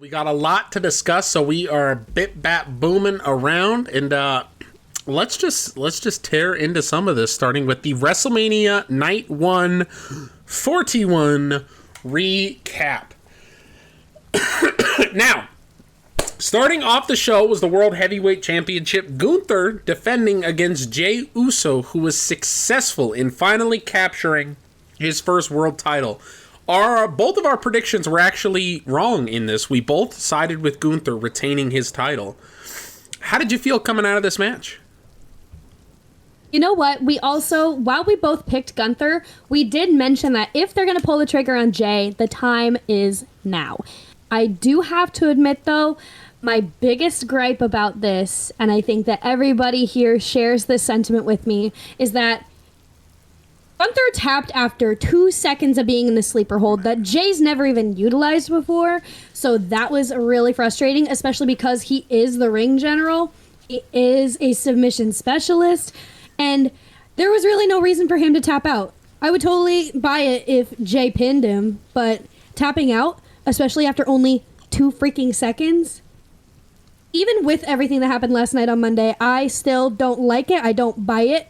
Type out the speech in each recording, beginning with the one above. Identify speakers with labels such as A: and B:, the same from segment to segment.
A: We got a lot to discuss, so we are bit bat booming around, and let's just tear into some of this, starting with the WrestleMania Night 1 41 recap. Now, starting off the show was the World Heavyweight Championship. Gunther defending against Jey Uso, who was successful in finally capturing his first world title. Both of our predictions were actually wrong in this. We both sided with Gunther retaining his title. How did you feel coming out of this match?
B: You know what? We also, while we both picked Gunther, we did mention that if they're going to pull the trigger on Jey, the time is now. I do have to admit, though, my biggest gripe about this, and I think that everybody here shares this sentiment with me, is that Gunther tapped after 2 seconds of being in the sleeper hold that Jay's never even utilized before. So that was really frustrating, especially because he is the ring general. He is a submission specialist. And there was really no reason for him to tap out. I would totally buy it if Jay pinned him, but tapping out, especially after only 2 freaking seconds, even with everything that happened last night on Monday, I still don't like it. I don't buy it.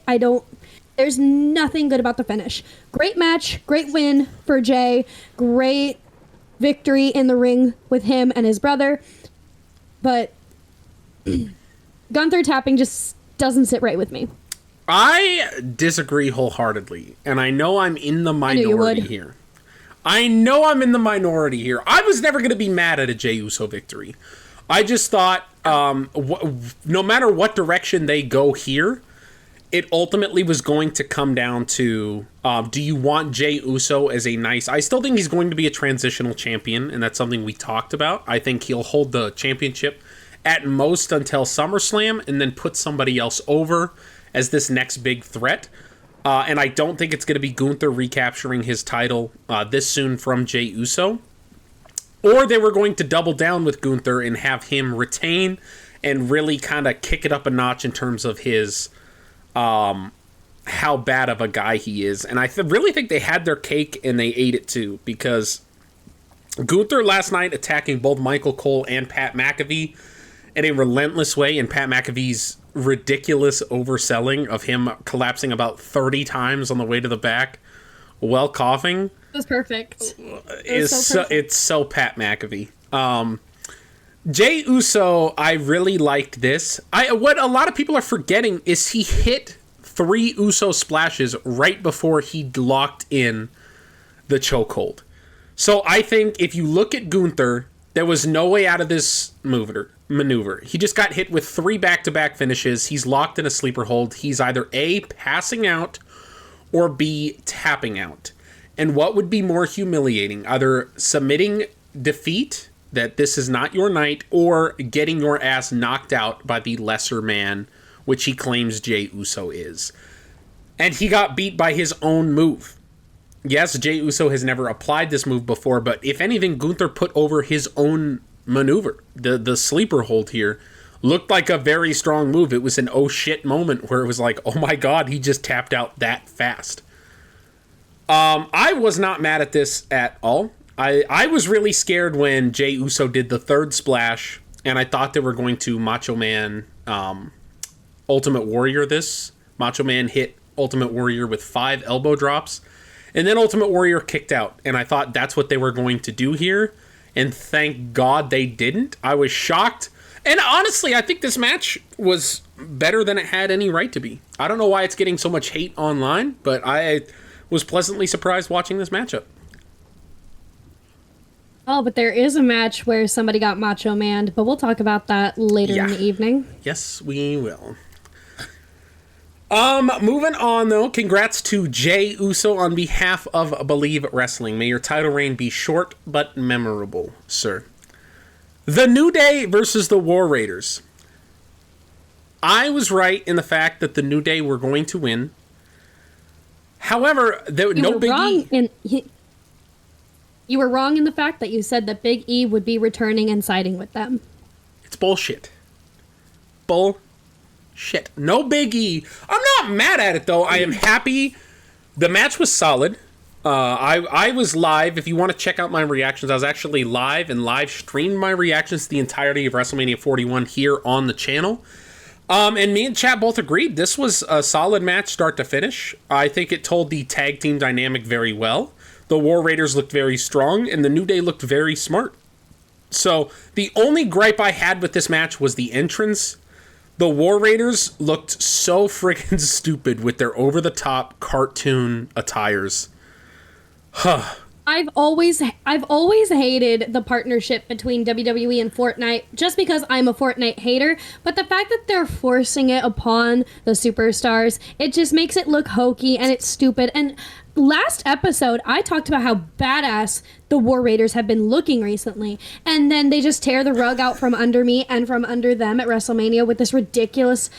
B: There's nothing good about the finish. Great match, great win for Jay, great victory in the ring with him and his brother, but Gunther tapping just doesn't sit right with me.
A: I disagree wholeheartedly, and I know I'm in the minority here. I was never going to be mad at a Jey Uso victory. I just thought no matter what direction they go here, it ultimately was going to come down to, do you want Jey Uso as I still think he's going to be a transitional champion, and that's something we talked about. I think he'll hold the championship at most until SummerSlam, and then put somebody else over as this next big threat. And I don't think it's going to be Gunther recapturing his title this soon from Jey Uso. Or they were going to double down with Gunther and have him retain and really kind of kick it up a notch in terms of his how bad of a guy he is. And I really think they had their cake and they ate it too, because Gunther last night attacking both Michael Cole and Pat McAfee in a relentless way, and Pat McAfee's ridiculous overselling of him collapsing about 30 times on the way to the back while coughing.
B: It was perfect.
A: It's so Pat McAfee. Jey Uso, I really liked this. What a lot of people are forgetting is he hit 3 Uso splashes right before he locked in the chokehold. So I think if you look at Gunther, there was no way out of this maneuver. He just got hit with 3 back-to-back finishes. He's locked in a sleeper hold. He's either A, passing out, or B, tapping out. And what would be more humiliating? Either submitting defeat, that this is not your night, or getting your ass knocked out by the lesser man, which he claims Jey Uso is. And he got beat by his own move. Yes, Jey Uso has never applied this move before, but if anything, Gunther put over his own maneuver. The sleeper hold here looked like a very strong move. It was an oh shit moment where it was like, oh my god, he just tapped out that fast. I was not mad at this at all. I was really scared when Jey Uso did the 3rd splash, and I thought they were going to Macho Man Ultimate Warrior this. Macho Man hit Ultimate Warrior with 5 elbow drops, and then Ultimate Warrior kicked out, and I thought that's what they were going to do here, and thank God they didn't. I was shocked, and honestly, I think this match was better than it had any right to be. I don't know why it's getting so much hate online, but I was pleasantly surprised watching this matchup.
B: Oh, but there is a match where somebody got Macho Manned, but we'll talk about that later in the evening.
A: Yes, we will. Moving on, though, congrats to Jey Uso on behalf of Believe Wrestling. May your title reign be short but memorable, sir. The New Day versus the War Raiders. I was right in the fact that the New Day were going to win. However, no biggie.
B: You were wrong in the fact that you said that Big E would be returning and siding with them.
A: It's bullshit. Bullshit. No Big E. I'm not mad at it, though. I am happy. The match was solid. I was live. If you want to check out my reactions, I was actually live and live streamed my reactions to the entirety of WrestleMania 41 here on the channel. And me and Chad both agreed this was a solid match start to finish. I think it told the tag team dynamic very well. The War Raiders looked very strong, and the New Day looked very smart. So the only gripe I had with this match was the entrance. The War Raiders looked so freaking stupid with their over-the-top cartoon attires.
B: I've always hated the partnership between WWE and Fortnite just because I'm a Fortnite hater, but the fact that they're forcing it upon the superstars, it just makes it look hokey and it's stupid. And last episode, I talked about how badass the War Raiders have been looking recently, and then they just tear the rug out from under me and from under them at WrestleMania with this ridiculous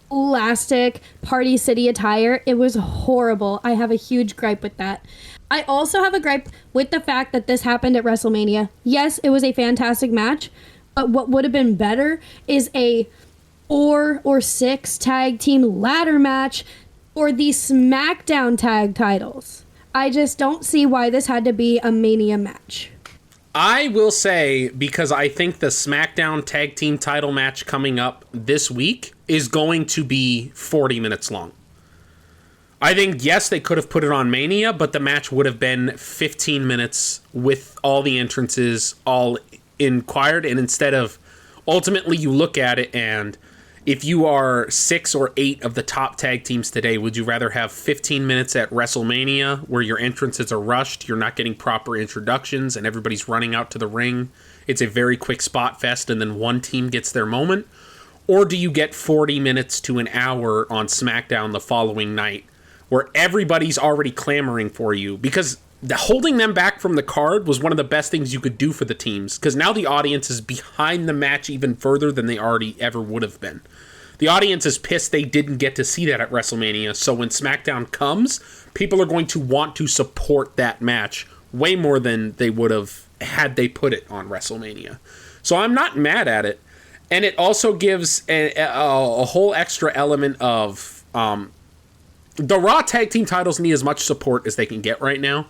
B: elastic Party City attire. It was horrible. I have a huge gripe with that. I also have a gripe with the fact that this happened at WrestleMania. Yes, it was a fantastic match, but what would have been better is a 4 or 6 tag team ladder match or the SmackDown tag titles. I just don't see why this had to be a Mania match.
A: I will say, because I think the SmackDown tag team title match coming up this week is going to be 40 minutes long. I think, yes, they could have put it on Mania, but the match would have been 15 minutes with all the entrances all inquired. And instead of, ultimately, you look at it, and if you are 6 or 8 of the top tag teams today, would you rather have 15 minutes at WrestleMania where your entrances are rushed, you're not getting proper introductions, and everybody's running out to the ring? It's a very quick spot fest, and then one team gets their moment. Or do you get 40 minutes to an hour on SmackDown the following night, where everybody's already clamoring for you? Because holding them back from the card was one of the best things you could do for the teams, because now the audience is behind the match even further than they already ever would have been. The audience is pissed they didn't get to see that at WrestleMania, so when SmackDown comes, people are going to want to support that match way more than they would have had they put it on WrestleMania. So I'm not mad at it. And it also gives a whole extra element of... the Raw Tag Team titles need as much support as they can get right now.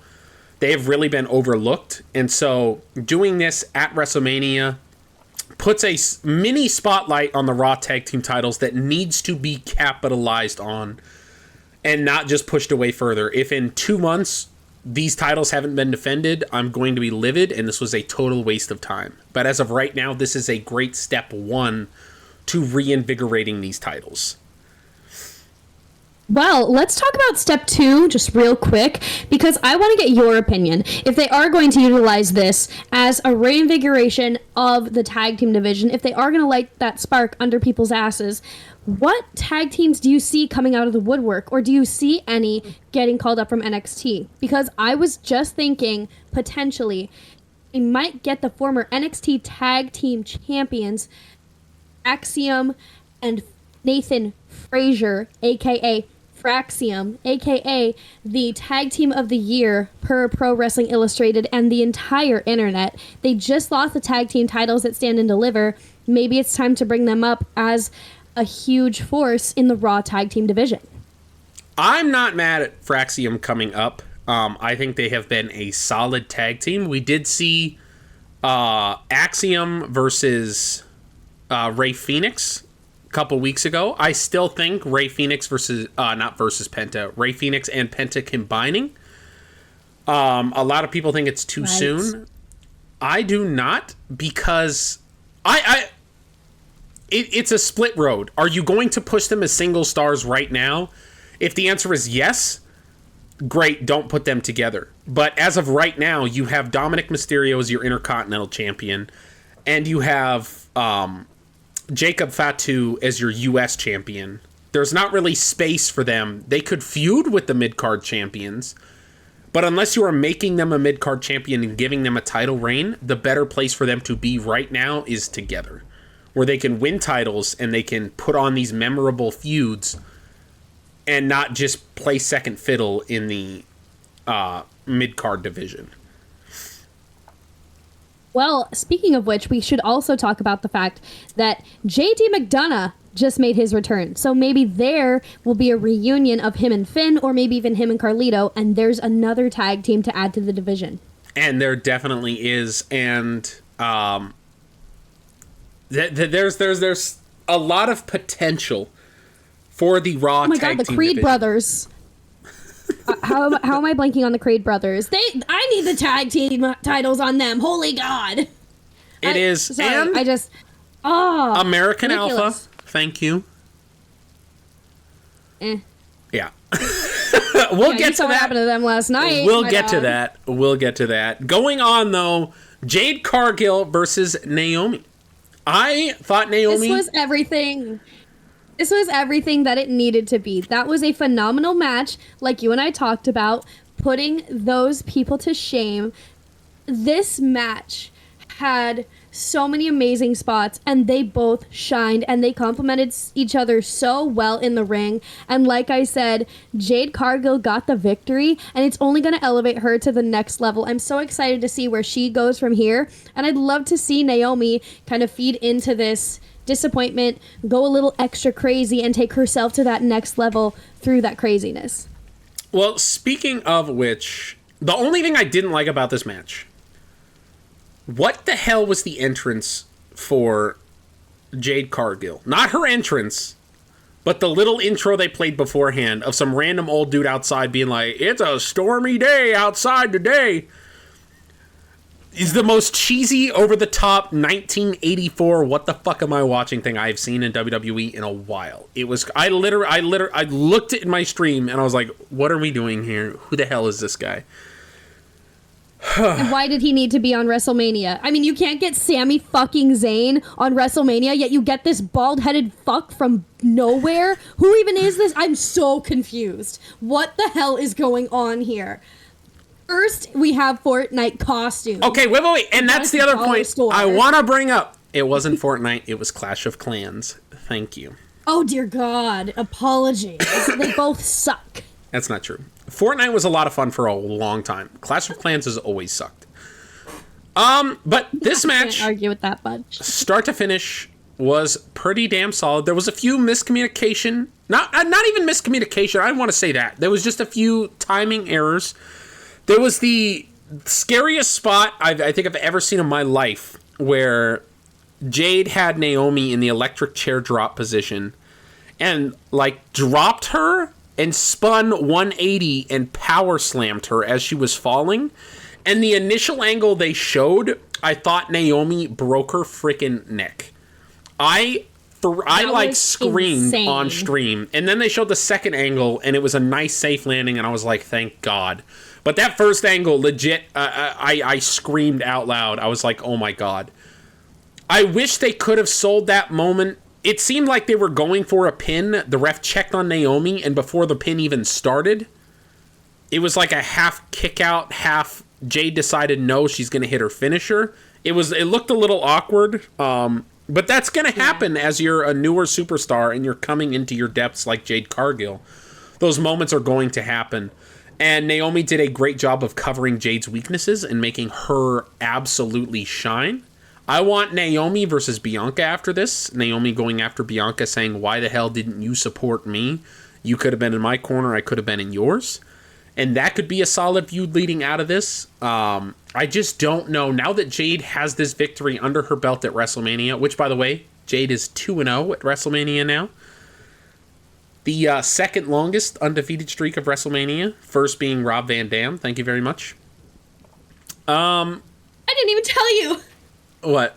A: They have really been overlooked. And so doing this at WrestleMania puts a mini spotlight on the Raw Tag Team titles that needs to be capitalized on and not just pushed away further. If in 2 months these titles haven't been defended, I'm going to be livid, and this was a total waste of time. But as of right now, this is a great step 1 to reinvigorating these titles.
B: Well, let's talk about step 2 just real quick, because I want to get your opinion. If they are going to utilize this as a reinvigoration of the tag team division, if they are going to light that spark under people's asses, what tag teams do you see coming out of the woodwork, or do you see any getting called up from NXT? Because I was just thinking, potentially, we might get the former NXT tag team champions, Axiom and Nathan Frazier, a.k.a. Fraxium, aka the Tag Team of the Year per Pro Wrestling Illustrated and the entire internet. They just lost the tag team titles at Stand and Deliver. Maybe it's time to bring them up as a huge force in the Raw Tag Team division.
A: I'm not mad at Fraxium coming up. I think they have been a solid tag team. We did see Axiom versus Ray Phoenix couple weeks ago. I still think Ray Phoenix versus Penta, Ray Phoenix and Penta combining. A lot of people think it's too soon. I do not, because it's a split road. Are you going to push them as single stars right now? If the answer is yes, great, don't put them together. But as of right now, you have Dominic Mysterio as your Intercontinental Champion, and you have Jacob Fatu as your U.S. champion. There's not really space for them. They could feud with the mid-card champions, but unless you are making them a mid-card champion and giving them a title reign, the better place for them to be right now is together, where they can win titles and they can put on these memorable feuds and not just play second fiddle in the mid-card division.
B: Well, speaking of which, we should also talk about the fact that JD McDonough just made his return. So maybe there will be a reunion of him and Finn, or maybe even him and Carlito, and there's another tag team to add to the division.
A: And there definitely is, and there's a lot of potential for the Raw tag team. Oh my god, the
B: Creed
A: division.
B: brothers. How am I blanking on the Creed brothers? I need the tag team titles on them. Holy God!
A: It is.
B: Sorry,
A: and American ridiculous. Alpha. Thank you. Yeah. We'll get to
B: that. What happened to them last night?
A: We'll get to that. Going on though, Jade Cargill versus Naomi. I thought Naomi.
B: This was everything. This was everything that it needed to be. That was a phenomenal match, like you and I talked about, putting those people to shame. This match had so many amazing spots, and they both shined, and they complemented each other so well in the ring. And like I said, Jade Cargill got the victory, and it's only going to elevate her to the next level. I'm so excited to see where she goes from here, and I'd love to see Naomi kind of feed into this disappointment, go a little extra crazy, and take herself to that next level through that craziness.
A: Well, speaking of which, the only thing I didn't like about this match, what the hell was the entrance for Jade Cargill? Not her entrance, but the little intro they played beforehand of some random old dude outside being like, "It's a stormy day outside today." Is the most cheesy, over-the-top 1984 what the fuck am I watching thing I've seen in WWE in a while. It was I looked at my stream and I was like, what are we doing here? Who the hell is this guy?
B: And why did he need to be on WrestleMania? I mean, you can't get Sami fucking Zayn on WrestleMania, yet you get this bald-headed fuck from nowhere? Who even is this? I'm so confused. What the hell is going on here? First, we have Fortnite costumes.
A: Okay, wait. And that's the other point I want to bring up. It wasn't Fortnite. It was Clash of Clans. Thank you.
B: Oh, dear God. Apologies. They both suck.
A: That's not true. Fortnite was a lot of fun for a long time. Clash of Clans has always sucked. But this match,
B: can't argue with that much.
A: Start to finish, was pretty damn solid. There was a few miscommunication. Not even miscommunication. I don't want to say that. There was just a few timing errors. There was the scariest spot I think I've ever seen in my life, where Jade had Naomi in the electric chair drop position and like dropped her and spun 180 and power slammed her as she was falling. And the initial angle they showed, I thought Naomi broke her freaking neck. I screamed insane on stream. And then they showed the second angle and it was a nice safe landing and I was like, thank God. But that first angle, legit, I screamed out loud. I was like, oh my God. I wish they could have sold that moment. It seemed like they were going for a pin. The ref checked on Naomi, and before the pin even started, it was like a half kick out, half Jade decided no, she's going to hit her finisher. It looked a little awkward, but that's going to happen as you're a newer superstar and you're coming into your depths like Jade Cargill. Those moments are going to happen. And Naomi did a great job of covering Jade's weaknesses and making her absolutely shine. I want Naomi versus Bianca after this. Naomi going after Bianca saying, why the hell didn't you support me? You could have been in my corner. I could have been in yours. And that could be a solid feud leading out of this. I just don't know. Now that Jade has this victory under her belt at WrestleMania, which, by the way, Jade is 2-0 at WrestleMania now. The second longest undefeated streak of WrestleMania. First being Rob Van Dam. Thank you very much.
B: I didn't even tell you.
A: What?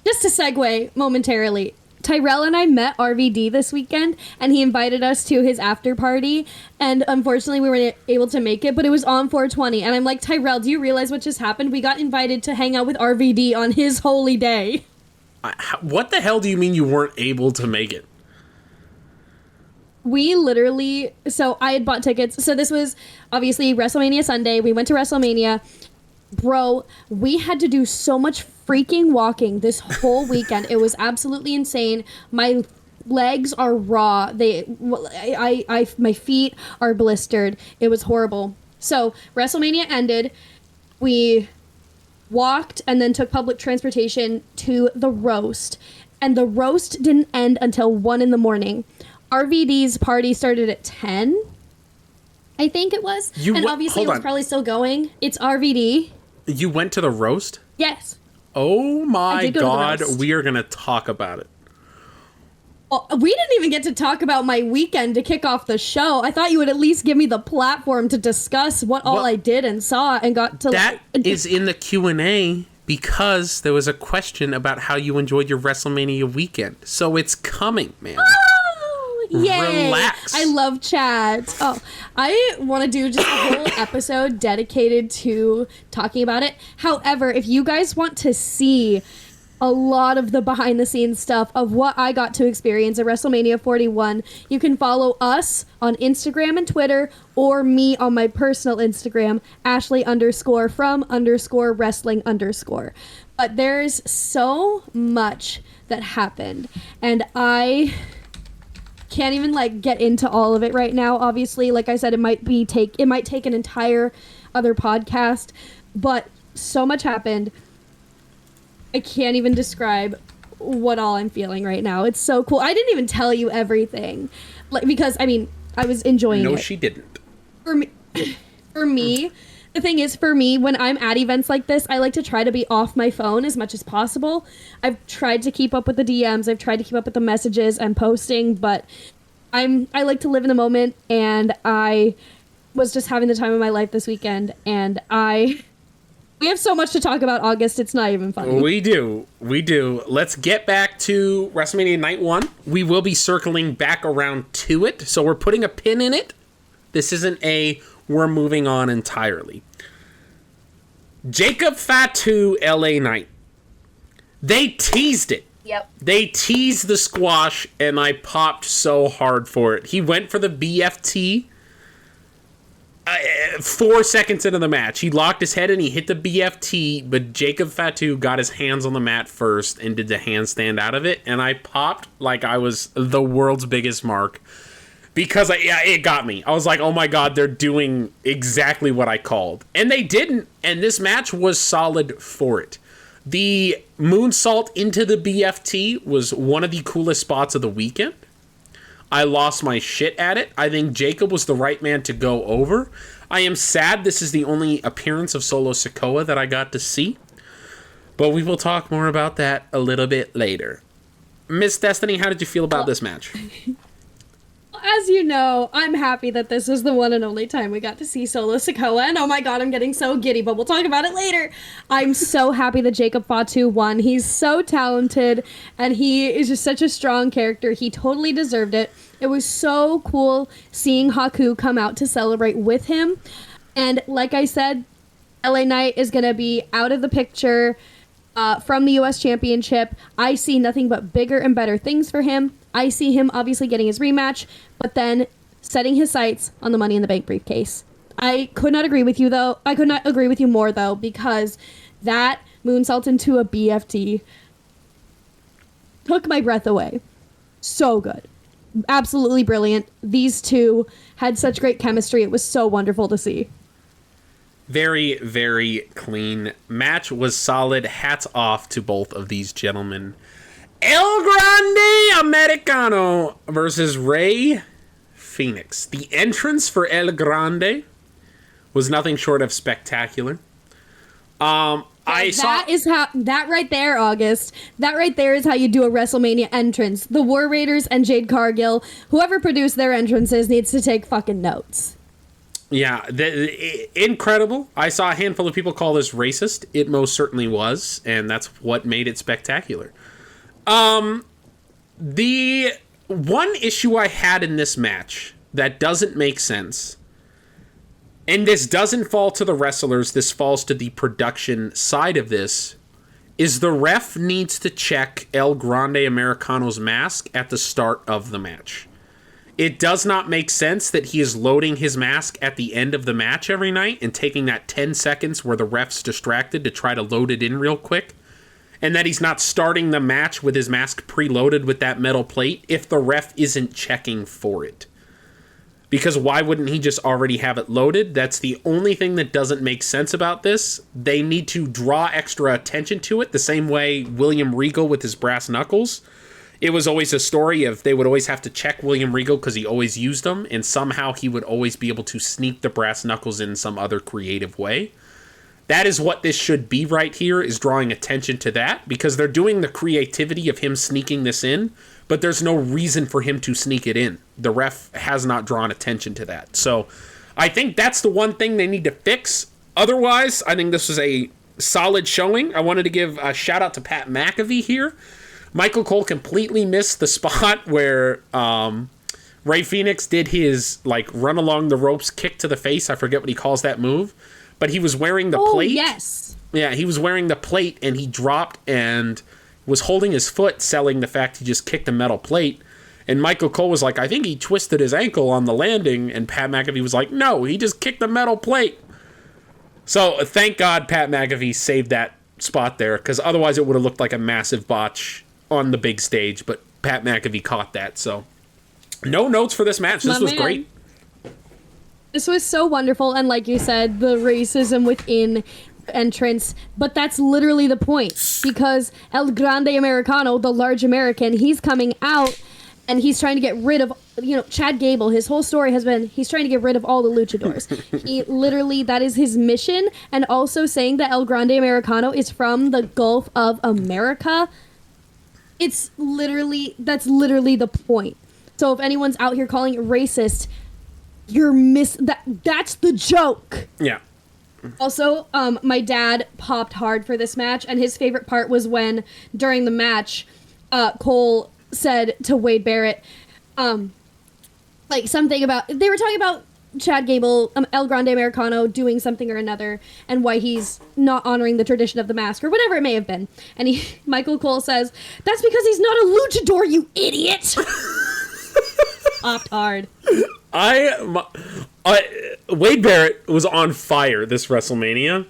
B: Just to segue momentarily, Tyrell and I met RVD this weekend, and he invited us to his after party, and unfortunately we weren't able to make it, but it was on 420, and I'm like, Tyrell, do you realize what just happened? We got invited to hang out with RVD on his holy day.
A: What the hell do you mean you weren't able to make it?
B: We literally, so I had bought tickets. So this was obviously WrestleMania Sunday. We went to WrestleMania. Bro, we had to do so much freaking walking this whole weekend. It was absolutely insane. My legs are raw. My feet are blistered. It was horrible. So WrestleMania ended. We walked and then took public transportation to the roast. And the roast didn't end until 1 in the morning. RVD's party started at 10, I think it was. Obviously it was probably still going. It's RVD.
A: You went to the roast?
B: Yes.
A: Oh my God, we are going to talk about it.
B: Well, we didn't even get to talk about my weekend to kick off the show. I thought you would at least give me the platform to discuss what all I did and saw and got to...
A: That is in the Q&A because there was a question about how you enjoyed your WrestleMania weekend. So it's coming, man.
B: Oh, yay.
A: Relax.
B: I love chat. Oh, I want to do just a whole episode dedicated to talking about it. However, if you guys want to see a lot of the behind the scenes stuff of what I got to experience at WrestleMania 41, you can follow us on Instagram and Twitter, or me on my personal Instagram, Ashley_from_wrestling_. But there's so much that happened, and I can't even get into all of it right now. Obviously, like I said, it might take an entire other podcast, but so much happened. I can't even describe what all I'm feeling right now. It's so cool. I didn't even tell you everything, because I was enjoying it.
A: No, she didn't.
B: For me, the thing is, for me, when I'm at events like this, I like to try to be off my phone as much as possible. I've tried to keep up with the DMs. I've tried to keep up with the messages I'm posting, but I like to live in the moment, and I was just having the time of my life this weekend, and we have so much to talk about, August. It's not even funny.
A: We do. Let's get back to WrestleMania Night 1. We will be circling back around to it, so we're putting a pin in it. This isn't we're moving on entirely. Jacob Fatu, LA Knight. They teased it.
C: Yep.
A: They teased the squash, and I popped so hard for it. He went for the BFT. 4 seconds into the match, he locked his head and he hit the BFT, but Jacob Fatu got his hands on the mat first and did the handstand out of it, and I popped like I was the world's biggest mark because it got me. I was like, oh my God, they're doing exactly what I called. And they didn't, and this match was solid for it. The moonsault into the BFT was one of the coolest spots of the weekend. I lost my shit at it. I think Jacob was the right man to go over. I am sad this is the only appearance of Solo Sikoa that I got to see. But we will talk more about that a little bit later. Miss Destiny, how did you feel about this match?
B: As you know, I'm happy that this is the one and only time we got to see Solo Sikoa, and oh my God, I'm getting so giddy, but we'll talk about it later. I'm so happy that Jacob Fatu won. He's so talented, and he is just such a strong character. He totally deserved it. It was so cool seeing Haku come out to celebrate with him, and like I said, LA Knight is going to be out of the picture from the U.S. Championship. I see nothing but bigger and better things for him. I see him obviously getting his rematch, but then setting his sights on the Money in the Bank briefcase. I could not agree with you, though. I could not agree with you more, though, because that moonsault into a BFT took my breath away. So good. Absolutely brilliant. These two had such great chemistry. It was so wonderful to see.
A: Very, very clean. Match was solid. Hats off to both of these gentlemen. El Grande Americano versus Rey Fenix. The entrance for El Grande was nothing short of spectacular. That right there, August. That right there is how you do a WrestleMania entrance. The War Raiders and Jade Cargill, whoever produced their entrances, needs to take fucking notes. Yeah, incredible. I saw a handful of people call this racist. It most certainly was, and that's what made it spectacular. The one issue I had in this match that doesn't make sense, and this doesn't fall to the wrestlers, this falls to the production side of this, is the ref needs to check El Grande Americano's mask at the start of the match. It does not make sense that he is loading his mask at the end of the match every night and taking that 10 seconds where the ref's distracted to try to load it in real quick. And that he's not starting the match with his mask preloaded with that metal plate if the ref isn't checking for it. Because why wouldn't he just already have it loaded? That's the only thing that doesn't make sense about this. They need to draw extra attention to it, the same way William Regal with his brass knuckles. It was always a story of they would always have to check William Regal because he always used them, and somehow he would always be able to sneak the brass knuckles in some other creative way. That is what this should be right here, is drawing attention to that, because they're doing the creativity of him sneaking this in, but there's no reason for him to sneak it in. The ref has not drawn attention to that. So I think that's the one thing they need to fix. Otherwise, I think this was a solid showing. I wanted to give a shout out to Pat McAfee here. Michael Cole completely missed the spot where Rey Fenix did his run along the ropes kick to the face. I forget what he calls that move. But he was wearing the plate.
B: Oh, yes.
A: Yeah, he was wearing the plate, and he dropped and was holding his foot, selling the fact he just kicked a metal plate. And Michael Cole was like, I think he twisted his ankle on the landing. And Pat McAfee was like, no, he just kicked the metal plate. So thank God Pat McAfee saved that spot there, because otherwise it would have looked like a massive botch on the big stage. But Pat McAfee caught that. So no notes for this match. This was great.
B: This was so wonderful, and like you said, the racism within entrance, but that's literally the point, because El Grande Americano, the large American, he's coming out, and he's trying to get rid of, Chad Gable, his whole story has been, he's trying to get rid of all the luchadors. He literally, that is his mission, and also saying that El Grande Americano is from the Gulf of America, that's literally the point. So if anyone's out here calling it racist, that's the joke.
A: Yeah.
B: Also, my dad popped hard for this match, and his favorite part was when, during the match, Cole said to Wade Barrett, something about, they were talking about Chad Gable, El Grande Americano, doing something or another, and why he's not honoring the tradition of the mask, or whatever it may have been. And Michael Cole says, that's because he's not a luchador, you idiot! Popped hard.
A: Wade Barrett was on fire this WrestleMania.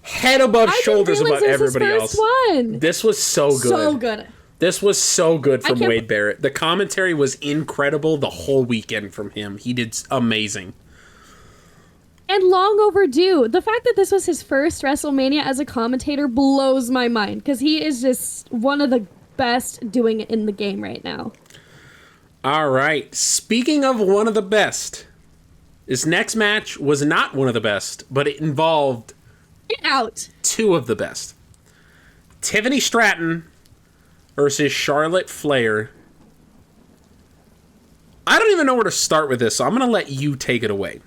A: Head above shoulders about everybody else. This was so good.
B: So good.
A: This was so good from Wade Barrett. The commentary was incredible the whole weekend from him. He did amazing.
B: And long overdue. The fact that this was his first WrestleMania as a commentator blows my mind, because he is just one of the best doing it in the game right now.
A: All right. Speaking of one of the best, this next match was not one of the best, but it involved two of the best. Tiffany Stratton versus Charlotte Flair. I don't even know where to start with this, so I'm going to let you take it away.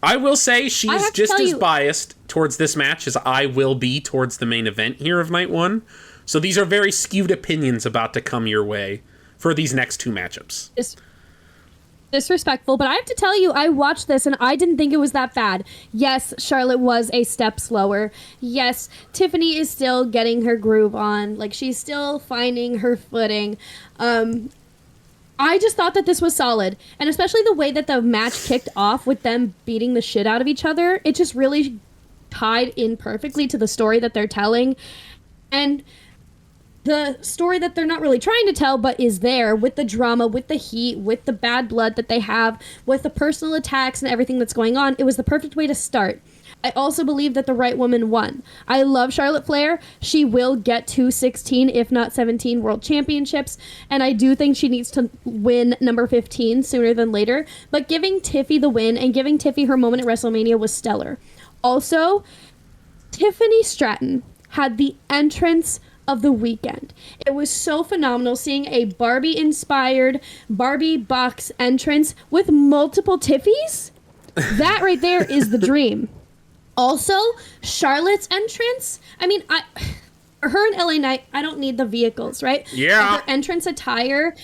A: I will say she's just as biased towards this match as I will be towards the main event here of night one. So these are very skewed opinions about to come your way for these next two matchups.
B: Disrespectful, but I have to tell you, I watched this and I didn't think it was that bad. Yes, Charlotte was a step slower. Yes, Tiffany is still getting her groove on. She's still finding her footing. I just thought that this was solid. And especially the way that the match kicked off with them beating the shit out of each other. It just really tied in perfectly to the story that they're telling. And the story that they're not really trying to tell, but is there, with the drama, with the heat, with the bad blood that they have, with the personal attacks and everything that's going on. It was the perfect way to start. I also believe that the right woman won. I love Charlotte Flair. She will get to 16, if not 17 world championships. And I do think she needs to win number 15 sooner than later. But giving Tiffy the win and giving Tiffy her moment at WrestleMania was stellar. Also, Tiffany Stratton had the entrance of the weekend. It was so phenomenal seeing a Barbie-inspired Barbie box entrance with multiple Tiffys. That right there is the dream. Also, Charlotte's entrance. I mean, her and LA Knight, I don't need the vehicles, right?
A: Yeah.
B: But her entrance attire,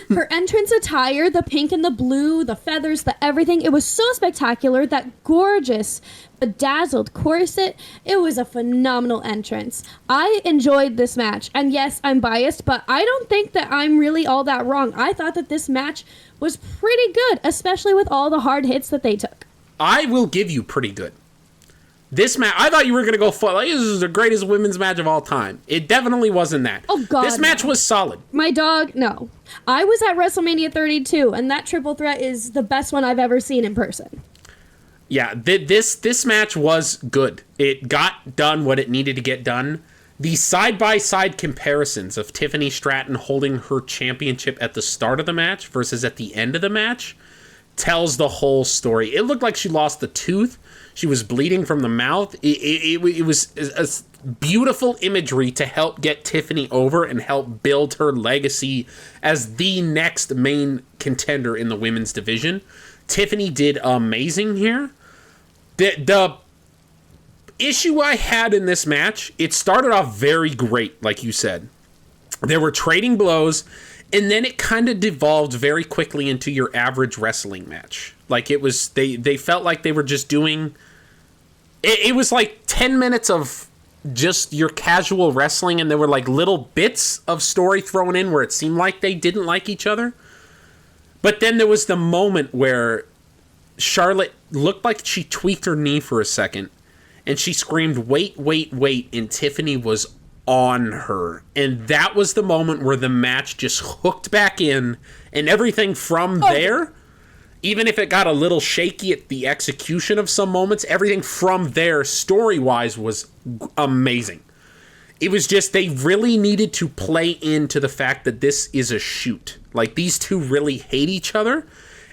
B: her entrance attire, the pink and the blue, the feathers, the everything. It was so spectacular. That gorgeous, bedazzled corset. It was a phenomenal entrance. I enjoyed this match. And yes, I'm biased, but I don't think that I'm really all that wrong. I thought that this match was pretty good, especially with all the hard hits that they took.
A: I will give you pretty good. This match, I thought you were going to go for, like, this is the greatest women's match of all time. It definitely wasn't that.
B: Oh, God.
A: This match was solid.
B: My dog, no. I was at WrestleMania 32, and that triple threat is the best one I've ever seen in person.
A: Yeah, this match was good. It got done what it needed to get done. The side-by-side comparisons of Tiffany Stratton holding her championship at the start of the match versus at the end of the match tells the whole story. It looked like she lost a tooth. She was bleeding from the mouth. It was a beautiful imagery to help get Tiffany over and help build her legacy as the next main contender in the women's division. Tiffany did amazing here. The issue I had in this match, it started off very great, like you said. They were trading blows, and then it kind of devolved very quickly into your average wrestling match. Like, it was, they felt like they were just doing, it was like 10 minutes of just your casual wrestling, and there were like little bits of story thrown in where it seemed like they didn't like each other. But then there was the moment where Charlotte looked like she tweaked her knee for a second, and she screamed, "Wait, wait, wait," and Tiffany was on her. And that was the moment where the match just hooked back in, and everything from there, even if it got a little shaky at the execution of some moments, everything from there, story-wise, was amazing. It was just, they really needed to play into the fact that this is a shoot. Like, these two really hate each other,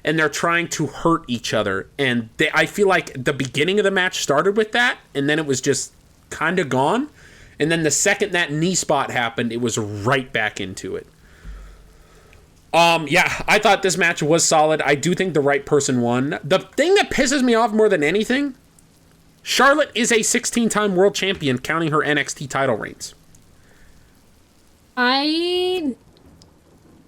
A: and they're trying to hurt each other. And I feel like the beginning of the match started with that, and then it was just kind of gone. And then the second that knee spot happened, it was right back into it. Yeah, I thought this match was solid. I do think the right person won. The thing that pisses me off more than anything, Charlotte is a 16-time world champion, counting her NXT title reigns.
B: I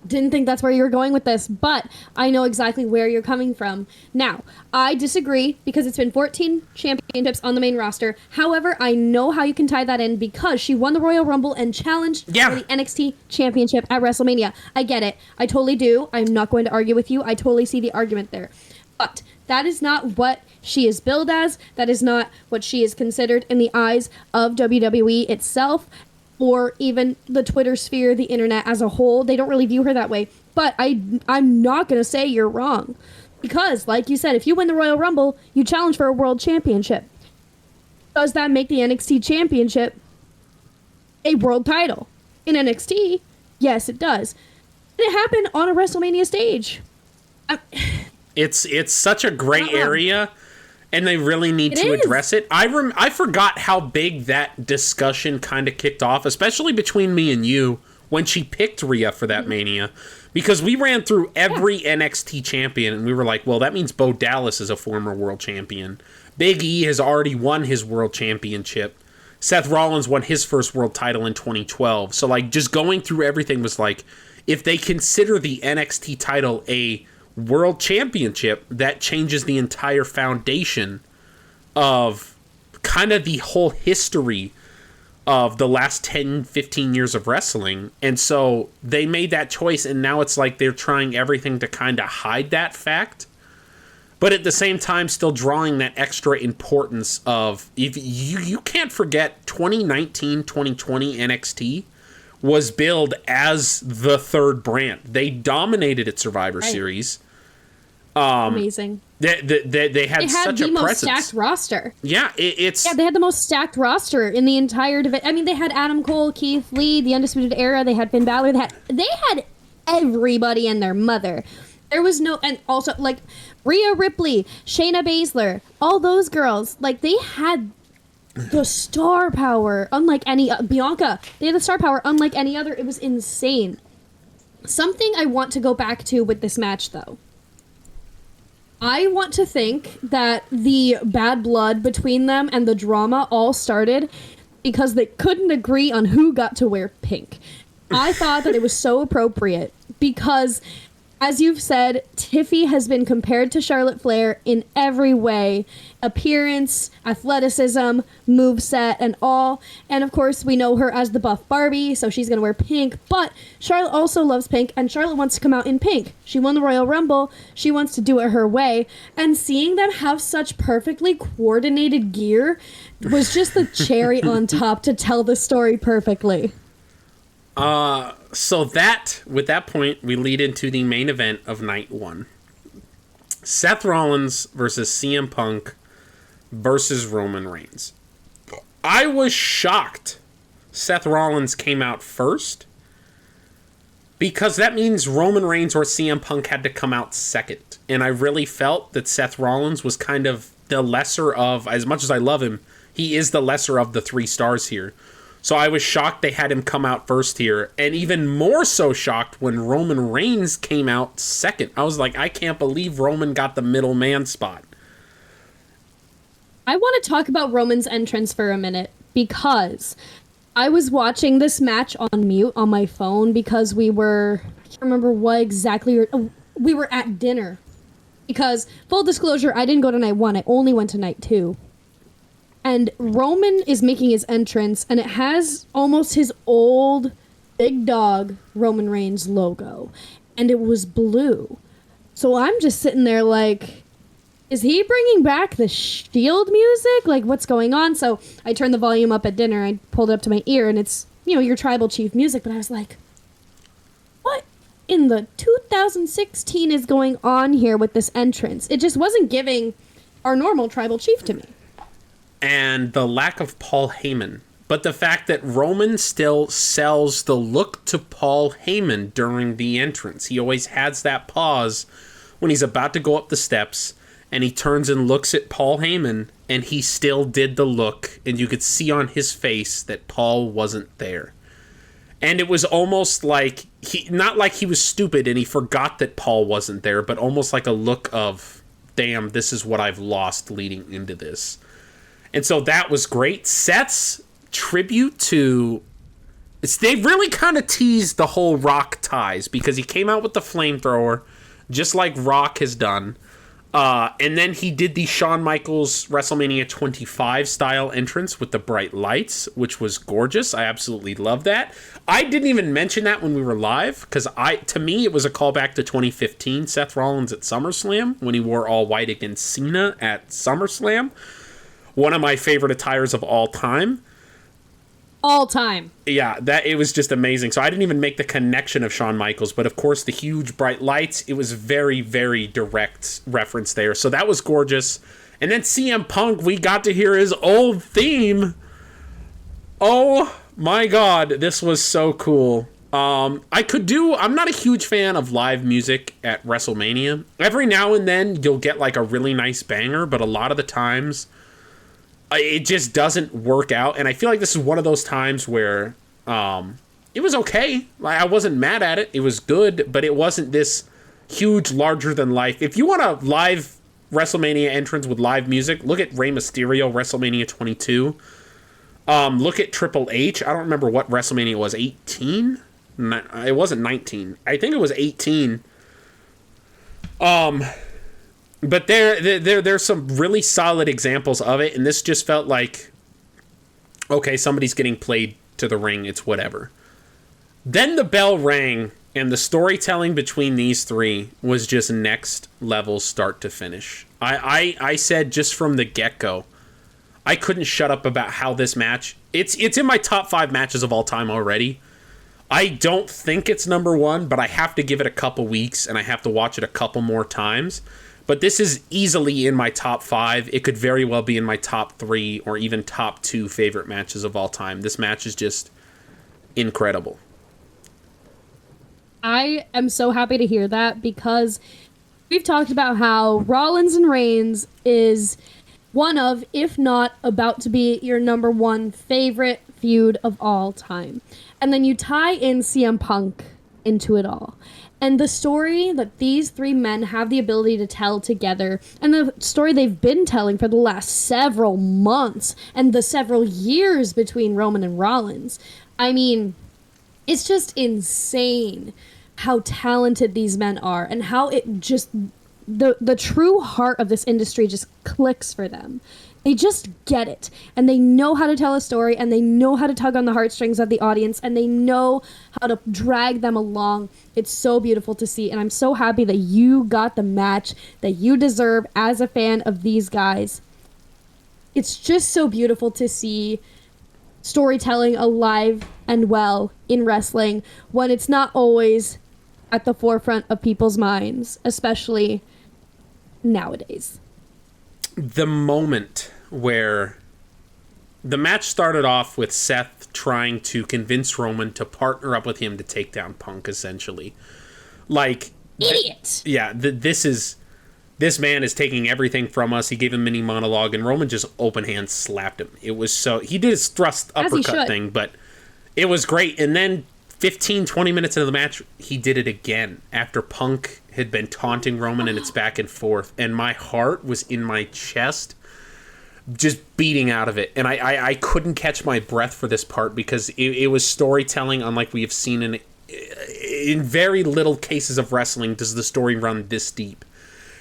B: didn't think that's where you were going with this, but I know exactly where you're coming from. Now, I disagree because it's been 14 championships on the main roster. However, I know how you can tie that in because she won the Royal Rumble and challenged for the NXT championship at WrestleMania. I get it. I totally do. I'm not going to argue with you. I totally see the argument there. But that is not what she is billed as. That is not what she is considered in the eyes of WWE itself, or even the Twitter sphere, the internet as a whole. They don't really view her that way. But I'm not going to say you're wrong. Because, like you said, if you win the Royal Rumble, you challenge for a world championship. Does that make the NXT championship a world title? In NXT, yes, it does. And it happened on a WrestleMania stage.
A: It's such a gray area, and they really need to address it. I forgot how big that discussion kind of kicked off, especially between me and you, when she picked Rhea for that Mania. Because we ran through every NXT champion, and we were like, well, that means Bo Dallas is a former world champion. Big E has already won his world championship. Seth Rollins won his first world title in 2012. So, like, just going through everything was like, if they consider the NXT title a world championship, that changes the entire foundation of kind of the whole history of the last 10, 15 years of wrestling. And so they made that choice, and now it's like they're trying everything to kind of hide that fact, but at the same time still drawing that extra importance of, if you can't forget 2019, 2020 NXT was billed as the third brand. They dominated at Survivor Series.
B: Amazing.
A: They had such a presence. They had the most
B: stacked roster.
A: Yeah,
B: they had the most stacked roster in the entire division. I mean, they had Adam Cole, Keith Lee, the Undisputed Era. They had Finn Balor. They had everybody and their mother. There was no, and also like Rhea Ripley, Shayna Baszler, all those girls. Like, they had the star power unlike any Bianca. They had the star power unlike any other. It was insane. Something I want to go back to with this match, though. I want to think that the bad blood between them and the drama all started because they couldn't agree on who got to wear pink. I thought that it was so appropriate because As you've said, Tiffy has been compared to Charlotte Flair in every way. Appearance, athleticism, moveset, and all. And of course, we know her as the buff Barbie, so she's going to wear pink. But Charlotte also loves pink, and Charlotte wants to come out in pink. She won the Royal Rumble. She wants to do it her way. And seeing them have such perfectly coordinated gear was just the cherry on top to tell the story perfectly.
A: So with that point, we lead into the main event of night 1. Seth Rollins versus CM Punk versus Roman Reigns. I was shocked Seth Rollins came out first, because that means Roman Reigns or CM Punk had to come out second. And I really felt that Seth Rollins was kind of the lesser of, as much as I love him, he is the lesser of the 3 stars here. So I was shocked they had him come out first here, and even more so shocked when Roman Reigns came out second. I was like, I can't believe Roman got the middleman spot.
B: I want to talk about Roman's entrance for a minute, because I was watching this match on mute on my phone because I can't remember what exactly, we were at dinner. Because, full disclosure, I didn't go to night 1, I only went to night 2. And Roman is making his entrance, and it has almost his old big dog Roman Reigns logo. And it was blue. So I'm just sitting there like, is he bringing back the Shield music? Like, what's going on? So I turned the volume up at dinner. I pulled it up to my ear, and it's, your tribal chief music. But I was like, what in the 2016 is going on here with this entrance? It just wasn't giving our normal tribal chief to me.
A: And the lack of Paul Heyman. But the fact that Roman still sells the look to Paul Heyman during the entrance. He always has that pause when he's about to go up the steps, and he turns and looks at Paul Heyman, and he still did the look, and you could see on his face that Paul wasn't there. And it was almost like, not like he was stupid and he forgot that Paul wasn't there, but almost like a look of, damn, this is what I've lost leading into this. And so that was great. Seth's tribute to... They really kind of teased the whole Rock ties, because he came out with the flamethrower, just like Rock has done. And then he did the Shawn Michaels WrestleMania 25 style entrance with the bright lights, which was gorgeous. I absolutely love that. I didn't even mention that when we were live, because to me it was a callback to 2015 Seth Rollins at SummerSlam, when he wore all white against Cena at SummerSlam. One of my favorite attires of all time.
B: All time.
A: Yeah, it was just amazing. So I didn't even make the connection of Shawn Michaels, but of course the huge bright lights, it was very, very direct reference there. So that was gorgeous. And then CM Punk, we got to hear his old theme. Oh my God, this was so cool. I'm not a huge fan of live music at WrestleMania. Every now and then you'll get like a really nice banger, but a lot of the times it just doesn't work out. And I feel like this is one of those times where it was okay. I wasn't mad at it. It was good, but it wasn't this huge, larger than life. If you want a live WrestleMania entrance with live music, look at Rey Mysterio, WrestleMania 22. Look at Triple H. I don't remember what WrestleMania was, 18? It wasn't 19. I think it was 18. But there's some really solid examples of it, and this just felt like, okay, somebody's getting played to the ring, it's whatever. Then the bell rang, and the storytelling between these three was just next level start to finish. I said just from the get-go, I couldn't shut up about how this match, it's in my top 5 matches of all time already. I don't think it's number 1, but I have to give it a couple weeks, and I have to watch it a couple more times. But this is easily in my top 5. It could very well be in my top 3 or even top 2 favorite matches of all time. This match is just incredible.
B: I am so happy to hear that, because we've talked about how Rollins and Reigns is one of, if not about to be, your number 1 favorite feud of all time. And then you tie in CM Punk into it all. And the story that these 3 men have the ability to tell together, and the story they've been telling for the last several months, and the several years between Roman and Rollins, I mean, it's just insane how talented these men are and how it just the true heart of this industry just clicks for them. They just get it, and they know how to tell a story, and they know how to tug on the heartstrings of the audience, and they know how to drag them along. It's so beautiful to see, and I'm so happy that you got the match that you deserve as a fan of these guys. It's just so beautiful to see storytelling alive and well in wrestling when it's not always at the forefront of people's minds, especially nowadays.
A: The moment where the match started off with Seth trying to convince Roman to partner up with him to take down Punk, essentially. Like,
B: idiot.
A: This man is taking everything from us. He gave a mini monologue, and Roman just open hand slapped him. It was so... He did his thrust uppercut thing, but it was great. And then 15, 20 minutes into the match, he did it again after Punk had been taunting Roman, and it's back and forth. And my heart was in my chest, just beating out of it. And I couldn't catch my breath for this part because it was storytelling unlike we have seen in very little cases of wrestling does the story run this deep.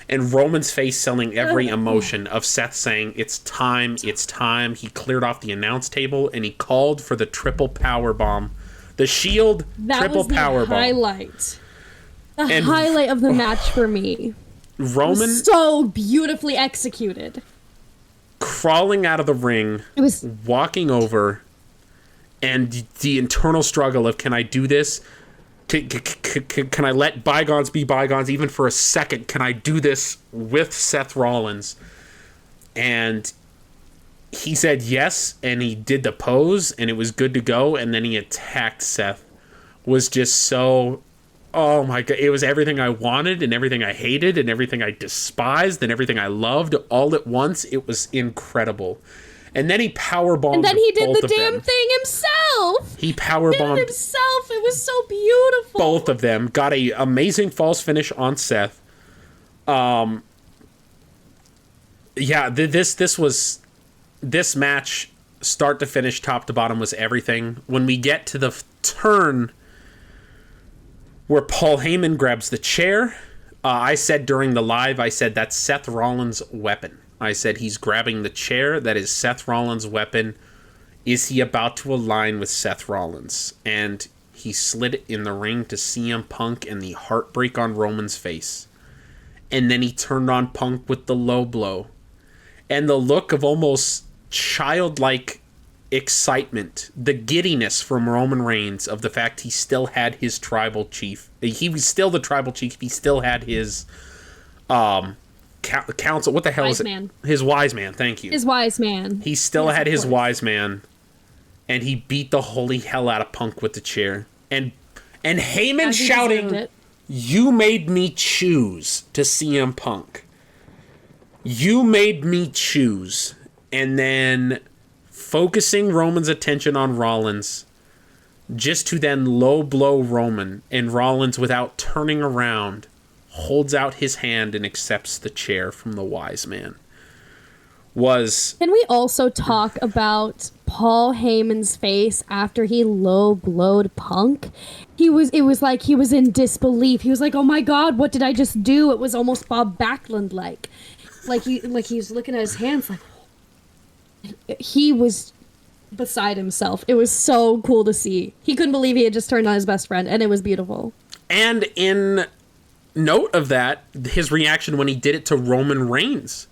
A: And Roman's face selling every emotion of Seth saying, it's time, it's time. He cleared off the announce table, and he called for the triple power bomb. The Shield triple power bomb.
B: Highlight. The highlight of the match for me.
A: Roman
B: was so beautifully executed.
A: Crawling out of the ring,
B: it was
A: walking over, and the internal struggle of, can I do this? Can I let bygones be bygones even for a second? Can I do this with Seth Rollins? And he said yes, and he did the pose, and it was good to go, and then he attacked Seth. Was just so... Oh my God. It was everything I wanted, and everything I hated, and everything I despised, and everything I loved all at once. It was incredible. And then he powerbombed.
B: And then he did the damn thing himself.
A: He powerbombed
B: himself. It was so beautiful.
A: Both of them got a amazing false finish on Seth. Yeah, this match, start to finish, top to bottom, was everything. When we get to the turn where Paul Heyman grabs the chair, I said during the live, that's Seth Rollins' weapon. I said he's grabbing the chair. That is Seth Rollins' weapon. Is he about to align with Seth Rollins? And he slid it in the ring to CM Punk and the heartbreak on Roman's face. And then he turned on Punk with the low blow. And the look of almost childlike excitement, the giddiness from Roman Reigns of the fact he still had his tribal chief. He was still the tribal chief. He still had his... council, what the hell is it? His wise man, thank you.
B: His wise man.
A: He still had his wise man, and he beat the holy hell out of Punk with the chair. And Heyman shouting, "You made me choose," to CM Punk. You made me choose. And then focusing Roman's attention on Rollins, just to then low blow Roman, and Rollins, without turning around, holds out his hand and accepts the chair from the wise man. Can
B: we also talk about Paul Heyman's face after he low blowed Punk? It was like he was in disbelief. He was like, "Oh my God, what did I just do?" It was almost Bob Backlund like he was looking at his hands like he was beside himself. It was so cool to see. He couldn't believe he had just turned on his best friend, and it was beautiful.
A: And in note of that, his reaction when he did it to Roman Reigns,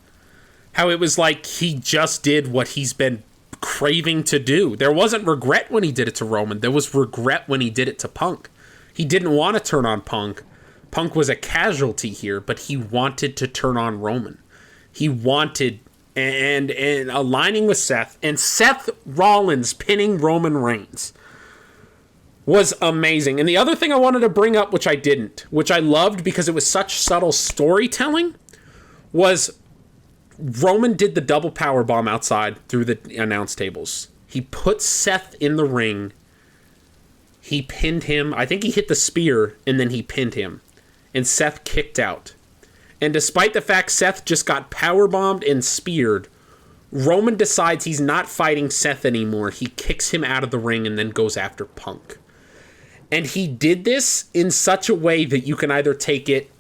A: how it was like he just did what he's been craving to do. There wasn't regret when he did it to Roman. There was regret when he did it to Punk. He didn't want to turn on Punk. Punk was a casualty here, but he wanted to turn on Roman. He wanted and aligning with Seth, and Seth Rollins pinning Roman Reigns was amazing. And the other thing I wanted to bring up, which I didn't, which I loved because it was such subtle storytelling, was Roman did the double power bomb outside through the announce tables. He put Seth in the ring. He pinned him. I think he hit the spear, and then he pinned him. And Seth kicked out. And despite the fact Seth just got power bombed and speared, Roman decides he's not fighting Seth anymore. He kicks him out of the ring and then goes after Punk. And he did this in such a way that you can either take it,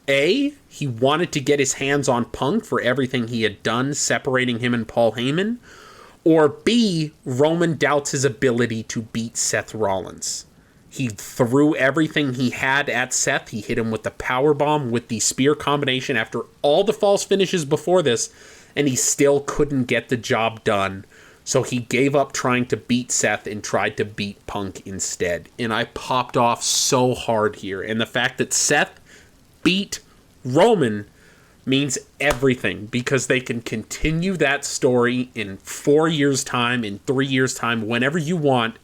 A: A, he wanted to get his hands on Punk for everything he had done, separating him and Paul Heyman, or B, Roman doubts his ability to beat Seth Rollins. He threw everything he had at Seth. He hit him with the powerbomb, with the spear combination after all the false finishes before this, and he still couldn't get the job done. So he gave up trying to beat Seth and tried to beat Punk instead. And I popped off so hard here. And the fact that Seth beat Roman means everything, because they can continue that story in 4 years' time, in 3 years' time, whenever you want.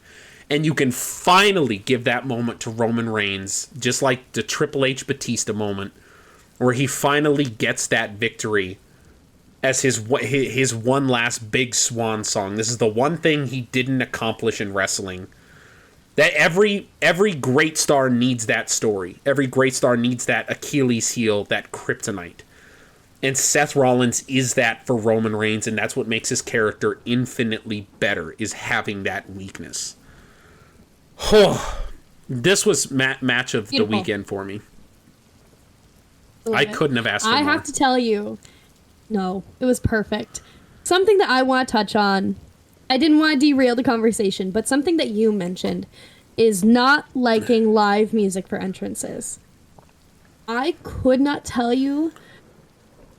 A: And you can finally give that moment to Roman Reigns, just like the Triple H Batista moment, where he finally gets that victory as his one last big swan song. This is the one thing he didn't accomplish in wrestling. That every great star needs that story. Every great star needs that Achilles heel, that kryptonite. And Seth Rollins is that for Roman Reigns, and that's what makes his character infinitely better, is having that weakness. This was match of the weekend for me. I couldn't have asked for more.
B: I have to tell you, no, it was perfect. Something that I want to touch on, I didn't want to derail the conversation, but something that you mentioned is not liking live music for entrances. I could not tell you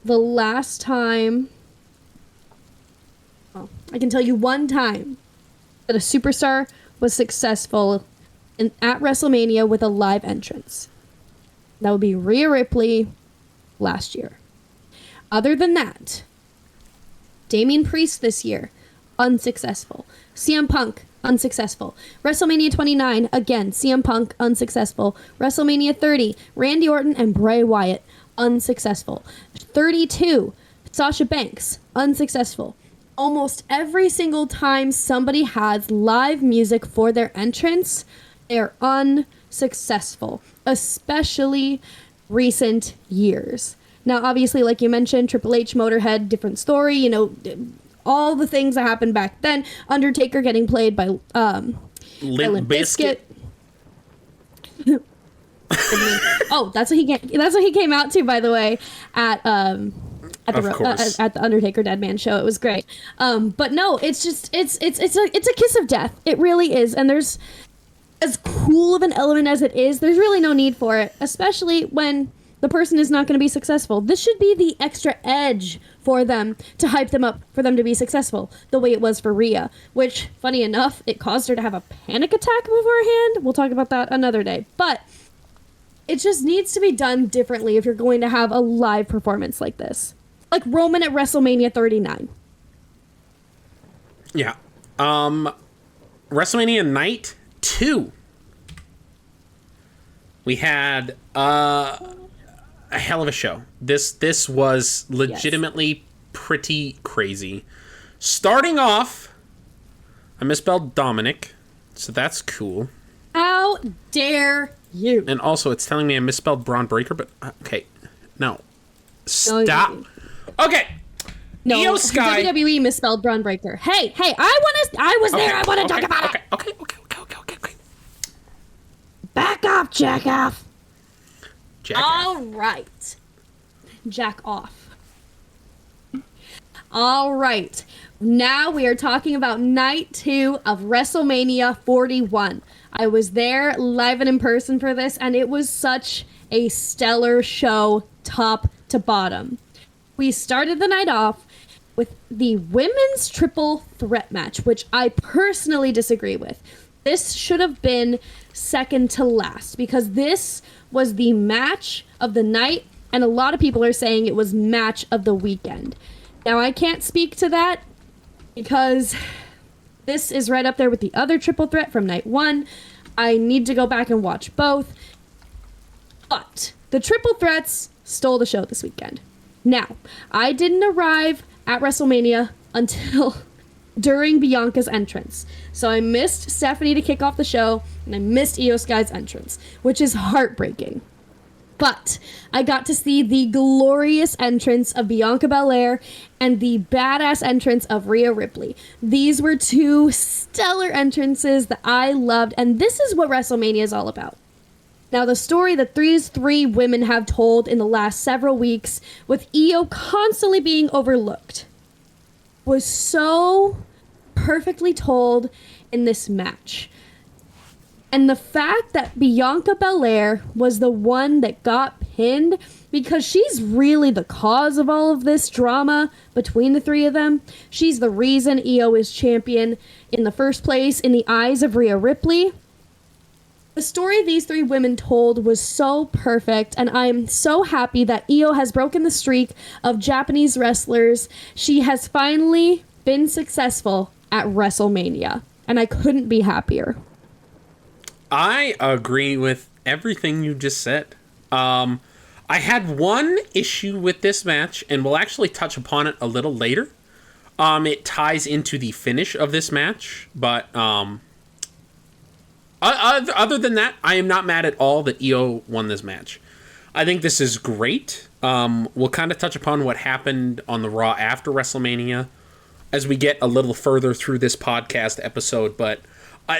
B: the last time, well, I can tell you one time that a superstar was successful at WrestleMania with a live entrance. That would be Rhea Ripley last year. Other than that, Damian Priest this year, unsuccessful. CM Punk, unsuccessful. WrestleMania 29, again, CM Punk, unsuccessful. WrestleMania 30, Randy Orton and Bray Wyatt, unsuccessful. 32, Sasha Banks, unsuccessful. Almost every single time somebody has live music for their entrance, they're unsuccessful, especially recent years. Now, obviously, like you mentioned, Triple H, Motorhead, different story, you know, all the things that happened back then. Undertaker getting played by Limp Bizkit. Oh, that's what he came out to, by the way, at the Undertaker Dead Man show. It was great. But no, it's just it's a kiss of death. It really is. And there's, as cool of an element as it is, there's really no need for it, especially when the person is not going to be successful. This should be the extra edge for them to hype them up for them to be successful, the way it was for Rhea, which, funny enough, it caused her to have a panic attack beforehand. We'll talk about that another day. But it just needs to be done differently if you're going to have a live performance like this. Like Roman at WrestleMania 39.
A: Yeah. WrestleMania Night 2. We had a hell of a show. This was legitimately pretty crazy. Starting off, I misspelled Dominic, so that's cool.
B: How dare you?
A: And also, it's telling me I misspelled Braun Breaker, but okay, no. Stop. Okay.
B: No,
A: Io Sky.
B: WWE misspelled Braun Breaker. Hey, I was there. I want to talk about it.
A: Okay.
B: Back off, jack off.
A: All
B: right. Jack off. All right. Now we are talking about night 2 of WrestleMania 41. I was there live and in person for this, and it was such a stellar show, top to bottom. We started the night off with the women's triple threat match, which I personally disagree with. This should have been second to last, because this was the match of the night, and a lot of people are saying it was match of the weekend. Now, I can't speak to that because this is right up there with the other triple threat from night 1. I need to go back and watch both. But the triple threats stole the show this weekend. Now, I didn't arrive at WrestleMania until during Bianca's entrance. So I missed Stephanie to kick off the show, and I missed Io Sky's entrance, which is heartbreaking. But I got to see the glorious entrance of Bianca Belair and the badass entrance of Rhea Ripley. These were two stellar entrances that I loved, and this is what WrestleMania is all about. Now, the story that these three women have told in the last several weeks, with Io constantly being overlooked, was so perfectly told in this match. And the fact that Bianca Belair was the one that got pinned, because she's really the cause of all of this drama between the three of them. She's the reason Io is champion in the first place in the eyes of Rhea Ripley. The story these three women told was so perfect, and I'm so happy that Io has broken the streak of Japanese wrestlers. She has finally been successful at WrestleMania, and I couldn't be happier.
A: I agree with everything you just said. I had one issue with this match, and we'll actually touch upon it a little later. It ties into the finish of this match, but other than that, I am not mad at all that Io won this match. I think this is great. We'll kind of touch upon what happened on the Raw after WrestleMania as we get a little further through this podcast episode, but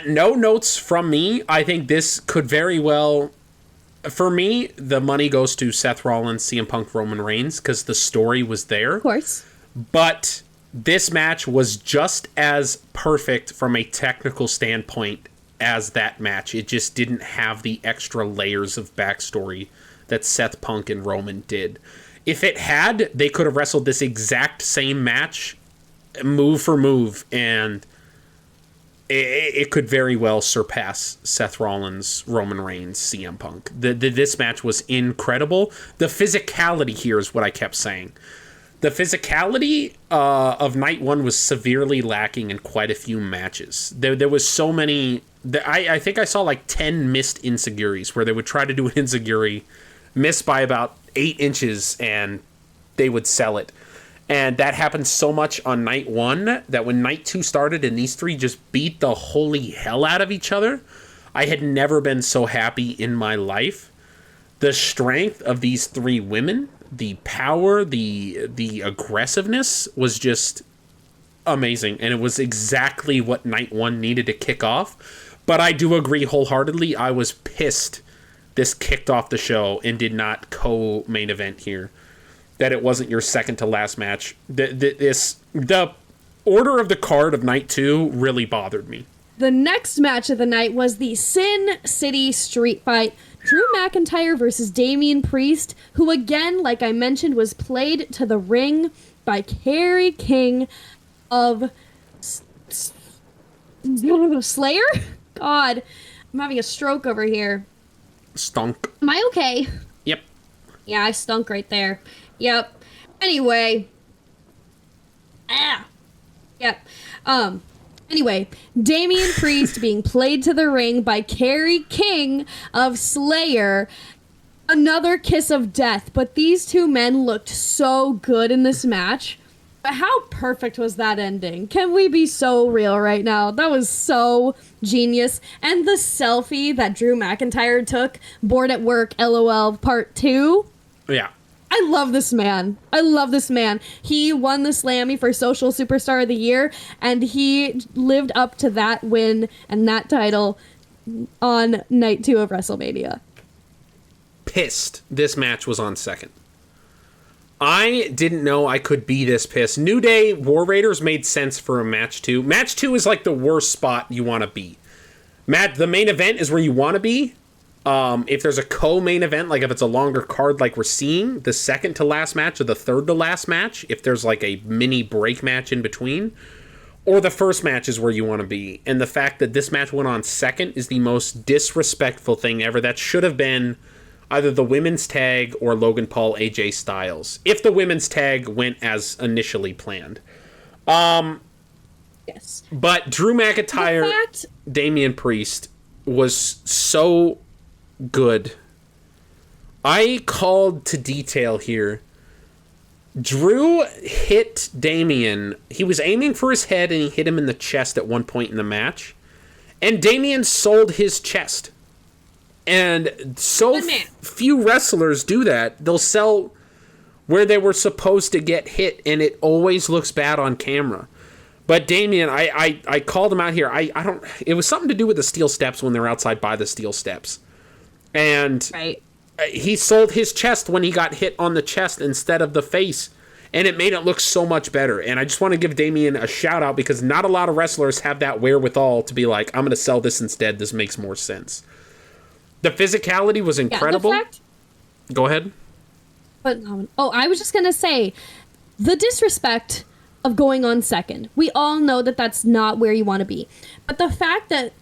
A: no notes from me. I think this could very well... For me, the money goes to Seth Rollins, CM Punk, Roman Reigns, because the story was there.
B: Of course.
A: But this match was just as perfect from a technical standpoint as that match. It just didn't have the extra layers of backstory that Seth Punk and Roman did. If it had, they could have wrestled this exact same match, move for move, and it could very well surpass Seth Rollins, Roman Reigns, CM Punk. This match was incredible. The physicality here is what I kept saying. The physicality of Night 1 was severely lacking in quite a few matches. There was so many... I think I saw like 10 missed enziguris, where they would try to do an enziguri, miss by about 8 inches, and they would sell it. And that happened so much on Night 1 that when Night 2 started and these three just beat the holy hell out of each other, I had never been so happy in my life. The strength of these three women, the power, the aggressiveness was just amazing. And it was exactly what Night 1 needed to kick off. But I do agree wholeheartedly. I was pissed this kicked off the show and did not co-main event here. That it wasn't your second to last match. The order of the card of Night 2 really bothered me.
B: The next match of the night was the Sin City Street Fight. Drew McIntyre versus Damian Priest, who again, like I mentioned, was played to the ring by Kerry King of Slayer? God, I'm having a stroke over here.
A: Stunk.
B: Am I okay?
A: Yep.
B: Yeah, I stunk right there. Yep. Anyway. Yep. Anyway, Damian Priest being played to the ring by Kerry King of Slayer. Another kiss of death, but these two men looked so good in this match. But how perfect was that ending? Can we be so real right now? That was so genius. And the selfie that Drew McIntyre took, bored at work, LOL, part 2.
A: Yeah.
B: I love this man. I love this man. He won the Slammy for Social Superstar of the Year, and he lived up to that win and that title on Night 2 of WrestleMania.
A: Pissed this match was on second. I didn't know I could be this pissed. New Day War Raiders made sense for a match 2. Match 2 is like the worst spot you want to be. The main event is where you want to be. If there's a co-main event, like if it's a longer card like we're seeing, the second to last match or the third to last match, if there's like a mini break match in between, or the first match is where you want to be. And the fact that this match went on second is the most disrespectful thing ever. That should have been either the women's tag or Logan Paul, AJ Styles, if the women's tag went as initially planned.
B: Yes.
A: But Drew McIntyre, Damian Priest was so good. I called to detail here. Drew hit Damian. He was aiming for his head and he hit him in the chest at one point in the match. And Damian sold his chest. And so
B: Good man.
A: few wrestlers do that. They'll sell where they were supposed to get hit, and it always looks bad on camera. But Damian, I called him out here. I don't. It was something to do with the steel steps when they're outside by the steel steps, and
B: Right.
A: he sold his chest when he got hit on the chest instead of the face, and it made it look so much better. And I just want to give Damian a shout out because not a lot of wrestlers have that wherewithal to be like, I'm going to sell this instead. This makes more sense. The physicality was incredible.
B: Yeah,
A: Go ahead.
B: But I was just gonna say, the disrespect of going on second. We all know that that's not where you want to be. But the fact that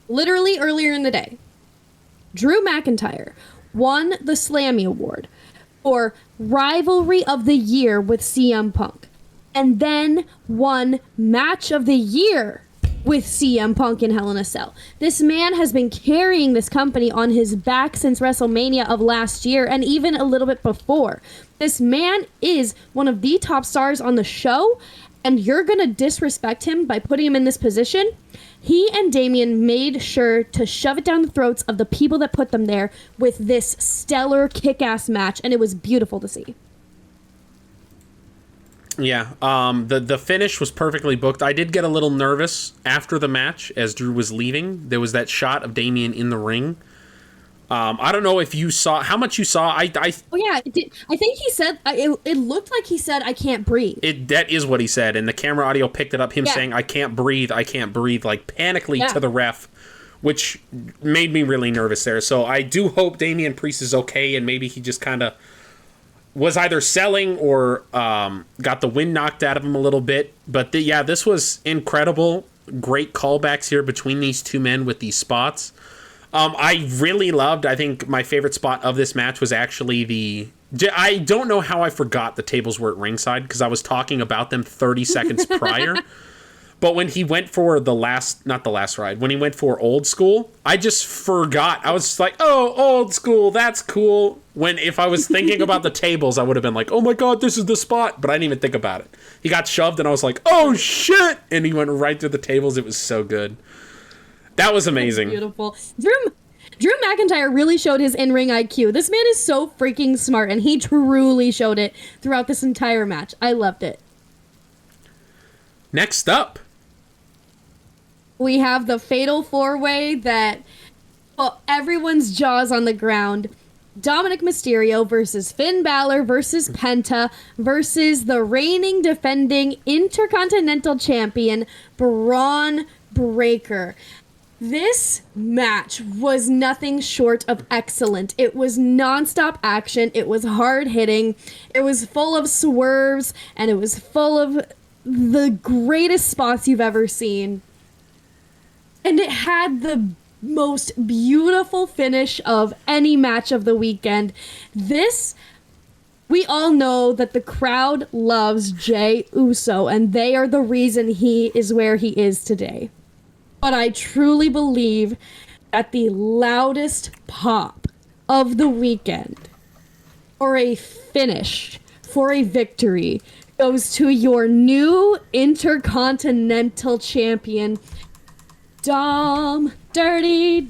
B: literally earlier in the day, Drew McIntyre won the Slammy Award for Rivalry of the Year with CM Punk, and then won Match of the Year with CM Punk in Hell in a Cell. This man has been carrying this company on his back since WrestleMania of last year and even a little bit before. This man is one of the top stars on the show, and you're going to disrespect him by putting him in this position? He and Damian made sure to shove it down the throats of the people that put them there with this stellar kick-ass match, and it was beautiful to see.
A: Yeah, the finish was perfectly booked. I did get a little nervous after the match as Drew was leaving. There was that shot of Damian in the ring. I don't know if you saw how much you saw.
B: Oh yeah, I think he said it looked like he said, "I can't breathe."
A: That is what he said, and the camera audio picked it up. Him saying, "I can't breathe, like panically to the ref," which made me really nervous there. So I do hope Damian Priest is okay, and maybe he just kind of was either selling or got the wind knocked out of him a little bit. But this was incredible. Great callbacks here between these two men with these spots. I really loved, I think my favorite spot of this match was actually I don't know how I forgot the tables were at ringside because I was talking about them 30 seconds prior. But when he went for when he went for Old School, I just forgot. I was just like, oh, Old School, that's cool. When if I was thinking about the tables, I would have been like, oh my God, this is the spot. But I didn't even think about it. He got shoved and I was like, oh shit. And he went right through the tables. It was so good. That was amazing.
B: Beautiful. Drew McIntyre really showed his in-ring IQ. This man is so freaking smart, and he truly showed it throughout this entire match. I loved it.
A: Next up,
B: we have the fatal four-way that everyone's jaws on the ground. Dominic Mysterio versus Finn Balor versus Penta versus the reigning defending Intercontinental Champion Braun Breaker. This match was nothing short of excellent. It was nonstop action. It was hard hitting. It was full of swerves, and it was full of the greatest spots you've ever seen. And it had the most beautiful finish of any match of the weekend. We all know that the crowd loves Jey Uso, and they are the reason he is where he is today. But I truly believe that the loudest pop of the weekend for a finish, for a victory, goes to your new Intercontinental Champion, Dirty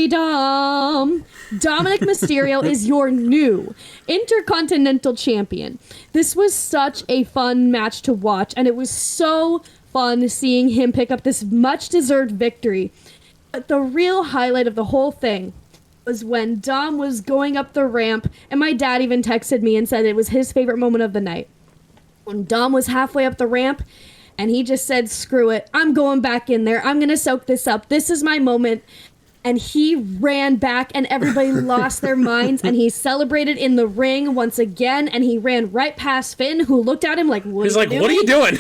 B: Dom. Dominic Mysterio is your new Intercontinental Champion. This was such a fun match to watch, and it was so fun seeing him pick up this much-deserved victory. But the real highlight of the whole thing was when Dom was going up the ramp, and my dad even texted me and said it was his favorite moment of the night. When Dom was halfway up the ramp, and he just said, screw it, I'm going back in there. I'm going to soak this up. This is my moment. And he ran back, and everybody lost their minds, and he celebrated in the ring once again, and he ran right past Finn, who looked at him like, what are you doing?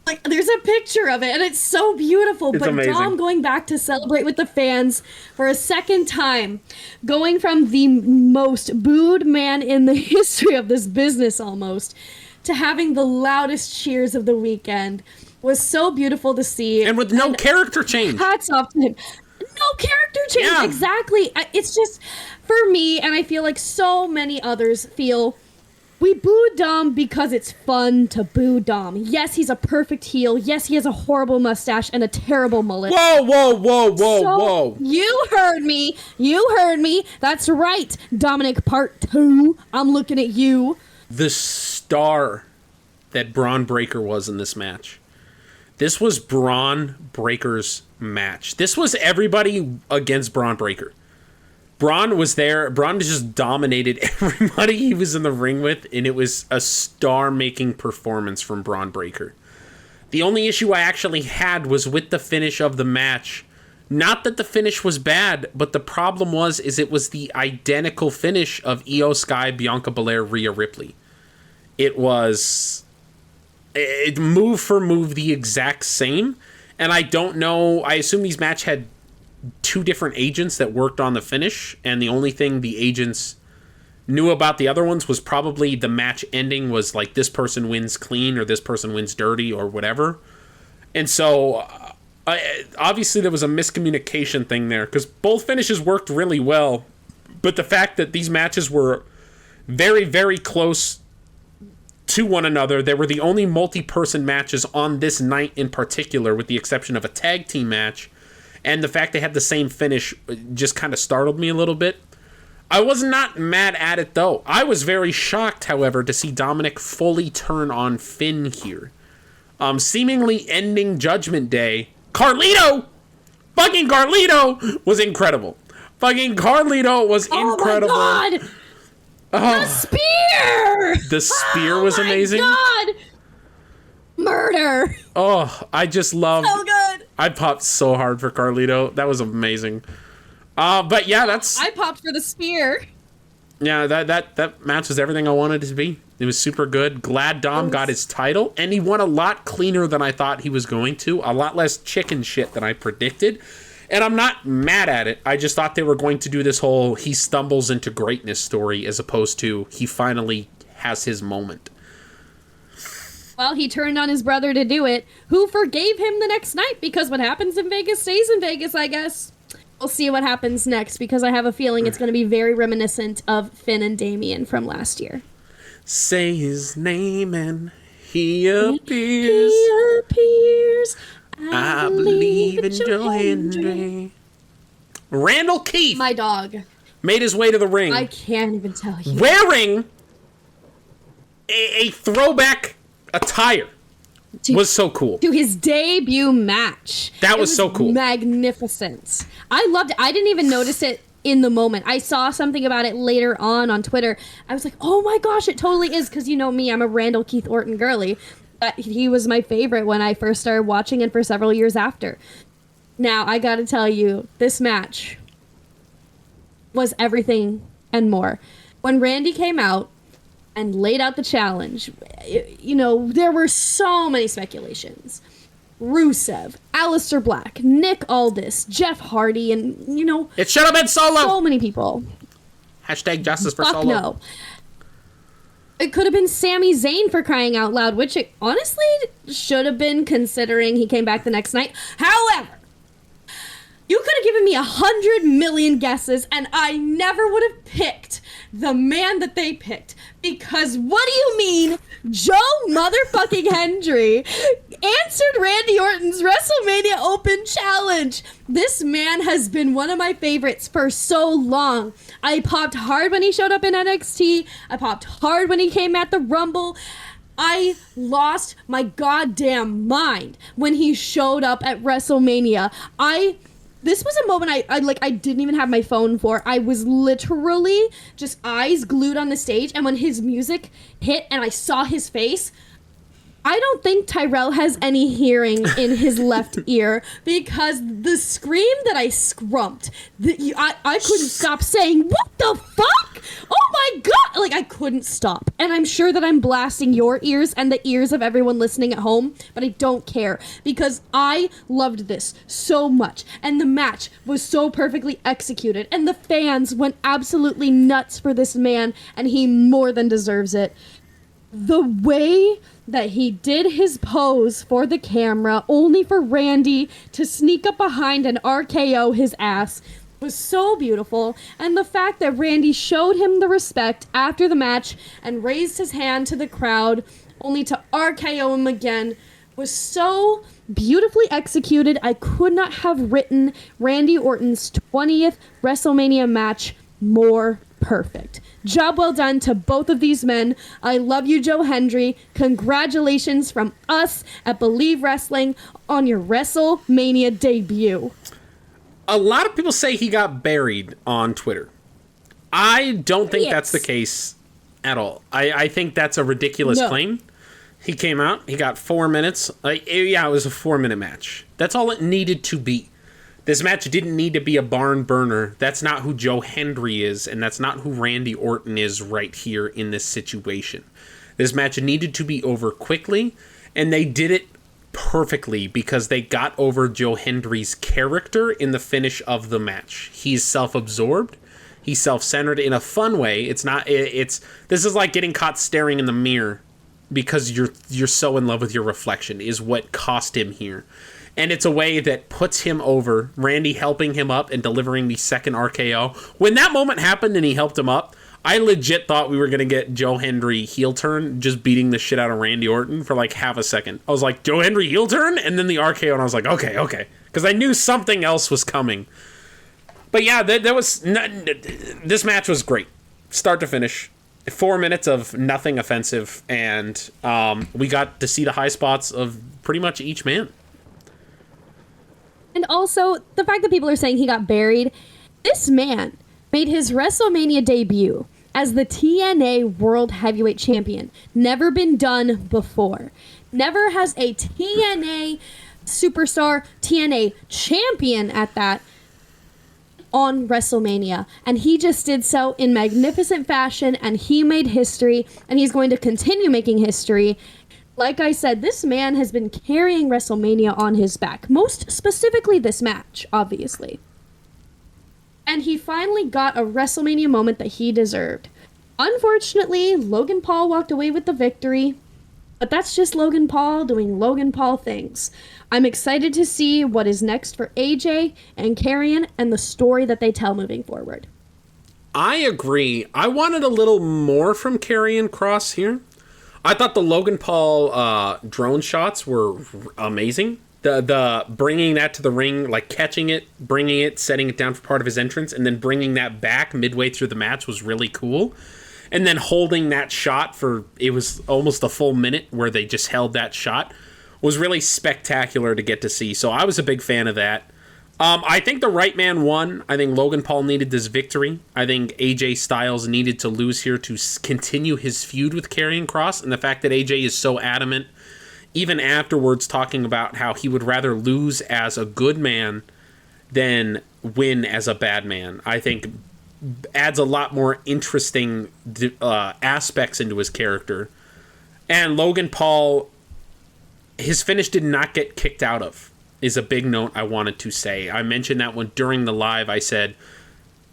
B: Like, there's a picture of it, and it's so beautiful. But amazing. Dom going back to celebrate with the fans for a second time, going from the most booed man in the history of this business almost, to having the loudest cheers of the weekend, was so beautiful to see.
A: And with no character change.
B: Hats off to him. No character change, yeah. Exactly. It's just, for me, and I feel like so many others feel, We boo Dom because it's fun to boo Dom. Yes, he's a perfect heel. Yes, he has a horrible mustache and a terrible mullet.
A: Whoa.
B: You heard me. That's right, Dominic Part 2. I'm looking at you.
A: The star that Braun Breaker was in this match. This was Braun Breaker's match. This was everybody against Braun Breaker. Braun was there. Braun just dominated everybody he was in the ring with, and it was a star-making performance from Braun Breaker. The only issue I actually had was with the finish of the match. Not that the finish was bad, but the problem was it was the identical finish of Io Sky, Bianca Belair, Rhea Ripley. It was move for move the exact same, and I don't know. I assume these match had 2 different agents that worked on the finish, and the only thing the agents knew about the other ones was probably the match ending was like this person wins clean or this person wins dirty or whatever. And so obviously there was a miscommunication thing there, because both finishes worked really well, but the fact that these matches were very, very close to one another, they were the only multi-person matches on this night in particular, with the exception of a tag team match. And the fact they had the same finish just kind of startled me a little bit. I was not mad at it, though. I was very shocked, however, to see Dominic fully turn on Finn here. Seemingly ending Judgment Day. Carlito! Fucking Carlito was incredible. Fucking Carlito was incredible.
B: Oh my God! The spear!
A: The spear was amazing.
B: Oh my God! Murder!
A: Oh, I just loved...
B: So good!
A: I popped so hard for Carlito. That was amazing. But yeah,
B: I popped for the spear.
A: Yeah, that match was everything I wanted it to be. It was super good. Glad Dom got his title, and he won a lot cleaner than I thought he was going to. A lot less chicken shit than I predicted. And I'm not mad at it. I just thought they were going to do this whole he stumbles into greatness story as opposed to he finally has his moment.
B: Well, he turned on his brother to do it, who forgave him the next night, because what happens in Vegas stays in Vegas, I guess. We'll see what happens next, because I have a feeling it's going to be very reminiscent of Finn and Damien from last year.
A: Say his name and he appears.
B: He appears.
A: I believe in Joe Hendry. Randall Keith,
B: My dog.
A: made his way to the ring.
B: I can't even tell you.
A: Wearing a throwback attire. Was so cool.
B: To his debut match.
A: That was so cool.
B: Magnificent. I loved it. I didn't even notice it in the moment. I saw something about it later on Twitter. I was like, oh my gosh, it totally is. Because you know me, I'm a Randall Keith Orton girly. He was my favorite when I first started watching and for several years after. Now, I gotta tell you, this match was everything and more. When Randy came out and laid out the challenge, you know, there were so many speculations. Rusev, Aleister Black, Nick Aldis, Jeff Hardy, and, you know...
A: It should have been Solo!
B: So many people.
A: Hashtag justice for
B: Fuck
A: Solo.
B: no. It could have been Sami Zayn, for crying out loud, which it honestly should have been, considering he came back the next night. However, you could have given me 100 million guesses, and I never would have picked the man that they picked. Because what do you mean Joe motherfucking Hendry answered Randy Orton's WrestleMania Open Challenge? This man has been one of my favorites for so long. I popped hard when he showed up in NXT. I popped hard when he came at the Rumble. I lost my goddamn mind when he showed up at WrestleMania. This was a moment I didn't even have my phone for. I was literally just eyes glued on the stage, and when his music hit and I saw his face, I don't think Tyrell has any hearing in his left ear, because the scream that I scrumped, I couldn't stop saying, what the fuck? Oh my God! Like, I couldn't stop. And I'm sure that I'm blasting your ears and the ears of everyone listening at home, but I don't care, because I loved this so much. And the match was so perfectly executed, and the fans went absolutely nuts for this man, and he more than deserves it. The way that he did his pose for the camera, only for Randy to sneak up behind and RKO his ass, was so beautiful, and the fact that Randy showed him the respect after the match and raised his hand to the crowd only to RKO him again was so beautifully executed. I could not have written Randy Orton's 20th WrestleMania match more perfect. Job well done to both of these men. I love you, Joe Hendry. Congratulations from us at Believe Wrestling on your WrestleMania debut.
A: A lot of people say he got buried on Twitter. I don't think that's the case at all. I think that's a ridiculous claim. He came out, he got 4 minutes. It was a 4-minute match. That's all it needed to be. This match didn't need to be a barn burner. That's not who Joe Hendry is, and that's not who Randy Orton is right here in this situation. This match needed to be over quickly, and they did it perfectly because they got over Joe Hendry's character in the finish of the match. He's self-absorbed. He's self-centered in a fun way. This is like getting caught staring in the mirror because you're so in love with your reflection is what cost him here. And it's a way that puts him over, Randy helping him up and delivering the second RKO. When that moment happened and he helped him up, I legit thought we were going to get Joe Hendry heel turn, just beating the shit out of Randy Orton for like half a second. I was like, Joe Hendry heel turn? And then the RKO, and I was like, okay. Because I knew something else was coming. But yeah, this match was great. Start to finish. 4 minutes of nothing offensive, and we got to see the high spots of pretty much each man.
B: And also, the fact that people are saying he got buried, this man made his WrestleMania debut as the TNA World Heavyweight Champion. Never been done before. Never has a TNA superstar, TNA champion at that, on WrestleMania. And he just did so in magnificent fashion, and he made history, and he's going to continue making history. Like I said, this man has been carrying WrestleMania on his back. Most specifically this match, obviously. And he finally got a WrestleMania moment that he deserved. Unfortunately, Logan Paul walked away with the victory. But that's just Logan Paul doing Logan Paul things. I'm excited to see what is next for AJ and Karrion and the story that they tell moving forward.
A: I agree. I wanted a little more from Karrion Kross here. I thought the Logan Paul drone shots were amazing. The bringing that to the ring, like catching it, bringing it, setting it down for part of his entrance, and then bringing that back midway through the match was really cool. And then holding that shot for, it was almost a full minute where they just held that shot, was really spectacular to get to see. So I was a big fan of that. I think the right man won. I think Logan Paul needed this victory. I think AJ Styles needed to lose here to continue his feud with Karrion Kross. And the fact that AJ is so adamant, even afterwards talking about how he would rather lose as a good man than win as a bad man, I think adds a lot more interesting aspects into his character. And Logan Paul, his finish did not get kicked out of, is a big note I wanted to say. I mentioned that one during the live. I said,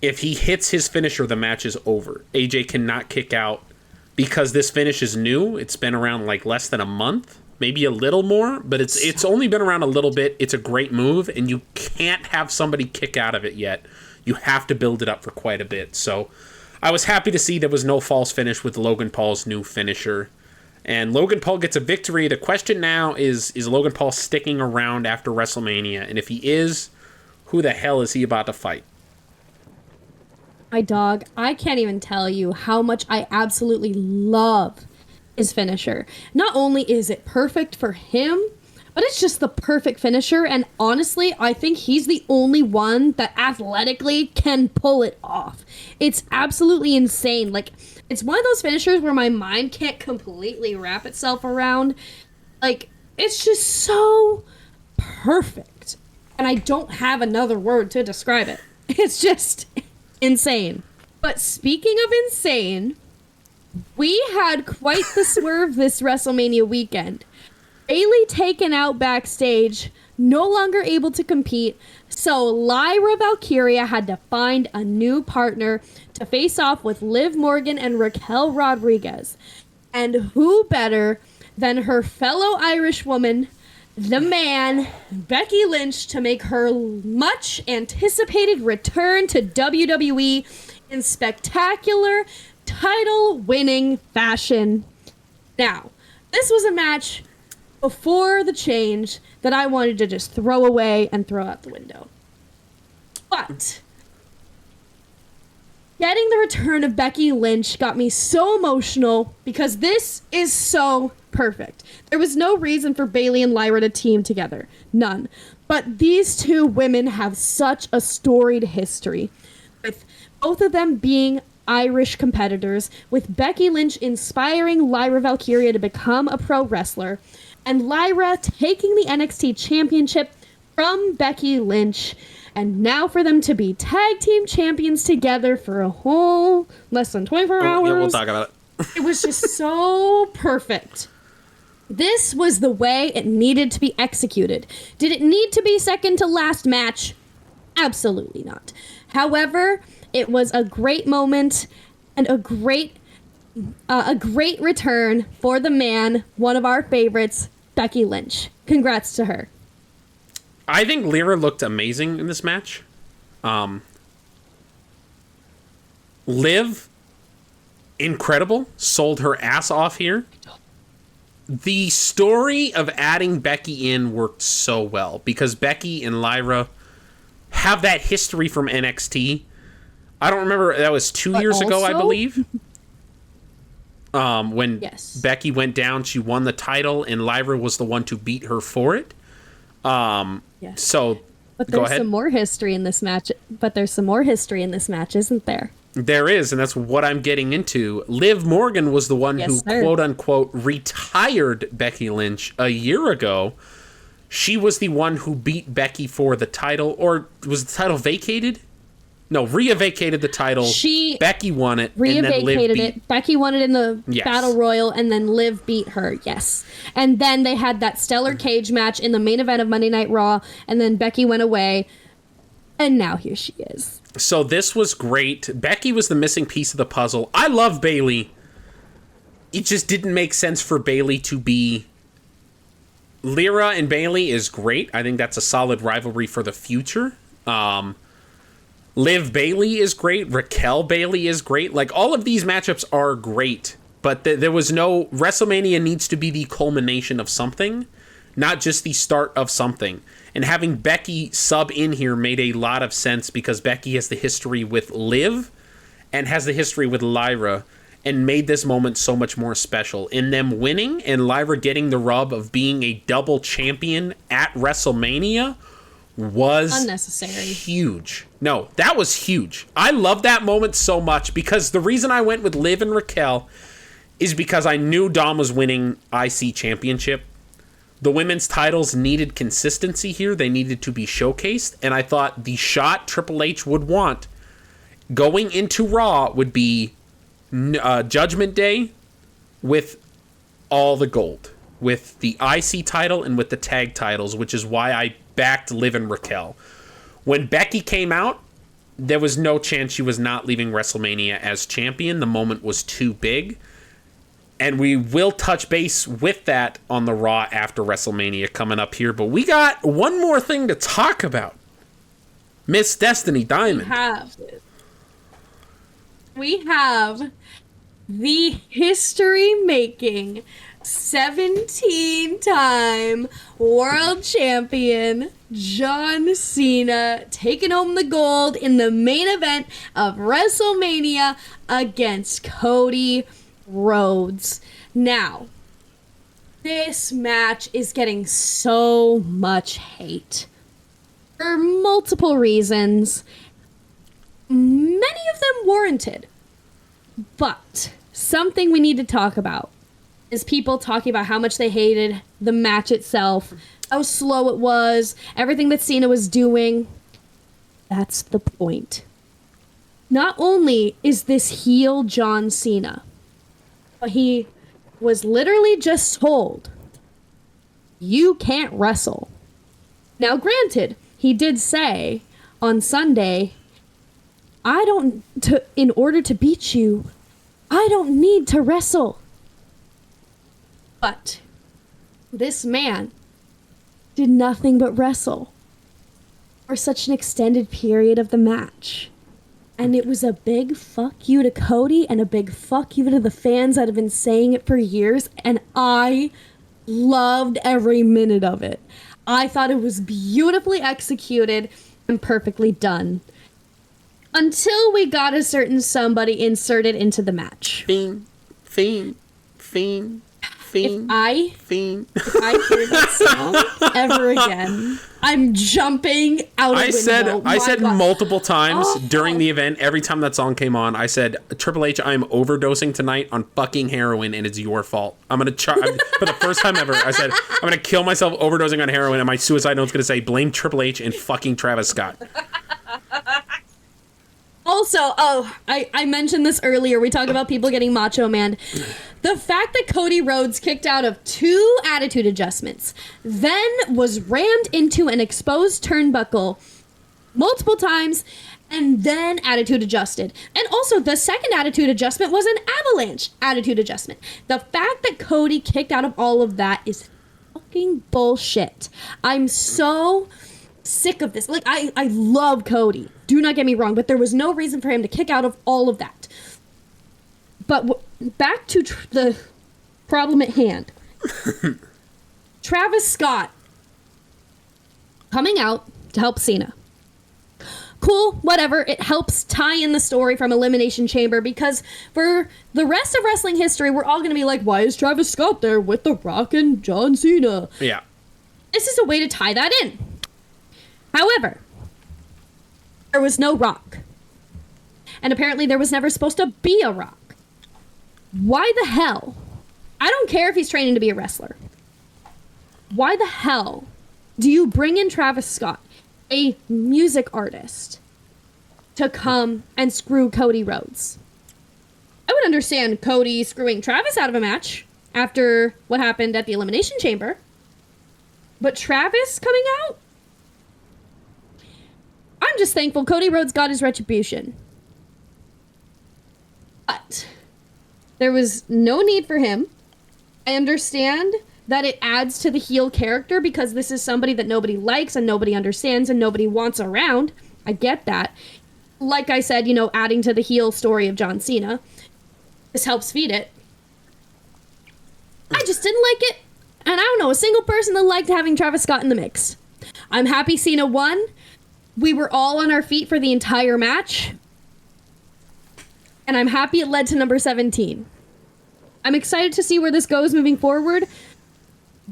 A: if he hits his finisher, the match is over. AJ cannot kick out because this finish is new. It's been around like less than a month, maybe a little more, but it's only been around a little bit. It's a great move, and you can't have somebody kick out of it yet. You have to build it up for quite a bit. So I was happy to see there was no false finish with Logan Paul's new finisher. And Logan Paul gets a victory. The question now is Logan Paul sticking around after WrestleMania? And if he is, who the hell is he about to fight?
B: My dog, I can't even tell you how much I absolutely love his finisher. Not only is it perfect for him, but it's just the perfect finisher. And honestly, I think he's the only one that athletically can pull it off. It's absolutely insane. Like, it's one of those finishers where my mind can't completely wrap itself around. Like, it's just so perfect. And I don't have another word to describe it. It's just insane. But speaking of insane, we had quite the swerve this WrestleMania weekend. Bayley taken out backstage, no longer able to compete, so Lyra Valkyria had to find a new partner to face off with Liv Morgan and Raquel Rodriguez. And who better than her fellow Irish woman, the man, Becky Lynch, to make her much anticipated return to WWE in spectacular title winning fashion. Now, this was a match before the change that I wanted to just throw away and throw out the window. But getting the return of Becky Lynch got me so emotional because this is so perfect. There was no reason for Bayley and Lyra to team together. None. But these two women have such a storied history, with both of them being Irish competitors, with Becky Lynch inspiring Lyra Valkyria to become a pro wrestler, and Lyra taking the NXT Championship from Becky Lynch, and now for them to be tag team champions together for a whole less than 24 hours.
A: Yeah, we'll talk about it.
B: It was just so perfect. This was the way it needed to be executed. Did it need to be second to last match? Absolutely not. However, it was a great moment and a great return for the man, one of our favorites, Becky Lynch. Congrats to her.
A: I think Lyra looked amazing in this match. Liv, incredible. Sold her ass off here. The story of adding Becky in worked so well because Becky and Lyra have that history from NXT. I don't remember, that was 2 years ago, I believe. When Becky went down, she won the title, and Lyra was the one to beat her for it. So,
B: but there's some more history in this match. Isn't there?
A: There is, and that's what I'm getting into. Liv Morgan was the one who, quote-unquote, retired Becky Lynch a year ago. She was the one who beat Becky for the title, or was the title vacated? No, Rhea vacated the title. Becky won it.
B: Rhea vacated it. Becky won it in the Battle Royal, and then Liv beat her. Yes. And then they had that stellar cage match in the main event of Monday Night Raw, and then Becky went away, and now here she is.
A: So this was great. Becky was the missing piece of the puzzle. I love Bayley. It just didn't make sense for Bayley to be... Lyra and Bayley is great. I think that's a solid rivalry for the future. Liv Bayley is great. Raquel Bayley is great. Like, all of these matchups are great. But there was no... WrestleMania needs to be the culmination of something, not just the start of something. And having Becky sub in here made a lot of sense because Becky has the history with Liv and has the history with Lyra and made this moment so much more special. In them winning and Lyra getting the rub of being a double champion at WrestleMania was
B: unnecessary.
A: Huge. No, that was huge. I love that moment so much because the reason I went with Liv and Raquel is because I knew Dom was winning IC championship. The women's titles needed consistency here. They needed to be showcased. And I thought the shot Triple H would want going into Raw would be Judgment Day with all the gold. With the IC title and with the tag titles, which is why I backed Liv and Raquel. When Becky came out, there was no chance she was not leaving WrestleMania as champion. The moment was too big. And we will touch base with that on the Raw after WrestleMania coming up here. But we got one more thing to talk about. Miss Destiny Diamond.
B: We have the history-making 17-time world champion John Cena taking home the gold in the main event of WrestleMania against Cody Rhodes. Now, this match is getting so much hate for multiple reasons, many of them warranted. But something we need to talk about is people talking about how much they hated the match itself, how slow it was, everything that Cena was doing. That's the point. Not only is this heel John Cena, but he was literally just told, you can't wrestle. Now, granted, he did say on Sunday, in order to beat you, I don't need to wrestle. But this man did nothing but wrestle for such an extended period of the match. And it was a big fuck you to Cody and a big fuck you to the fans that have been saying it for years. And I loved every minute of it. I thought it was beautifully executed and perfectly done. Until we got a certain somebody inserted into the match.
A: Fiend.
B: If I hear that song ever again, I'm jumping out of window.
A: I said multiple times during the event, every time that song came on, I said, Triple H, I'm overdosing tonight on fucking heroin, and it's your fault. I'm going to for the first time ever, I said, I'm going to kill myself overdosing on heroin, and my suicide note's going to say, blame Triple H and fucking Travis Scott.
B: Also, I mentioned this earlier. We talked about people getting Macho Man. The fact that Cody Rhodes kicked out of 2 attitude adjustments, then was rammed into an exposed turnbuckle multiple times, and then attitude adjusted. And also, the second attitude adjustment was an avalanche attitude adjustment. The fact that Cody kicked out of all of that is fucking bullshit. I'm so sick of this. Like, I love Cody. Do not get me wrong, but there was no reason for him to kick out of all of that. But back to the problem at hand. Travis Scott coming out to help Cena. Cool, whatever. It helps tie in the story from Elimination Chamber, because for the rest of wrestling history, we're all going to be like, why is Travis Scott there with The Rock and John Cena?
A: Yeah.
B: This is a way to tie that in. However, there was no Rock. And apparently there was never supposed to be a Rock. Why the hell? I don't care if he's training to be a wrestler. Why the hell do you bring in Travis Scott, a music artist, to come and screw Cody Rhodes? I would understand Cody screwing Travis out of a match after what happened at the Elimination Chamber. But Travis coming out? I'm just thankful Cody Rhodes got his retribution. But there was no need for him. I understand that it adds to the heel character because this is somebody that nobody likes and nobody understands and nobody wants around. I get that. Like I said, you know, adding to the heel story of John Cena. This helps feed it. I just didn't like it. And I don't know a single person that liked having Travis Scott in the mix. I'm happy Cena won. We were all on our feet for the entire match. And I'm happy it led to number 17. I'm excited to see where this goes moving forward.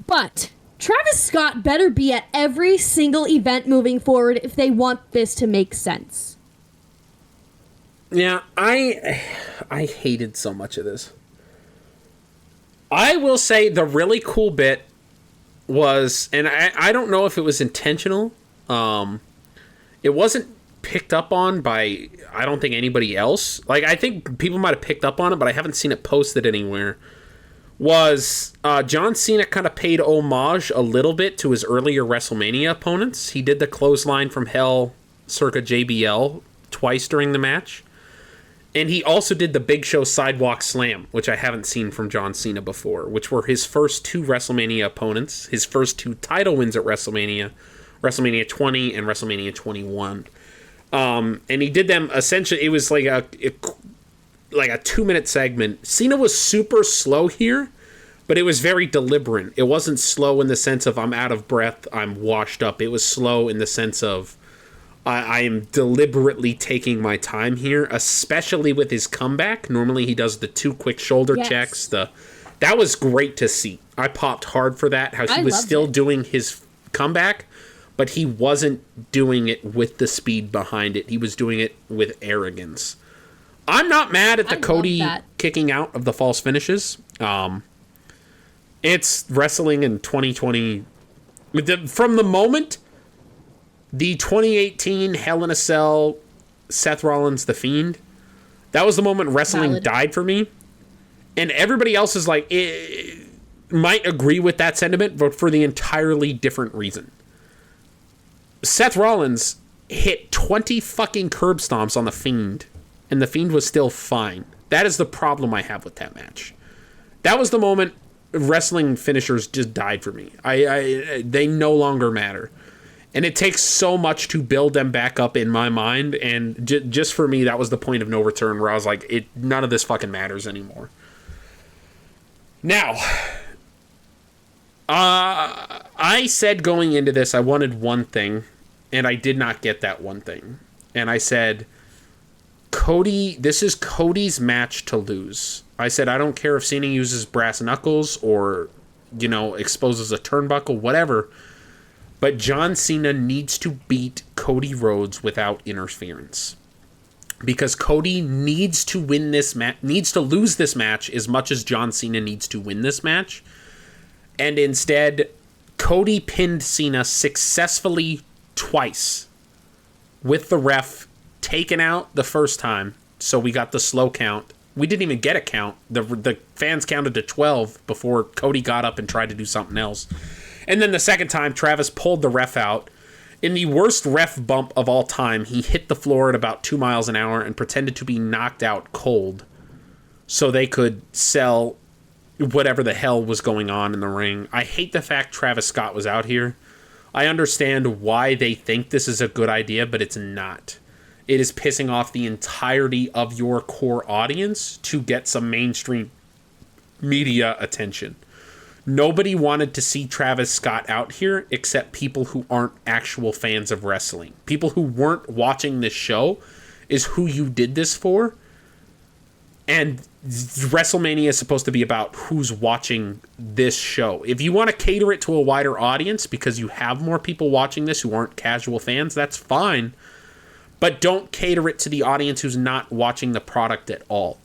B: But Travis Scott better be at every single event moving forward if they want this to make sense.
A: Yeah, I hated so much of this. I will say the really cool bit was, and I don't know if it was intentional, it wasn't picked up on by, I don't think, anybody else. Like, I think people might have picked up on it, but I haven't seen it posted anywhere. Was John Cena kind of paid homage a little bit to his earlier WrestleMania opponents. He did the clothesline from hell circa JBL twice during the match. And he also did the Big Show Sidewalk Slam, which I haven't seen from John Cena before, which were his first 2 WrestleMania opponents, his first 2 title wins at WrestleMania 20 and WrestleMania 21. And he did them essentially, it was like a 2-minute segment. Cena was super slow here, but it was very deliberate. It wasn't slow in the sense of I'm out of breath, I'm washed up. It was slow in the sense of I am deliberately taking my time here, especially with his comeback. Normally he does the 2 quick shoulder checks. That was great to see. I popped hard for that, how he was still doing his comeback, but he wasn't doing it with the speed behind it. He was doing it with arrogance. I'm not mad at the Cody kicking out of the false finishes. It's wrestling in 2020. From the moment the 2018 Hell in a Cell, Seth Rollins, The Fiend, that was the moment wrestling died for me. And everybody else is like, might agree with that sentiment, but for the entirely different reason. Seth Rollins hit 20 fucking curb stomps on The Fiend, and The Fiend was still fine. That is the problem I have with that match. That was the moment wrestling finishers just died for me. They no longer matter. And it takes so much to build them back up in my mind. And just for me, that was the point of no return where I was like, none of this fucking matters anymore. Now, I said going into this, I wanted one thing, and I did not get that one thing. And I said, this is Cody's match to lose. I said, I don't care if Cena uses brass knuckles or, exposes a turnbuckle, whatever. But John Cena needs to beat Cody Rhodes without interference. Because Cody needs to win this match, needs to lose this match as much as John Cena needs to win this match. And instead, Cody pinned Cena successfully twice with the ref taken out the first time. So we got the slow count. We didn't even get a count. The fans counted to 12 before Cody got up and tried to do something else. And then the second time, Travis pulled the ref out. In the worst ref bump of all time, he hit the floor at about 2 miles an hour and pretended to be knocked out cold so they could sell whatever the hell was going on in the ring. I hate the fact Travis Scott was out here. I understand why they think this is a good idea, but it's not. It is pissing off the entirety of your core audience to get some mainstream media attention. Nobody wanted to see Travis Scott out here except people who aren't actual fans of wrestling. People who weren't watching this show is who you did this for. And WrestleMania is supposed to be about who's watching this show. If you want to cater it to a wider audience because you have more people watching this who aren't casual fans, that's fine. But don't cater it to the audience who's not watching the product at all.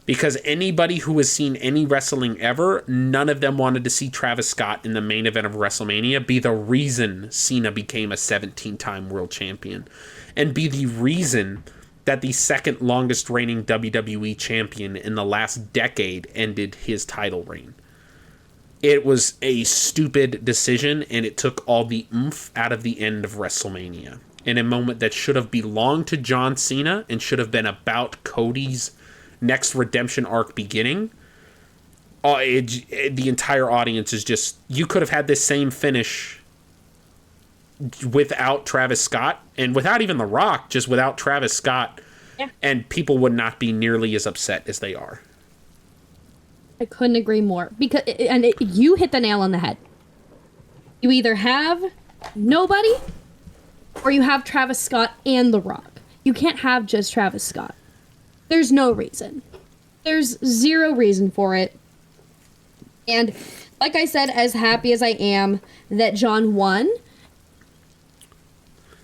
A: Because anybody who has seen any wrestling ever, none of them wanted to see Travis Scott in the main event of WrestleMania be the reason Cena became a 17-time world champion. And be the reason that the second longest reigning WWE champion in the last decade ended his title reign. It was a stupid decision, and it took all the oomph out of the end of WrestleMania. In a moment that should have belonged to John Cena and should have been about Cody's next redemption arc beginning, the entire audience is just... You could have had this same finish without Travis Scott, and without even The Rock, just without Travis Scott, and people would not be nearly as upset as they are.
B: I couldn't agree more. You hit the nail on the head. You either have nobody, or you have Travis Scott and The Rock. You can't have just Travis Scott. There's no reason. There's zero reason for it. And like I said, as happy as I am that John won,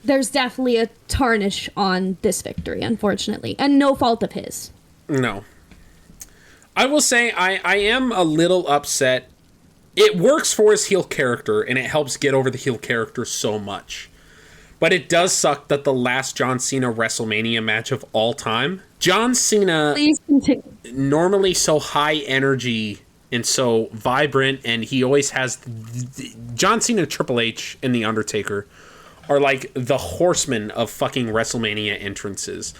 B: there's definitely a tarnish on this victory, unfortunately. And no fault of his. No.
A: I will say I am a little upset. It works for his heel character, and it helps get over the heel character so much. But it does suck that the last John Cena WrestleMania match of all time, John Cena, normally so high energy and so vibrant, and he always has... John Cena, Triple H, and The Undertaker are like the horsemen of fucking WrestleMania entrances.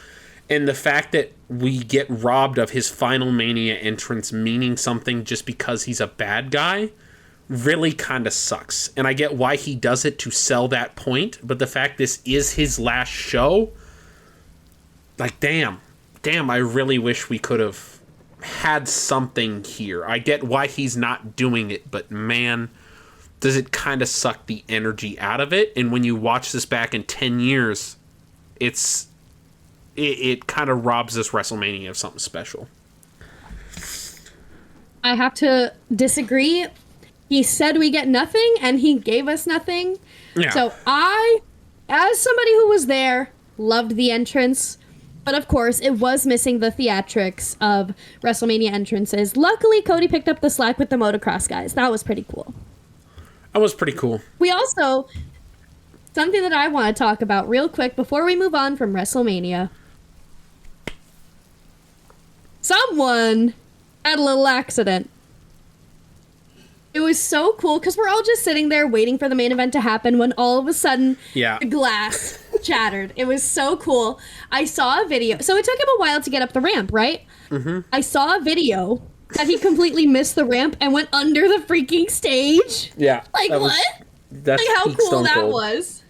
A: And the fact that we get robbed of his final Mania entrance meaning something just because he's a bad guy really kind of sucks. And I get why he does it to sell that point, but the fact this is his last show, like, damn, I really wish we could have had something here. I get why he's not doing it, but man, does it kind of suck the energy out of it. And when you watch this back in 10 years, it kind of robs this WrestleMania of something special.
B: I have to disagree. He said we get nothing, and he gave us nothing. Yeah. So I, as somebody who was there, loved the entrance. But of course, it was missing the theatrics of WrestleMania entrances. Luckily, Cody picked up the slack with the motocross guys. That was pretty cool.
A: That was pretty cool.
B: We also, something that I want to talk about real quick before we move on from WrestleMania. Someone had a little accident. It was so cool because we're all just sitting there waiting for the main event to happen when all of a sudden the glass shattered. It was so cool. I saw a video. So it took him a while to get up the ramp, right? Mm-hmm. I saw a video that he completely missed the ramp and went under the freaking stage.
A: Yeah.
B: Like, what?
A: That's
B: like, how
A: peak
B: cool
A: Stone
B: that
A: Cold.
B: was.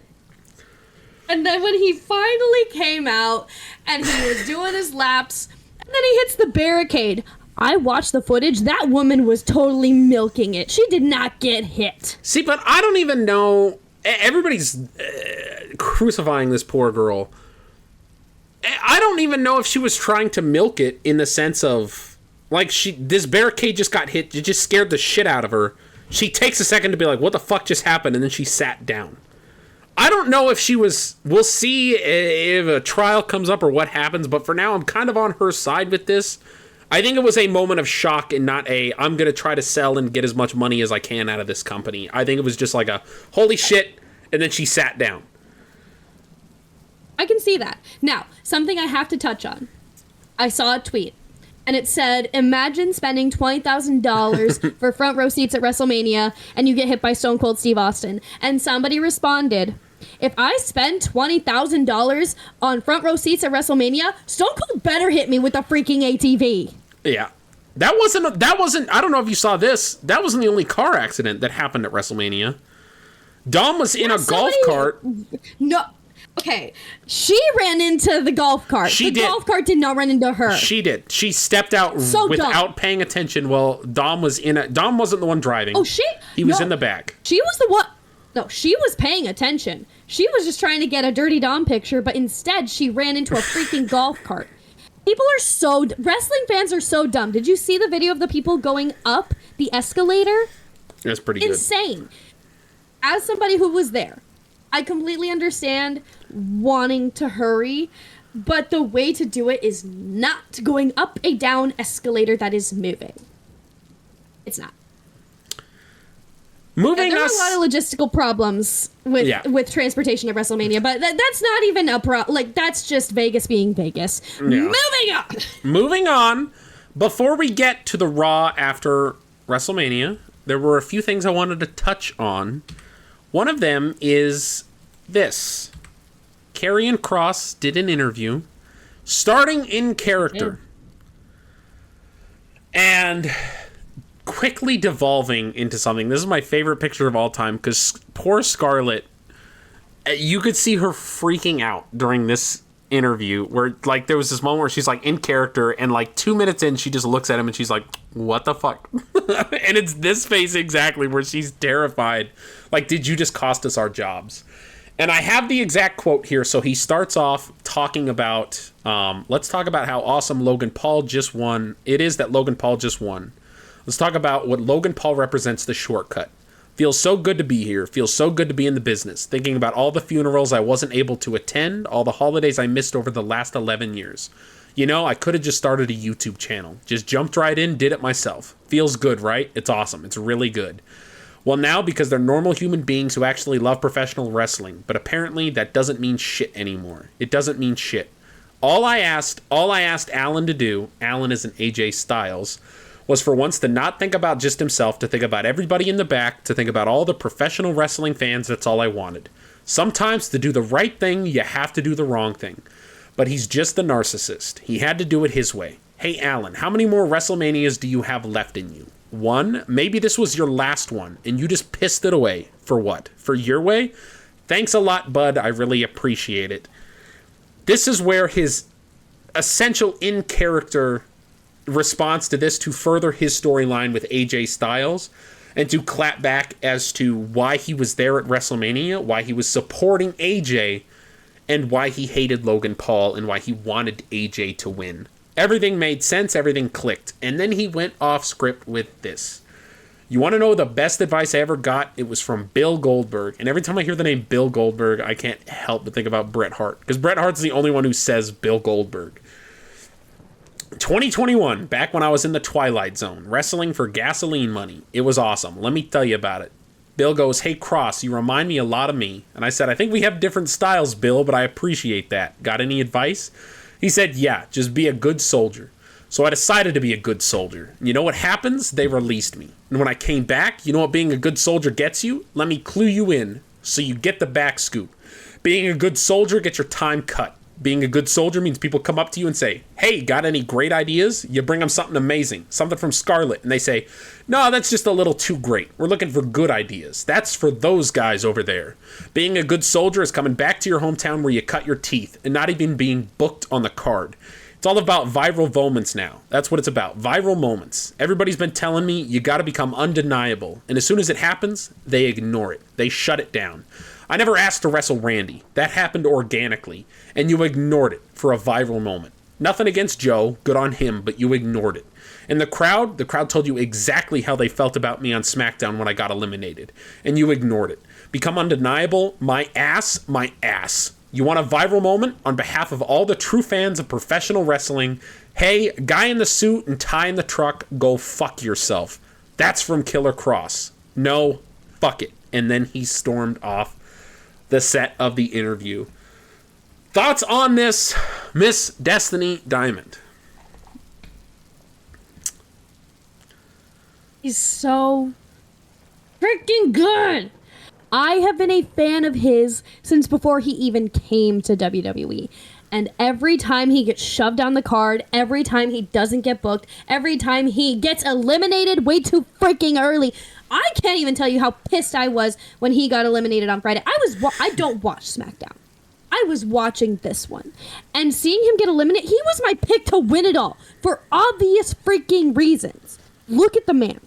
B: And then when he finally came out and he was doing his laps, and then he hits the barricade. I watched the footage. That woman was totally milking it. She did not get hit.
A: See, but I don't even know. Everybody's crucifying this poor girl. I don't even know if she was trying to milk it in the sense of, like, this barricade just got hit. It just scared the shit out of her. She takes a second to be like, what the fuck just happened? And then she sat down. I don't know if she was... We'll see if a trial comes up or what happens, but for now, I'm kind of on her side with this. I think it was a moment of shock and not I'm going to try to sell and get as much money as I can out of this company. I think it was just like a, holy shit, and then she sat down.
B: I can see that. Now, something I have to touch on. I saw a tweet, and it said, imagine spending $20,000 for front row seats at WrestleMania, and you get hit by Stone Cold Steve Austin. And somebody responded, if I spend $20,000 on front row seats at WrestleMania, Stone Cold better hit me with a freaking ATV.
A: Yeah. That wasn't, I don't know if you saw this, that wasn't the only car accident that happened at WrestleMania. Dom was in a golf cart.
B: No. Okay, she ran into the golf cart. The golf cart did not run into her.
A: She did. She stepped out without paying attention while Dom was Dom wasn't the one driving.
B: Oh,
A: he was in the back.
B: She was the one. No, she was paying attention. She was just trying to get a Dirty Dom picture, but instead she ran into a freaking golf cart. People are wrestling fans are so dumb. Did you see the video of the people going up the escalator?
A: That's pretty good.
B: Insane. As somebody who was there, I completely understand wanting to hurry, but the way to do it is not going up a down escalator that is moving. It's not. There are a lot of logistical problems with transportation at WrestleMania, but that's not even that's just Vegas being Vegas. Yeah.
A: Moving on. Before we get to the Raw after WrestleMania, there were a few things I wanted to touch on. One of them is this. Karrion Kross did an interview starting in character and quickly devolving into something. This is my favorite picture of all time because poor Scarlett, you could see her freaking out during this interview where like there was this moment where she's like in character and like 2 minutes in she just looks at him and she's like, what the fuck? And it's this face exactly where she's terrified. Like, did you just cost us our jobs? And I have the exact quote here. So he starts off talking about, let's talk about how awesome Logan Paul just won. It is that Logan Paul just won. Let's talk about what Logan Paul represents, the shortcut. Feels so good to be here. Feels so good to be in the business. Thinking about all the funerals I wasn't able to attend, all the holidays I missed over the last 11 years. You know, I could have just started a YouTube channel. Just jumped right in, did it myself. Feels good, right? It's awesome. It's really good. Well, now, because they're normal human beings who actually love professional wrestling, but apparently that doesn't mean shit anymore. It doesn't mean shit. All I asked Alan to do, Alan is an AJ Styles, was for once to not think about just himself, to think about everybody in the back, to think about all the professional wrestling fans. That's all I wanted. Sometimes to do the right thing, you have to do the wrong thing. But he's just the narcissist. He had to do it his way. Hey, Alan, how many more WrestleManias do you have left in you? One? Maybe this was your last one, and you just pissed it away. For what? For your way? Thanks a lot, bud. I really appreciate it. This is where his essential in-character response to this to further his storyline with AJ Styles and to clap back as to why he was there at WrestleMania, why he was supporting AJ, and why he hated Logan Paul and why he wanted AJ to win. Everything made sense, everything clicked. And then he went off script with this. You want to know the best advice I ever got? It was from Bill Goldberg. And every time I hear the name Bill Goldberg, I can't help but think about Bret Hart. Because Bret Hart's the only one who says Bill Goldberg. 2021, back when I was in the Twilight Zone, wrestling for gasoline money. It was awesome. Let me tell you about it. Bill goes, hey, Cross, you remind me a lot of me. And I said, I think we have different styles, Bill, but I appreciate that. Got any advice? He said, yeah, just be a good soldier. So I decided to be a good soldier. You know what happens? They released me. And when I came back, you know what being a good soldier gets you? Let me clue you in so you get the back scoop. Being a good soldier gets your time cut. Being a good soldier means people come up to you and say, hey, got any great ideas? You bring them something amazing, something from Scarlet, and they say, no, that's just a little too great. We're looking for good ideas. That's for those guys over there. Being a good soldier is coming back to your hometown where you cut your teeth and not even being booked on the card. It's all about viral moments now. That's what it's about. Viral moments. Everybody's been telling me you got to become undeniable. And as soon as it happens, they ignore it. They shut it down. I never asked to wrestle Randy. That happened organically. And you ignored it for a viral moment. Nothing against Joe. Good on him. But you ignored it. And the crowd told you exactly how they felt about me on SmackDown when I got eliminated. And you ignored it. Become undeniable. My ass. My ass. You want a viral moment? On behalf of all the true fans of professional wrestling, hey, guy in the suit and tie in the truck, go fuck yourself. That's from Killer Cross. No, fuck it. And then he stormed off the set of the interview. Thoughts on this, Miss Destiny Diamond?
B: He's so freaking good. I have been a fan of his since before he even came to WWE. And every time he gets shoved down the card, every time he doesn't get booked, every time he gets eliminated way too freaking early, I can't even tell you how pissed I was when he got eliminated on Friday. I don't watch SmackDown. I was watching this one. And seeing him get eliminated, he was my pick to win it all for obvious freaking reasons. Look at the man.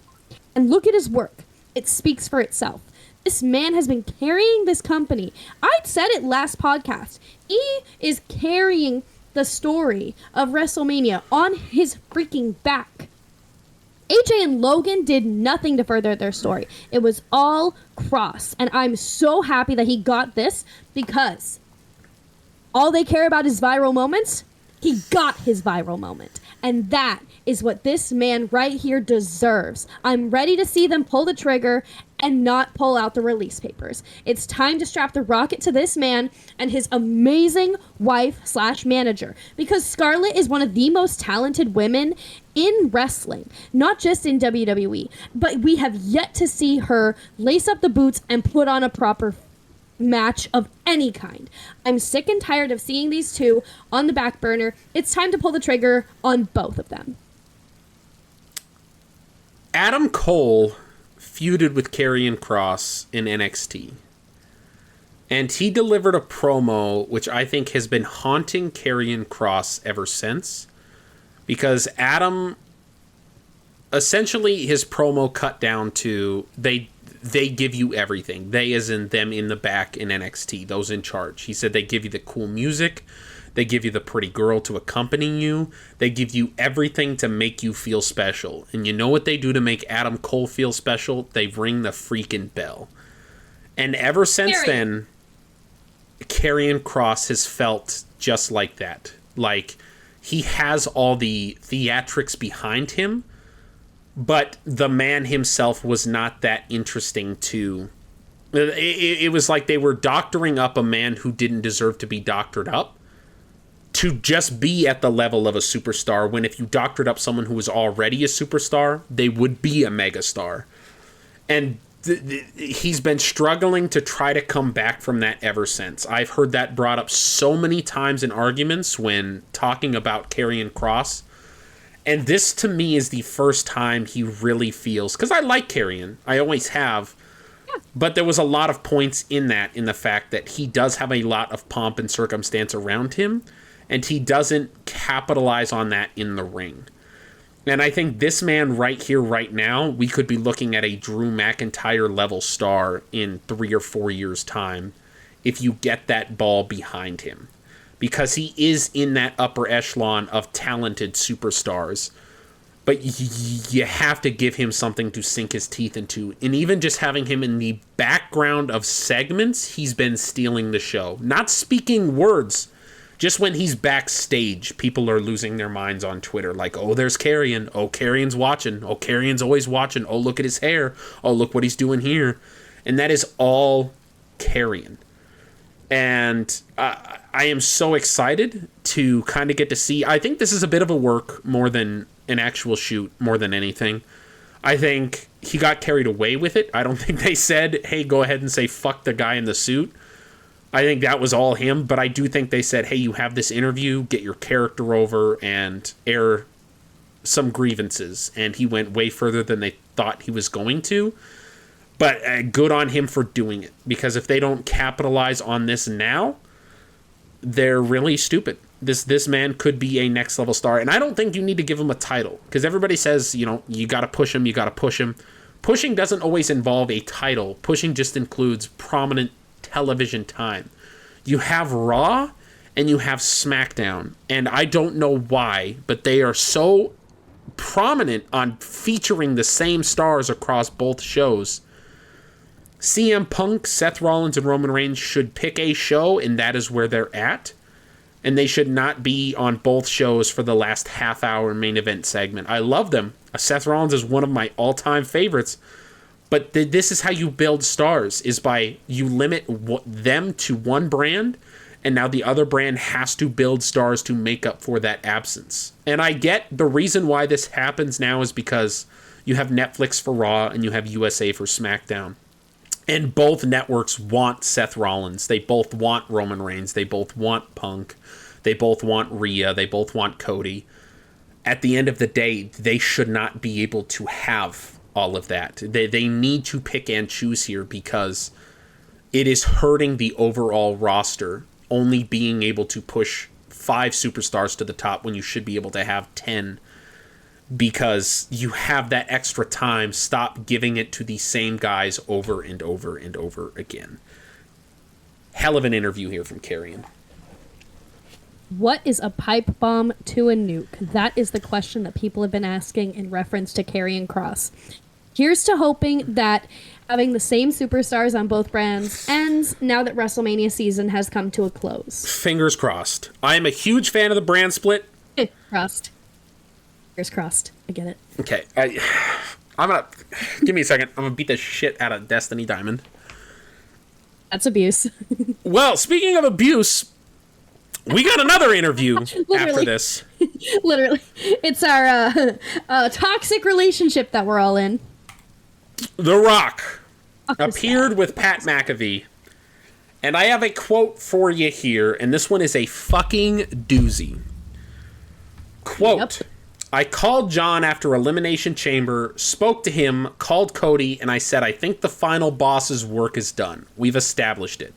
B: And look at his work. It speaks for itself. This man has been carrying this company. I said it last podcast. He is carrying the story of WrestleMania on his freaking back. AJ and Logan did nothing to further their story. It was all Cross. And I'm so happy that he got this because all they care about is viral moments. He got his viral moment. And that is what this man right here deserves. I'm ready to see them pull the trigger and not pull out the release papers. It's time to strap the rocket to this man and his amazing wife/manager, because Scarlett is one of the most talented women in wrestling, not just in WWE, but we have yet to see her lace up the boots and put on a proper match of any kind. I'm sick and tired of seeing these two on the back burner. It's time to pull the trigger on both of them.
A: Adam Cole feuded with Karrion Kross in NXT. And he delivered a promo which I think has been haunting Karrion Kross ever since. Because Adam, essentially his promo cut down to they give you everything. They as in them in the back in NXT, those in charge. He said they give you the cool music. They give you the pretty girl to accompany you. They give you everything to make you feel special. And you know what they do to make Adam Cole feel special? They ring the freaking bell. And ever since then, Karrion Kross has felt just like that. Like, he has all the theatrics behind him, but the man himself was not that interesting to... It was like they were doctoring up a man who didn't deserve to be doctored up to just be at the level of a superstar, when if you doctored up someone who was already a superstar, they would be a megastar. And he's been struggling to try to come back from that ever since. I've heard that brought up so many times in arguments when talking about Karrion Kross. And this, to me, is the first time he really feels... Because I like Karrion. I always have. Yeah. But there was a lot of points in the fact that he does have a lot of pomp and circumstance around him, and he doesn't capitalize on that in the ring. And I think this man right here, right now, we could be looking at a Drew McIntyre level star in 3 or 4 years' time if you get that ball behind him. Because he is in that upper echelon of talented superstars. But you have to give him something to sink his teeth into. And even just having him in the background of segments, he's been stealing the show. Not speaking words. Just when he's backstage, people are losing their minds on Twitter. Like, oh, there's Karrion. Oh, Karrion's watching. Oh, Karrion's always watching. Oh, look at his hair. Oh, look what he's doing here. And that is all Karrion. And I am so excited to kind of get to see. I think this is a bit of a work more than an actual shoot, more than anything. I think he got carried away with it. I don't think they said, hey, go ahead and say fuck the guy in the suit. I think that was all him, but I do think they said, hey, you have this interview, get your character over and air some grievances. And he went way further than they thought he was going to. But good on him for doing it, because if they don't capitalize on this now, they're really stupid. This man could be a next level star, and I don't think you need to give him a title, because everybody says, you got to push him, you got to push him. Pushing doesn't always involve a title. Pushing just includes prominent television time. You have Raw and you have SmackDown, and I don't know why, but they are so prominent on featuring the same stars across both shows. CM Punk, Seth Rollins, and Roman Reigns should pick a show, and that is where they're at. And they should not be on both shows for the last half-hour main event segment. I love them. Seth Rollins is one of my all-time favorites. But this is how you build stars, is by you limit them to one brand, and now the other brand has to build stars to make up for that absence. And I get the reason why this happens now is because you have Netflix for Raw and you have USA for SmackDown. And both networks want Seth Rollins. They both want Roman Reigns. They both want Punk. They both want Rhea. They both want Cody. At the end of the day, they should not be able to have all of that. They need to pick and choose here, because it is hurting the overall roster, only being able to push 5 superstars to the top when you should be able to have 10. Because you have that extra time. Stop giving it to the same guys over and over and over again. Hell of an interview here from Karrion.
B: What is a pipe bomb to a nuke? That is the question that people have been asking in reference to Karrion Kross. Here's to hoping that having the same superstars on both brands ends now that WrestleMania season has come to a close.
A: Fingers crossed. I am a huge fan of the brand split.
B: Crossed. Fingers crossed. I get it.
A: Okay. I'm gonna... Give me a second. I'm gonna beat the shit out of Destiny Diamond.
B: That's abuse.
A: Well, speaking of abuse, we got another interview after this.
B: Literally. It's our toxic relationship that we're all in.
A: The Rock appeared with Pat McAfee. And I have a quote for you here, and this one is a fucking doozy. Quote... Yep. I called John after Elimination Chamber, spoke to him, called Cody, and I said, I think the final boss's work is done. We've established it.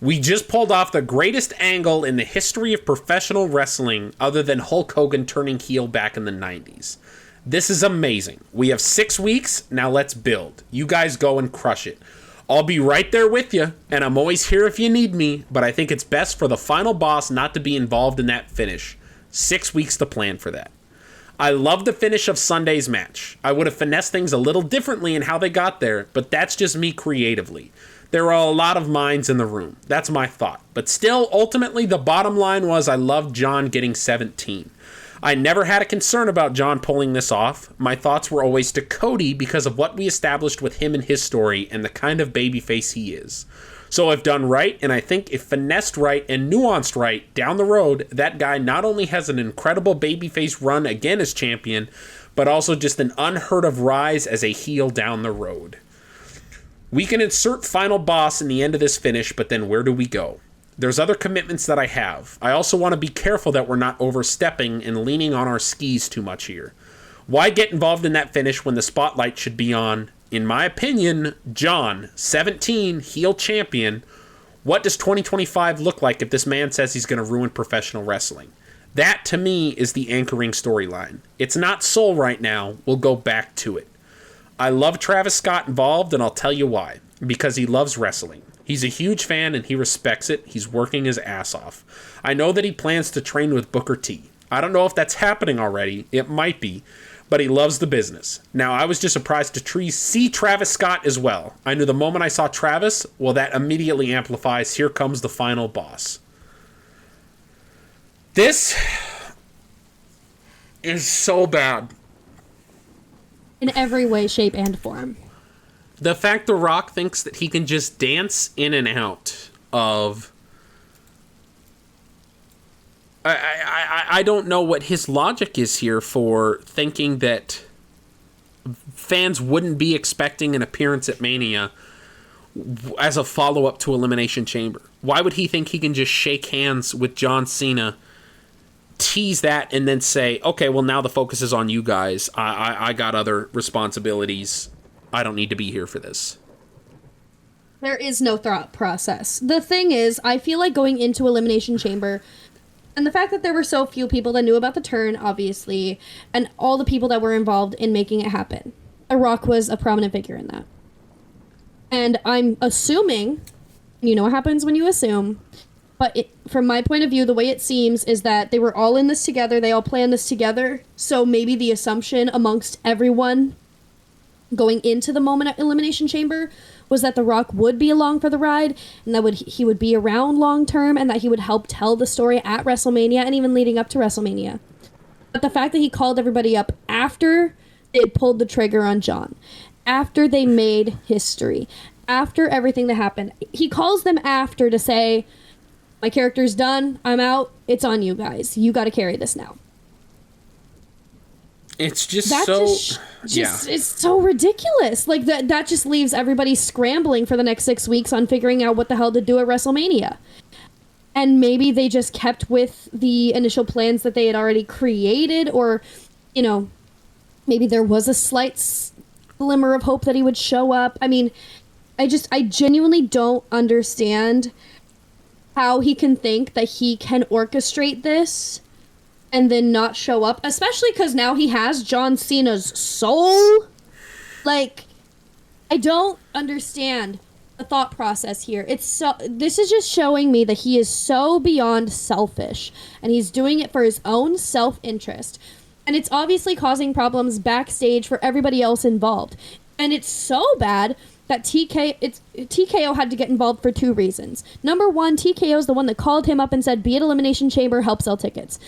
A: We just pulled off the greatest angle in the history of professional wrestling other than Hulk Hogan turning heel back in the 90s. This is amazing. We have 6 weeks. Now let's build. You guys go and crush it. I'll be right there with you, and I'm always here if you need me, but I think it's best for the final boss not to be involved in that finish. 6 weeks to plan for that. I love the finish of Sunday's match. I would have finessed things a little differently in how they got there, but that's just me creatively. There are a lot of minds in the room. That's my thought. But still, ultimately, the bottom line was I loved John getting 17. I never had a concern about John pulling this off. My thoughts were always to Cody because of what we established with him and his story and the kind of babyface he is. So if done right, and I think if finessed right and nuanced right, down the road, that guy not only has an incredible babyface run again as champion, but also just an unheard of rise as a heel down the road. We can insert final boss in the end of this finish, but then where do we go? There's other commitments that I have. I also want to be careful that we're not overstepping and leaning on our skis too much here. Why get involved in that finish when the spotlight should be on, in my opinion, John, 17, heel champion? What does 2025 look like if this man says he's going to ruin professional wrestling? That, to me, is the anchoring storyline. It's not Soul right now. We'll go back to it. I love Travis Scott involved, and I'll tell you why. Because he loves wrestling. He's a huge fan, and he respects it. He's working his ass off. I know that he plans to train with Booker T. I don't know if that's happening already. It might be. But he loves the business. Now, I was just surprised to see Travis Scott as well. I knew the moment I saw Travis, well, that immediately amplifies, here comes the final boss. This is so bad.
B: In every way, shape, and form.
A: The fact The Rock thinks that he can just dance in and out of... I don't know what his logic is here for thinking that fans wouldn't be expecting an appearance at Mania as a follow-up to Elimination Chamber? Why would he think he can just shake hands with John Cena, tease that, and then say, okay, well, now the focus is on you guys. I got other responsibilities. I don't need to be here for this.
B: There is no thought process. The thing is, I feel like going into Elimination Chamber, and the fact that there were so few people that knew about the turn, obviously, and all the people that were involved in making it happen, The Rock was a prominent figure in that. And I'm assuming, you know what happens when you assume, but from my point of view, the way it seems is that they were all in this together, they all planned this together, so maybe the assumption amongst everyone going into the moment at Elimination Chamber was that The Rock would be along for the ride, and that he would be around long term, and that he would help tell the story at WrestleMania and even leading up to WrestleMania. But the fact that he called everybody up after they had pulled the trigger on John, after they made history, after everything that happened, he calls them after to say, my character's done, I'm out, it's on you guys. You got to carry this now.
A: It's just
B: it's so ridiculous. Like that just leaves everybody scrambling for the next 6 weeks on figuring out what the hell to do at WrestleMania. And maybe they just kept with the initial plans that they had already created, or, you know, maybe there was a slight glimmer of hope that he would show up. I mean, I genuinely don't understand how he can think that he can orchestrate this and then not show up, especially because now he has John Cena's soul. Like, I don't understand the thought process here. This is just showing me that he is so beyond selfish, and he's doing it for his own self-interest. And it's obviously causing problems backstage for everybody else involved. And it's so bad that TKO had to get involved for 2 reasons. Number 1, TKO is the one that called him up and said, be at Elimination Chamber, help sell tickets.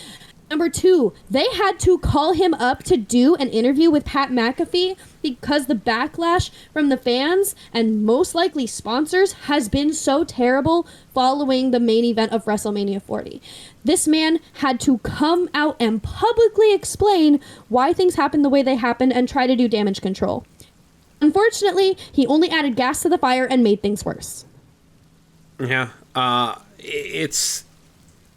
B: Number 2, they had to call him up to do an interview with Pat McAfee because the backlash from the fans and most likely sponsors has been so terrible following the main event of WrestleMania 40. This man had to come out and publicly explain why things happened the way they happened and try to do damage control. Unfortunately, he only added gas to the fire and made things worse.
A: Yeah, it's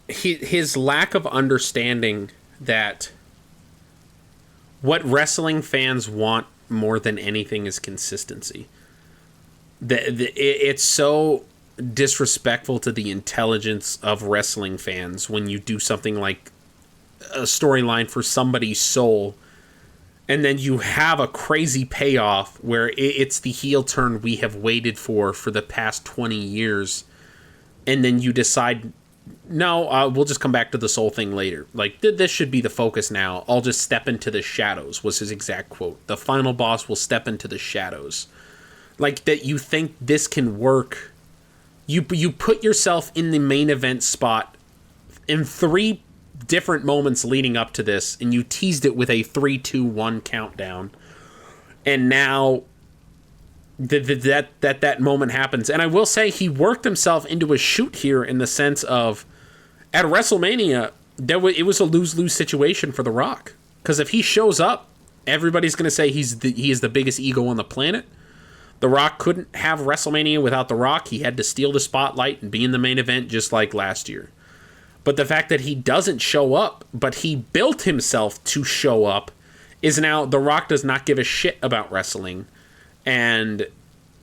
A: his lack of understanding that what wrestling fans want more than anything is consistency. It's so disrespectful to the intelligence of wrestling fans when you do something like a storyline for somebody's soul, and then you have a crazy payoff where it's the heel turn we have waited for the past 20 years, and then you decide, no, we'll just come back to the soul thing later. Like, this should be the focus now. I'll just step into the shadows, was his exact quote. The final boss will step into the shadows. Like, that you think this can work. You put yourself in the main event spot in 3 different moments leading up to this, and you teased it with a 3, 2, 1 countdown. And now that moment happens. And I will say he worked himself into a shoot here in the sense of, at WrestleMania, it was a lose-lose situation for The Rock. Because if he shows up, everybody's going to say he is the biggest ego on the planet. The Rock couldn't have WrestleMania without The Rock. He had to steal the spotlight and be in the main event just like last year. But the fact that he doesn't show up, but he built himself to show up, is now The Rock does not give a shit about wrestling. And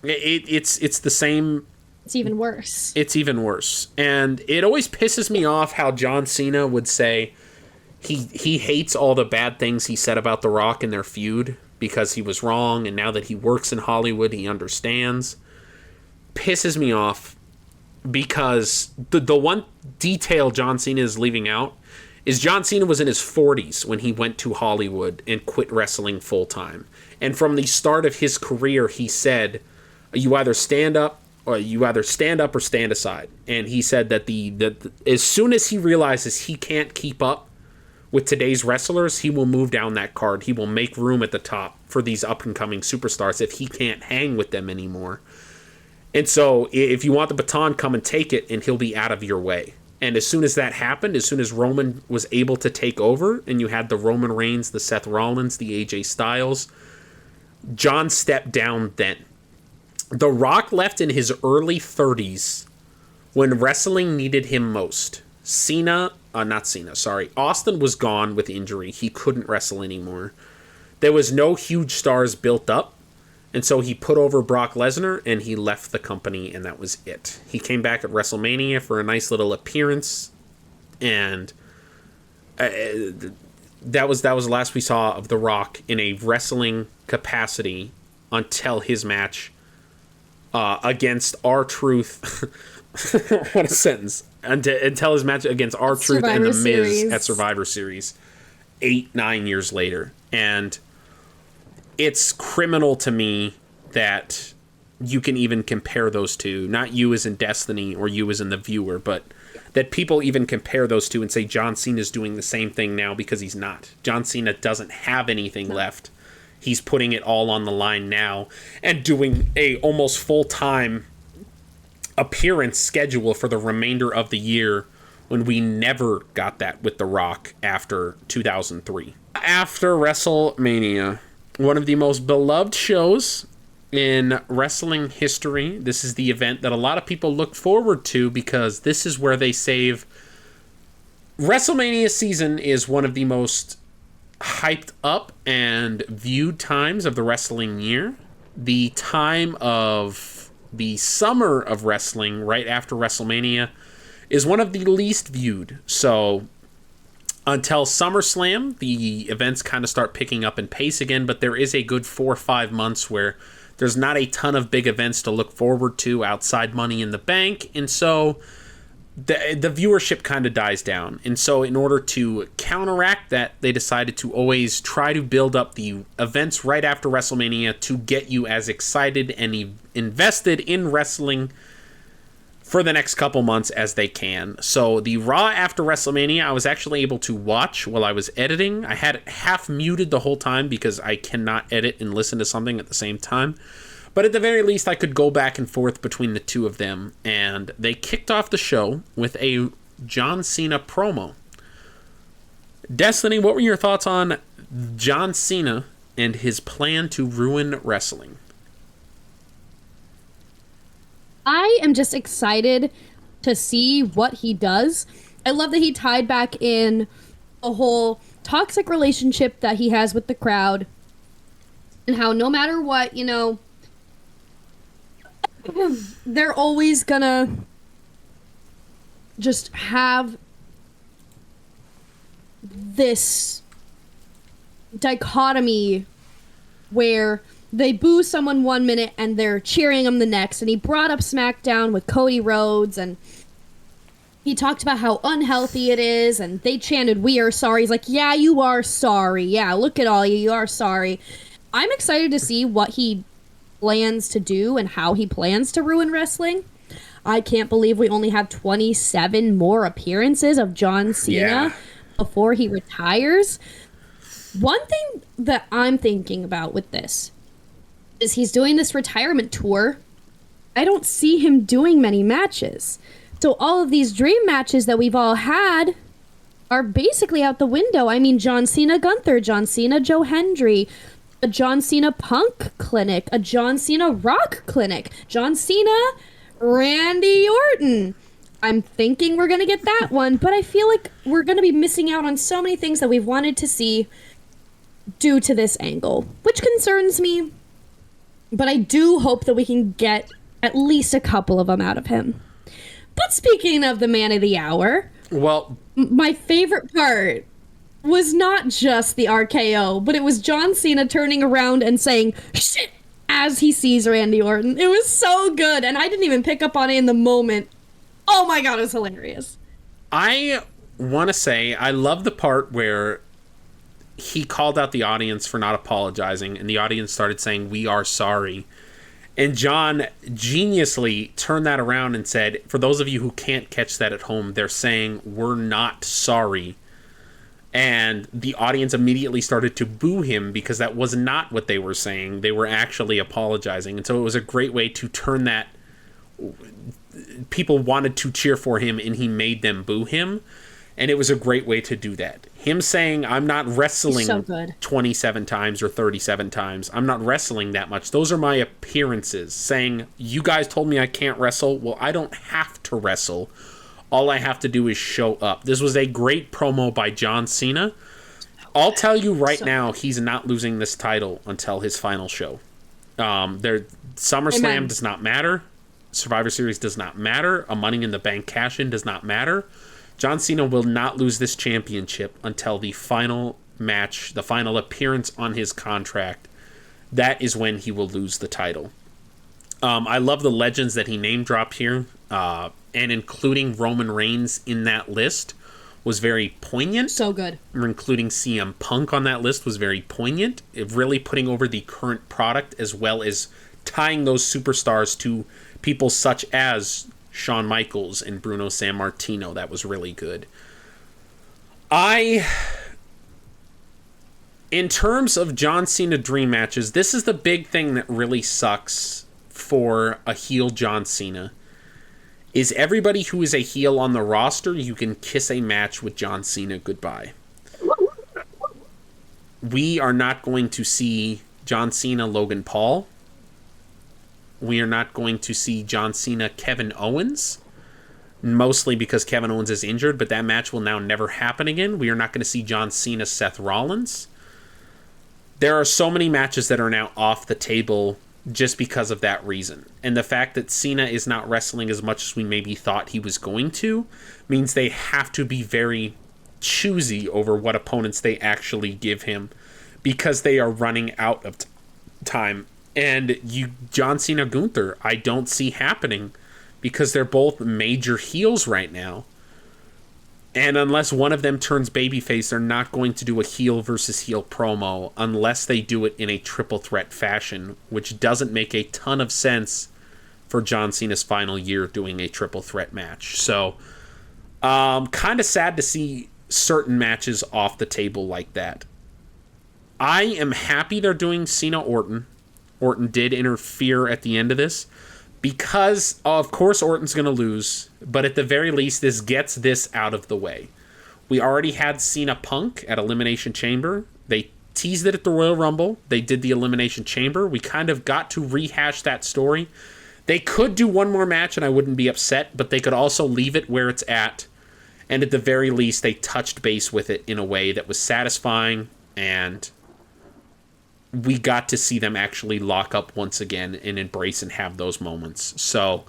A: it's the same.
B: It's even worse.
A: It's even worse. And it always pisses me off how John Cena would say he hates all the bad things he said about The Rock in their feud because he was wrong, and now that he works in Hollywood, he understands. Pisses me off because the one detail John Cena is leaving out is John Cena was in his 40s when he went to Hollywood and quit wrestling full-time. And from the start of his career, he said, you either stand up or stand aside. And he said that as soon as he realizes he can't keep up with today's wrestlers, he will move down that card. He will make room at the top for these up-and-coming superstars if he can't hang with them anymore. And so if you want the baton, come and take it, and he'll be out of your way. And as soon as that happened, as soon as Roman was able to take over, and you had the Roman Reigns, the Seth Rollins, the AJ Styles, John stepped down then. The Rock left in his early 30s when wrestling needed him most. Austin was gone with injury. He couldn't wrestle anymore. There was no huge stars built up, and so he put over Brock Lesnar, and he left the company, and that was it. He came back at WrestleMania for a nice little appearance, and that was the last we saw of The Rock in a wrestling capacity until his match against R-Truth. What a sentence. Until his match against R-Truth and The Miz at Survivor Series 8-9 years later. And it's criminal to me that you can even compare those two. Not you as in Destiny or you as in the viewer, but that people even compare those two and say John Cena's doing the same thing now, because he's not. John Cena doesn't have anything left. He's putting it all on the line now and doing a almost full-time appearance schedule for the remainder of the year, when we never got that with The Rock after 2003. After WrestleMania, one of the most beloved shows in wrestling history. This is the event that a lot of people look forward to, because this is where they save. WrestleMania season is one of the most hyped up and viewed times of the wrestling year. The time of the summer of wrestling, right after WrestleMania, is one of the least viewed. So until SummerSlam, the events kind of start picking up in pace again, but there is a good 4 or 5 months where there's not a ton of big events to look forward to outside Money in the Bank, and so the viewership kind of dies down. And so in order to counteract that, they decided to always try to build up the events right after WrestleMania to get you as excited and invested in wrestling for the next couple months as they can. So the Raw after WrestleMania, I was actually able to watch while I was editing. I had it half muted the whole time because I cannot edit and listen to something at the same time. But at the very least, I could go back and forth between the two of them. And they kicked off the show with a John Cena promo. Destiny, what were your thoughts on John Cena and his plan to ruin wrestling?
B: I am just excited to see what he does. I love that he tied back in a whole toxic relationship that he has with the crowd, and how no matter what, you know, they're always gonna just have this dichotomy where they boo someone 1 minute and they're cheering them the next. And he brought up SmackDown with Cody Rhodes, and he talked about how unhealthy it is, and they chanted, "We are sorry." He's like, "Yeah, you are sorry. Yeah, look at all you. You are sorry." I'm excited to see what he plans to do and how he plans to ruin wrestling. I can't believe we only have 27 more appearances of John Cena before he retires. One thing that I'm thinking about with this is he's doing this retirement tour. I don't see him doing many matches. So all of these dream matches that we've all had are basically out the window. I mean, John Cena Gunther, John Cena Joe Hendry, a John Cena Punk clinic, a John Cena Rock clinic, John Cena Randy Orton. I'm thinking we're going to get that one, but I feel like we're going to be missing out on so many things that we've wanted to see due to this angle, which concerns me. But I do hope that we can get at least a couple of them out of him. But speaking of the man of the hour,
A: well,
B: my favorite part was not just the RKO, but it was John Cena turning around and saying, "Shit," as he sees Randy Orton. It was so good, and I didn't even pick up on it in the moment. Oh my god, it was hilarious.
A: I want to say I love the part where he called out the audience for not apologizing, and the audience started saying, "We are sorry." And John geniusly turned that around and said, for those of you who can't catch that at home, they're saying, "We're not sorry." And the audience immediately started to boo him because that was not what they were saying. They were actually apologizing. And so it was a great way to turn that. People wanted to cheer for him, and he made them boo him. And it was a great way to do that. Him saying, I'm not wrestling
B: so good.
A: 27 times or 37 times. I'm not wrestling that much. Those are my appearances. Saying, you guys told me I can't wrestle. Well, I don't have to wrestle. All I have to do is show up. This was a great promo by John Cena. I'll tell you right now, he's not losing this title until his final show. SummerSlam
B: Amen.
A: does not matter. Survivor Series does not matter. A Money in the Bank cash-in does not matter. John Cena will not lose this championship until the final match, the final appearance on his contract. That is when he will lose the title. I love the legends that he name dropped here, and including Roman Reigns in that list was very poignant.
B: So good.
A: Including CM Punk on that list was very poignant. It really putting over the current product as well as tying those superstars to people such as Shawn Michaels and Bruno Sammartino. That was really good. In terms of John Cena dream matches, this is the big thing that really sucks for a heel John Cena. Is everybody who is a heel on the roster, you can kiss a match with John Cena goodbye. We are not going to see John Cena Logan Paul. We are not going to see John Cena Kevin Owens, mostly because Kevin Owens is injured, but that match will now never happen again. We are not going to see John Cena Seth Rollins. There are so many matches that are now off the table just because of that reason. And the fact that Cena is not wrestling as much as we maybe thought he was going to means they have to be very choosy over what opponents they actually give him because they are running out of time. And John Cena Gunther, I don't see happening because they're both major heels right now. And unless one of them turns babyface, they're not going to do a heel versus heel promo unless they do it in a triple threat fashion, which doesn't make a ton of sense for John Cena's final year doing a triple threat match. So, kind of sad to see certain matches off the table like that. I am happy they're doing Cena Orton. Orton did interfere at the end of this because, of course, Orton's going to lose, but at the very least, this gets this out of the way. We already had Cena Punk at Elimination Chamber. They teased it at the Royal Rumble. They did the Elimination Chamber. We kind of got to rehash that story. They could do one more match and I wouldn't be upset, but they could also leave it where it's at. And at the very least, they touched base with it in a way that was satisfying, and we got to see them actually lock up once again and embrace and have those moments. So,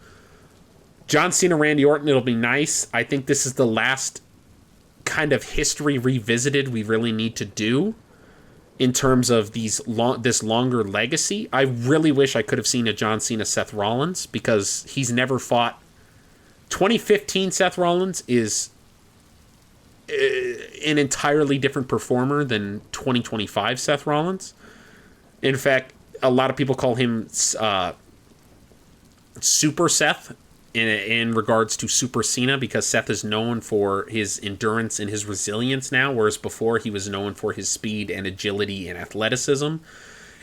A: John Cena, Randy Orton, it'll be nice. I think this is the last kind of history revisited we really need to do in terms of this longer legacy. I really wish I could have seen a John Cena Seth Rollins because he's never fought. 2015 Seth Rollins is an entirely different performer than 2025 Seth Rollins. In fact, a lot of people call him Super Seth in regards to Super Cena because Seth is known for his endurance and his resilience now, whereas before he was known for his speed and agility and athleticism.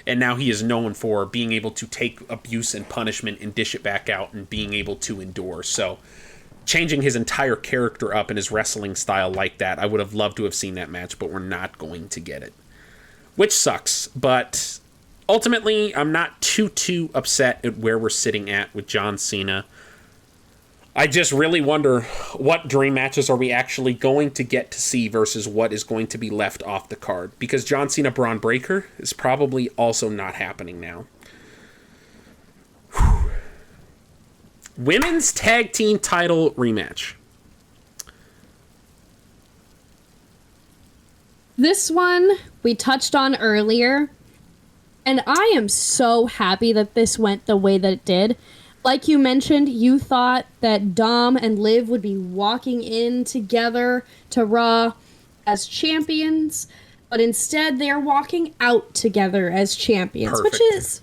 A: And now he is known for being able to take abuse and punishment and dish it back out and being able to endure. So changing his entire character up in his wrestling style like that, I would have loved to have seen that match, but we're not going to get it. Which sucks, but ultimately, I'm not too upset at where we're sitting at with John Cena. I just really wonder what dream matches are we actually going to get to see versus what is going to be left off the card. Because John Cena Braun Breaker is probably also not happening now. Whew. Women's Tag Team title rematch.
B: This one we touched on earlier. And I am so happy that this went the way that it did. Like you mentioned, you thought that Dom and Liv would be walking in together to Raw as champions, but instead they're walking out together as champions,
A: Perfect.
B: which is,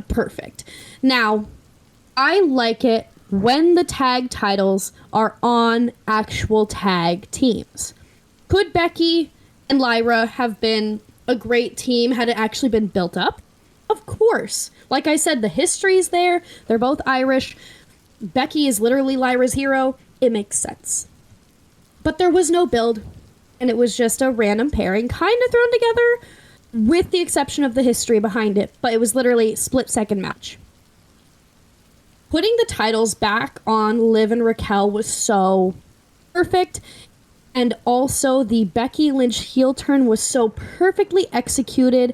B: perfect. Now, I like it when the tag titles are on actual tag teams. Could Becky and Lyra have been a great team had it actually been built up? Of course. Like I said, the history's there. They're both Irish. Becky is literally Lyra's hero. It makes sense. But there was no build, and it was just a random pairing kind of thrown together, with the exception of the history behind it, but it was literally split-second match. Putting the titles back on Liv and Raquel was so perfect, and also the Becky Lynch heel turn was so perfectly executed.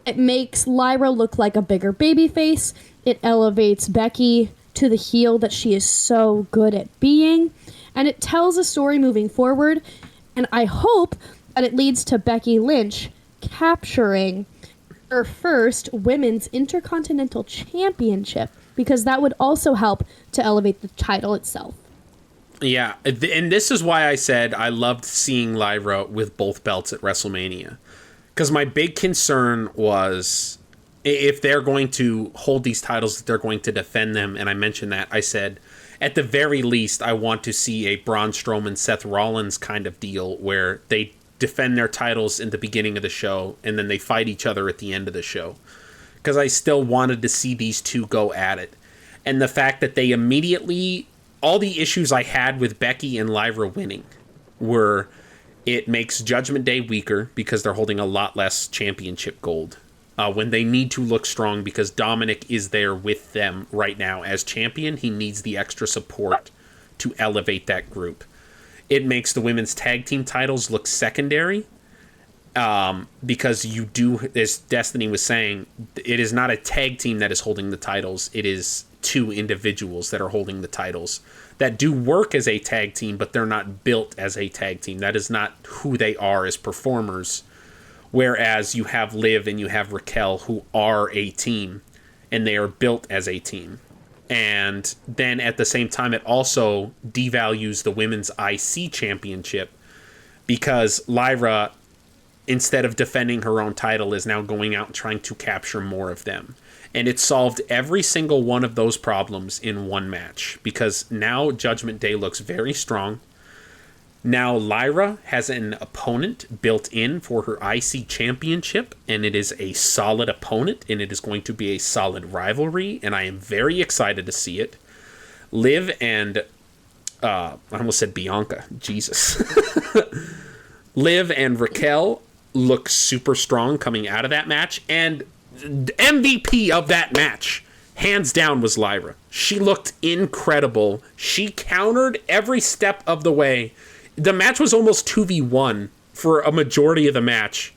B: It makes Lyra look like a bigger babyface. It elevates Becky to the heel that she is so good at being, and it tells a story moving forward, and I hope that it leads to Becky Lynch capturing her first women's Intercontinental Championship, because that would also help to elevate the title itself.
A: Yeah, and this is why I said I loved seeing Lyra with both belts at WrestleMania. Because my big concern was if they're going to hold these titles, they're going to defend them. And I mentioned that. I said, at the very least, I want to see a Braun Strowman, Seth Rollins kind of deal where they defend their titles in the beginning of the show and then they fight each other at the end of the show. Because I still wanted to see these two go at it. And the fact that they immediately... All the issues I had with Becky and Lyra winning were it makes Judgment Day weaker because they're holding a lot less championship gold when they need to look strong, because Dominic is there with them right now as champion. He needs the extra support to elevate that group. It makes the women's tag team titles look secondary because you do, as Destiny was saying, it is not a tag team that is holding the titles. It is two individuals that are holding the titles that do work as a tag team, but they're not built as a tag team. That is not who they are as performers. Whereas you have Liv and you have Raquel, who are a team, and they are built as a team. And then at the same time, it also devalues the women's IC championship, because Lyra, instead of defending her own title, is now going out and trying to capture more of them. And it solved every single one of those problems in one match, because now Judgment Day looks very strong. Now Lyra has an opponent built in for her IC championship, and it is a solid opponent, and it is going to be a solid rivalry, and I am very excited to see it. Liv and... I almost said Bianca. Jesus. Liv and Raquel look super strong coming out of that match, and MVP of that match, hands down, was Lyra. She looked incredible. She countered every step of the way. The match was almost 2v1 for a majority of the match.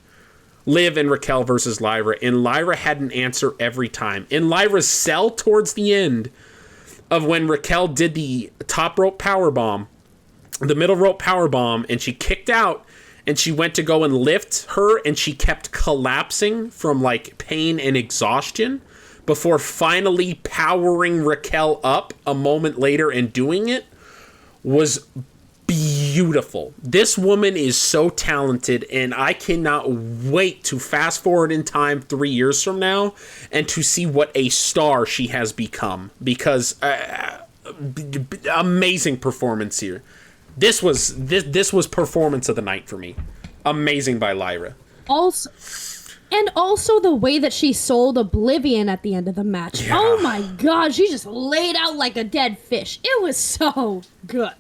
A: Liv and Raquel versus Lyra, and Lyra had an answer every time. In Lyra's sell towards the end of when Raquel did the top rope powerbomb, the middle rope powerbomb, and she kicked out, and she went to go and lift her, and she kept collapsing from, like, pain and exhaustion before finally powering Raquel up a moment later and doing it, was beautiful. This woman is so talented, and I cannot wait to fast forward in time 3 years from now and to see what a star she has become, because amazing performance here. This was performance of the night for me. Amazing by Lyra. Also the way that she sold Oblivion at the end of the match. Yeah. Oh my god, she just laid out like a dead fish. It was so good.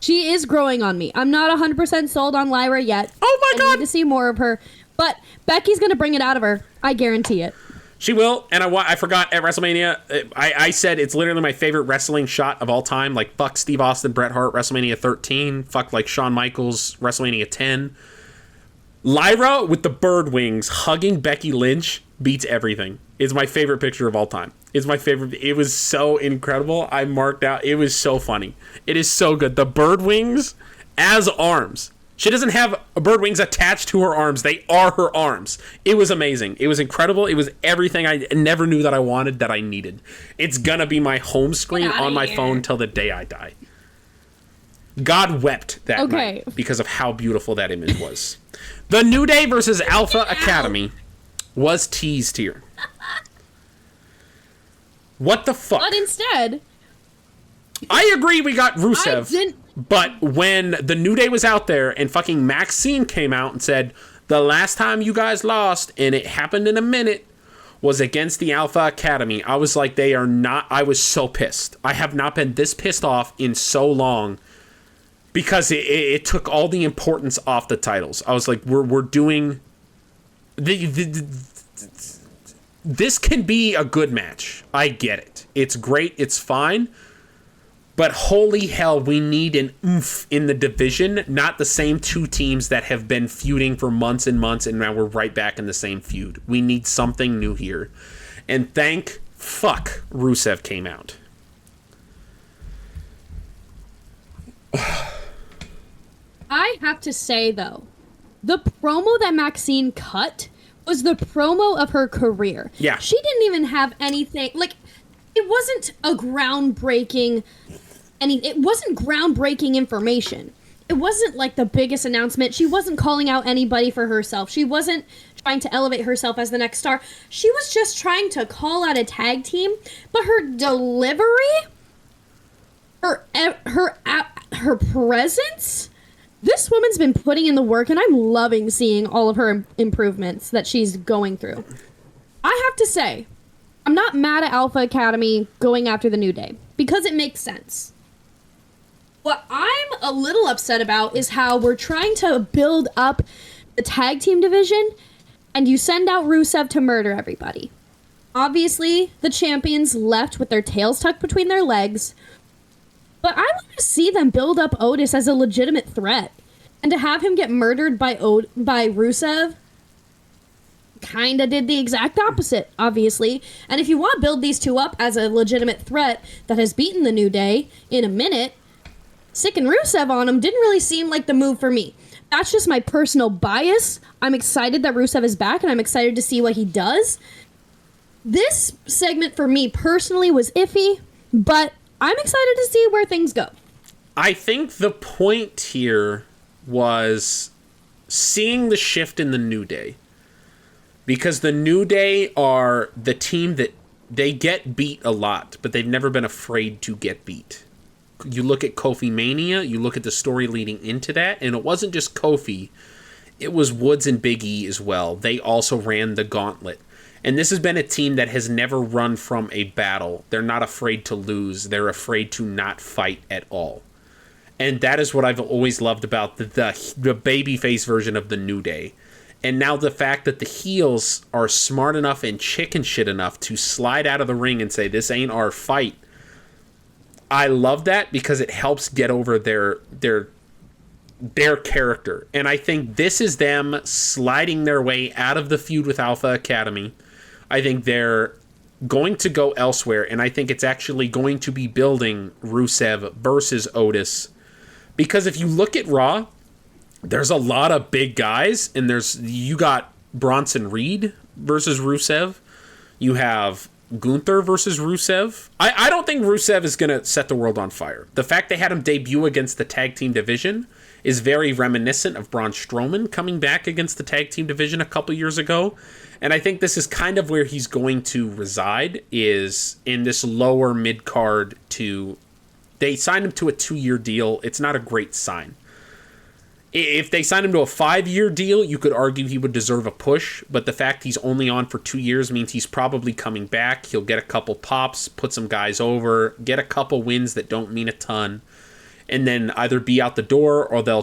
A: She is growing on me. I'm not 100% sold on Lyra yet. Oh my god! I need to see more of her. But Becky's going to bring it out of her. I guarantee it. She will, and I forgot at WrestleMania, I said it's literally my favorite wrestling shot of all time. Like, fuck Steve Austin, Bret Hart, WrestleMania 13. Fuck, like, Shawn Michaels, WrestleMania 10. Lyra with the bird wings hugging Becky Lynch beats everything. It's my favorite picture of all time. It's my favorite. It was so incredible. I marked out. It was so funny. It is so good. The bird wings as arms. She doesn't have bird wings attached to her arms. They are her arms. It was amazing. It was incredible. It was everything I never knew that I wanted, that I needed. It's going to be my home screen on my phone till the day I die. God wept that night because of how beautiful that image was. The New Day versus Alpha Academy was teased here. What the fuck? But instead... I agree we got Rusev. But when the New Day was out there and fucking Maxine came out and said, the last time you guys lost, and it happened in a minute, was against the Alpha Academy, I was like, they are not... I was so pissed. I have not been this pissed off in so long because it took all the importance off the titles. I was like, we're doing this can be a good match. I get it. It's great. It's fine. But holy hell, we need an oomph in the division, not the same two teams that have been feuding for months and months, and now we're right back in the same feud. We need something new here. And thank fuck Rusev came out.
B: I have to say, though, the promo that Maxine cut was the promo of her career.
A: Yeah.
B: She didn't even have anything, like, it wasn't a groundbreaking... it wasn't groundbreaking information. It wasn't like the biggest announcement. She wasn't calling out anybody for herself. She wasn't trying to elevate herself as the next star. She was just trying to call out a tag team. But her delivery, her presence, this woman's been putting in the work, and I'm loving seeing all of her improvements that she's going through. I have to say, I'm not mad at Alpha Academy going after the New Day because it makes sense. What I'm a little upset about is how we're trying to build up the tag team division, and you send out Rusev to murder everybody. Obviously, the champions left with their tails tucked between their legs, but I want to see them build up Otis as a legitimate threat. And to have him get murdered by Rusev kind of did the exact opposite, obviously. And if you want to build these two up as a legitimate threat that has beaten the New Day in a minute, sicking Rusev on him didn't really seem like the move for me. That's just my personal bias. I'm excited that Rusev is back, and I'm excited to see what he does. This segment for me personally was iffy, but I'm excited to see where things go.
A: I think the point here was seeing the shift in the New Day. Because the New Day are the team that they get beat a lot, but they've never been afraid to get beat. You look at Kofi Mania, you look at the story leading into that, and it wasn't just Kofi, it was Woods and Big E as well. They also ran the gauntlet. And this has been a team that has never run from a battle. They're not afraid to lose. They're afraid to not fight at all. And that is what I've always loved about the babyface version of the New Day. And now the fact that the heels are smart enough and chicken shit enough to slide out of the ring and say, this ain't our fight. I love that because it helps get over their character. And I think this is them sliding their way out of the feud with Alpha Academy. I think they're going to go elsewhere, and I think it's actually going to be building Rusev versus Otis. Because if you look at Raw, there's a lot of big guys, and you got Bronson Reed versus Rusev. You have Gunther versus Rusev. I don't think Rusev is going to set the world on fire. The fact they had him debut against the tag team division is very reminiscent of Braun Strowman coming back against the tag team division a couple years ago. And I think this is kind of where he's going to reside, is in this lower mid-card they signed him to a 2-year deal. It's not a great sign. If they signed him to a 5-year deal, you could argue he would deserve a push, but the fact he's only on for 2 years means he's probably coming back. He'll get a couple pops, put some guys over, get a couple wins that don't mean a ton, and then either be out the door or they'll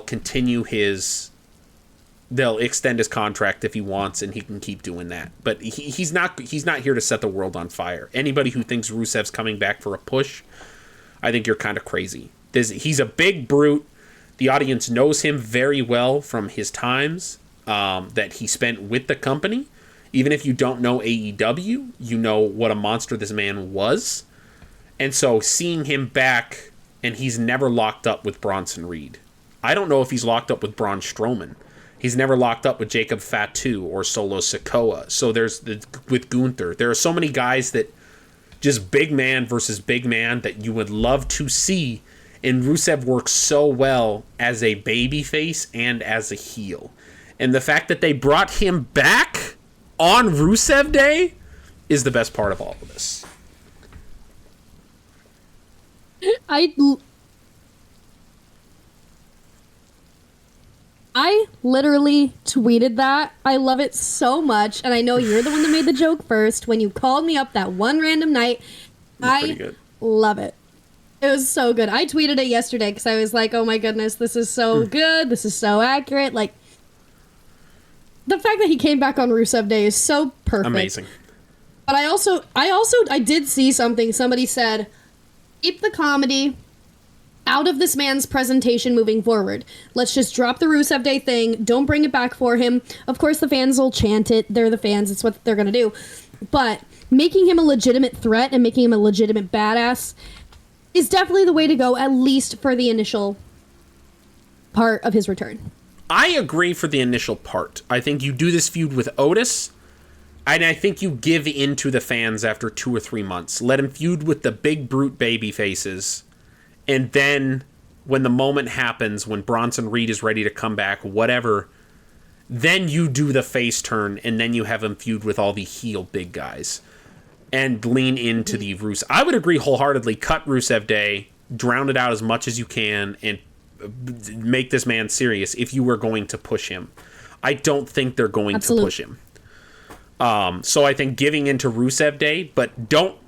A: extend his contract if he wants, and he can keep doing that. But he's not here to set the world on fire. Anybody who thinks Rusev's coming back for a push, I think you're kind of crazy. He's a big brute. The audience knows him very well from his times that he spent with the company. Even if you don't know AEW, you know what a monster this man was. And so seeing him back, and he's never locked up with Bronson Reed. I don't know if he's locked up with Braun Strowman. He's never locked up with Jacob Fatu or Solo Sikoa. So with Gunther. There are so many guys that just big man versus big man that you would love to see. And Rusev works so well as a babyface and as a heel. And the fact that they brought him back on Rusev Day is the best part of all of this.
B: I literally tweeted that. I love it so much. And I know you're the one that made the joke first when you called me up that one random night. I love it. It was so good. I tweeted it yesterday because I was like, oh my goodness, this is so good. This is so accurate. Like, the fact that he came back on Rusev Day is so perfect.
A: Amazing.
B: But I did see something. Somebody said, keep the comedy out of this man's presentation moving forward. Let's just drop the Rusev Day thing. Don't bring it back for him. Of course, the fans will chant it. They're the fans. It's what they're going to do. But making him a legitimate threat and making him a legitimate badass is definitely the way to go, at least for the initial part of his return.
A: I agree for the initial part. I think you do this feud with Otis, and I think you give in to the fans after 2 or 3 months. Let him feud with the big brute baby faces, and then when the moment happens, when Bronson Reed is ready to come back, whatever, then you do the face turn, and then you have him feud with all the heel big guys and lean into the Rusev. I would agree wholeheartedly. Cut Rusev Day, drown it out as much as you can, and make this man serious if you were going to push him. I don't think they're going to push him. So I think giving into Rusev Day, but don't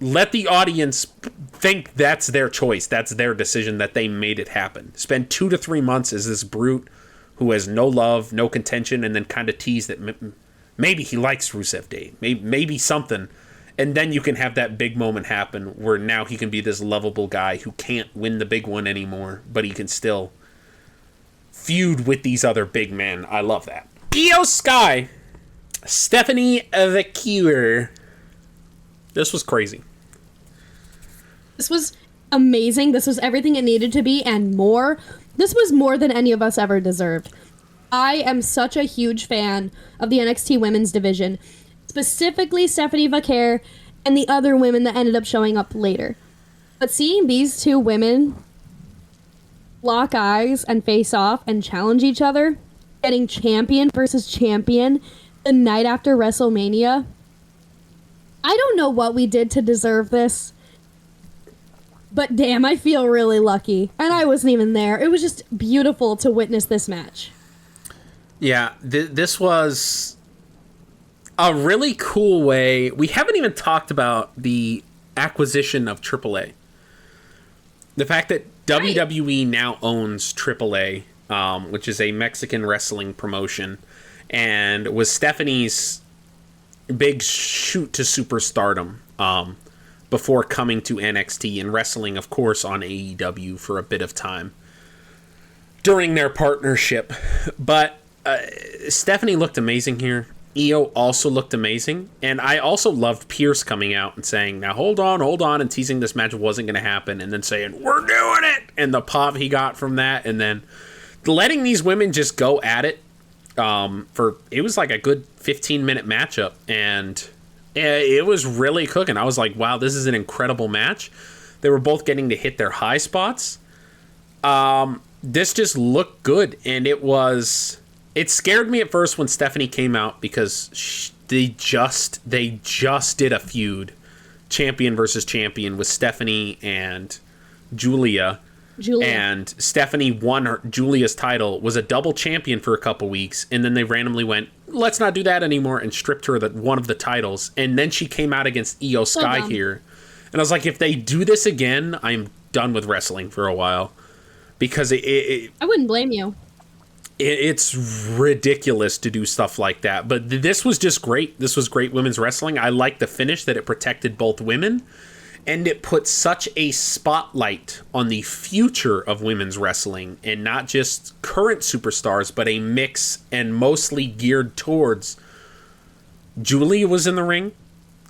A: let the audience think that's their choice. That's their decision, that they made it happen. Spend 2 to 3 months as this brute who has no love, no contention, and then kind of tease that maybe he likes Rusev Day, maybe something, and then you can have that big moment happen where now he can be this lovable guy who can't win the big one anymore, but he can still feud with these other big men. I love that. Io Sky, Stephanie the Cure. This was crazy.
B: This was amazing. This was everything it needed to be and more. This was more than any of us ever deserved. I am such a huge fan of the NXT women's division, specifically Stephanie Vaquer and the other women that ended up showing up later. But seeing these two women lock eyes and face off and challenge each other, getting champion versus champion the night after WrestleMania, I don't know what we did to deserve this, but damn, I feel really lucky. And I wasn't even there. It was just beautiful to witness this match.
A: Yeah, this was a really cool way. We haven't even talked about the acquisition of AAA. The fact that WWE now owns AAA, which is a Mexican wrestling promotion, and was Stephanie's big shoot to superstardom before coming to NXT and wrestling, of course, on AEW for a bit of time during their partnership. But Stephanie looked amazing here. Io also looked amazing. And I also loved Pierce coming out and saying, now hold on, and teasing this match wasn't going to happen, and then saying, we're doing it! And the pop he got from that, and then letting these women just go at it it was like a good 15-minute matchup, and it was really cooking. I was like, wow, this is an incredible match. They were both getting to hit their high spots. This just looked good, and it scared me at first when Stephanie came out because they just did a feud, champion versus champion, with Stephanie and Julia. And Stephanie won Julia's title, was a double champion for a couple weeks, and then they randomly went, let's not do that anymore, and stripped her one of the titles. And then she came out against Io Sky here. And I was like, if they do this again, I'm done with wrestling for a while. Because I
B: wouldn't blame you.
A: It's ridiculous to do stuff like that. But this was just great. This was great women's wrestling. I like the finish, that it protected both women. And it put such a spotlight on the future of women's wrestling, and not just current superstars, but a mix and mostly geared towards Julia was in the ring,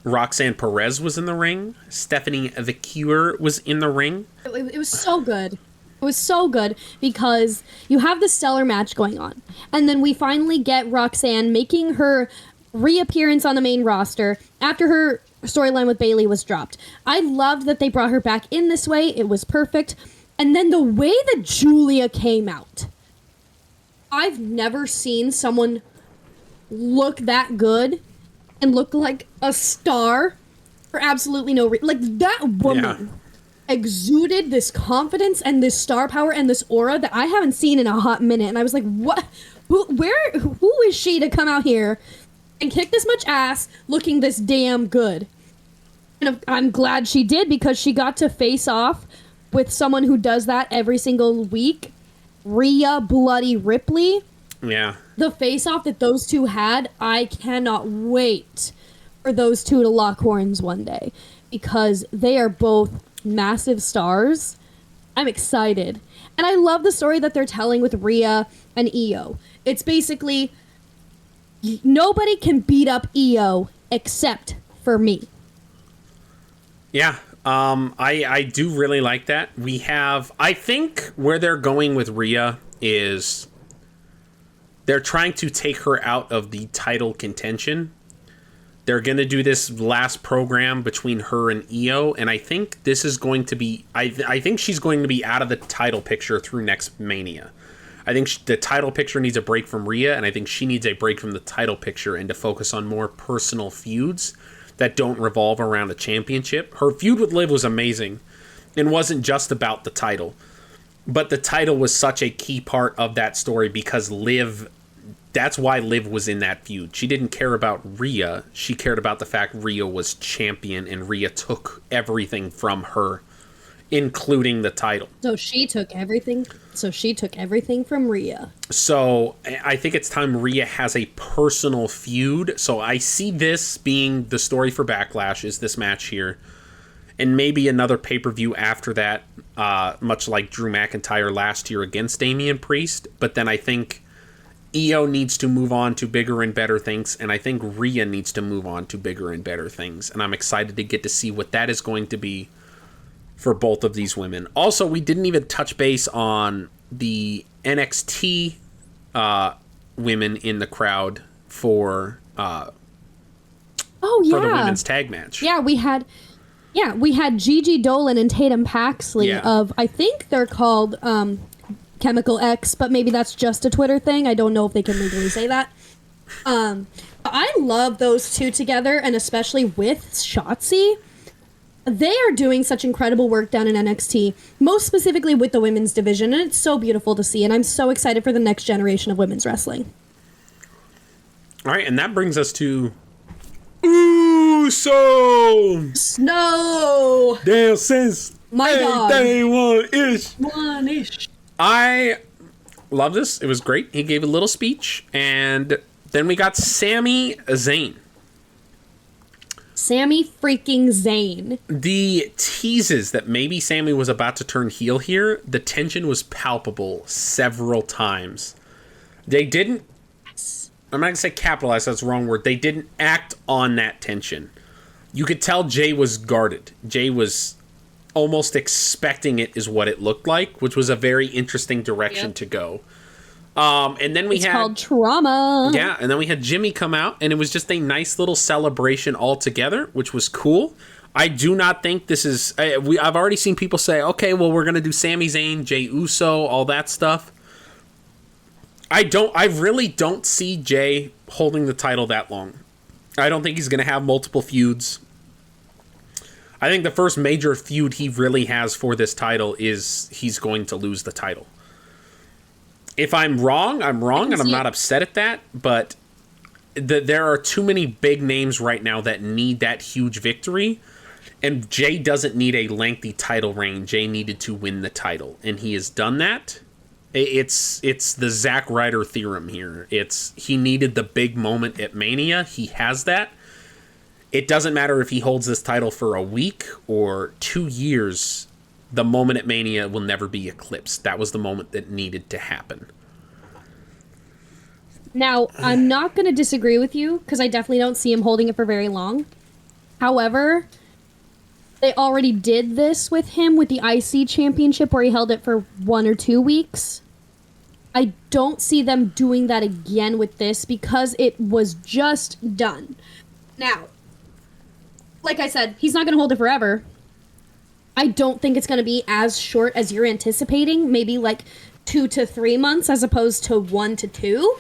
A: Roxanne Perez was in the ring, Stephanie the Cure was in the ring.
B: It was so good. It was so good because you have the stellar match going on, and then we finally get Roxanne making her reappearance on the main roster after her storyline with Bayley was dropped. I loved that they brought her back in this way. It was perfect. And then the way that Julia came out, I've never seen someone look that good and look like a star for absolutely no reason. Like, that woman exuded this confidence and this star power and this aura that I haven't seen in a hot minute. And I was like, what? Who is she to come out here and kick this much ass looking this damn good? And I'm glad she did, because she got to face off with someone who does that every single week, Rhea Bloody Ripley.
A: Yeah.
B: The face-off that those two had, I cannot wait for those two to lock horns one day, because they are both massive stars. I'm excited. And I love the story that they're telling with Rhea and Io. It's basically, nobody can beat up Io except for me.
A: Yeah. I do really like that. I think where they're going with Rhea is they're trying to take her out of the title contention. They're going to do this last program between her and Io, and I think this is going to be... I think she's going to be out of the title picture through next Mania. I think the title picture needs a break from Rhea, and I think she needs a break from the title picture and to focus on more personal feuds that don't revolve around a championship. Her feud with Liv was amazing and wasn't just about the title. But the title was such a key part of that story because Liv... That's why Liv was in that feud. She didn't care about Rhea. She cared about the fact Rhea was champion and Rhea took everything from her, including the title.
B: So she took everything from Rhea.
A: So I think it's time Rhea has a personal feud. So I see this being the story for Backlash, is this match here. And maybe another pay-per-view after that, much like Drew McIntyre last year against Damian Priest. But then I think Io needs to move on to bigger and better things, and I think Rhea needs to move on to bigger and better things. And I'm excited to get to see what that is going to be for both of these women. Also, we didn't even touch base on the NXT women in the crowd for for the women's tag match.
B: Yeah, we had Gigi Dolan and Tatum Paxley of, I think they're called Chemical X, but maybe that's just a Twitter thing. I don't know if they can legally say that. I love those two together, and especially with Shotzi. They are doing such incredible work down in NXT, most specifically with the women's division, and it's so beautiful to see, and I'm so excited for the next generation of women's wrestling.
A: All right, and that brings us to Uso
B: Snow.
A: Damn sense.
B: My dog.
A: One-ish. I love this. It was great. He gave a little speech, and then we got Sami Zayn.
B: Sami freaking Zayn.
A: The teases that maybe Sami was about to turn heel here, the tension was palpable several times. They didn't... I'm not going to say capitalize, that's the wrong word. They didn't act on that tension. You could tell Jay was guarded. Jay was almost expecting it, is what it looked like, which was a very interesting direction to go. And then it's called
B: trauma.
A: Yeah, and then we had Jimmy come out, and it was just a nice little celebration altogether, which was cool. I do not think this is... I've already seen people say, okay, well, we're going to do Sami Zayn, Jey Uso, all that stuff. I really don't see Jay holding the title that long. I don't think he's going to have multiple feuds. I think the first major feud he really has for this title is he's going to lose the title. If I'm wrong, I'm wrong, and I'm not upset at that, but there are too many big names right now that need that huge victory, and Jay doesn't need a lengthy title reign. Jay needed to win the title, and he has done that. It's the Zack Ryder theorem here. He needed the big moment at Mania. He has that. It doesn't matter if he holds this title for a week or 2 years. The moment at Mania will never be eclipsed. That was the moment that needed to happen.
B: Now, I'm not going to disagree with you, because I definitely don't see him holding it for very long. However, they already did this with him with the IC Championship, where he held it for 1 or 2 weeks. I don't see them doing that again with this, because it was just done. Now, like I said, he's not going to hold it forever. I don't think it's going to be as short as you're anticipating. Maybe like 2 to 3 months as opposed to 1 to 2.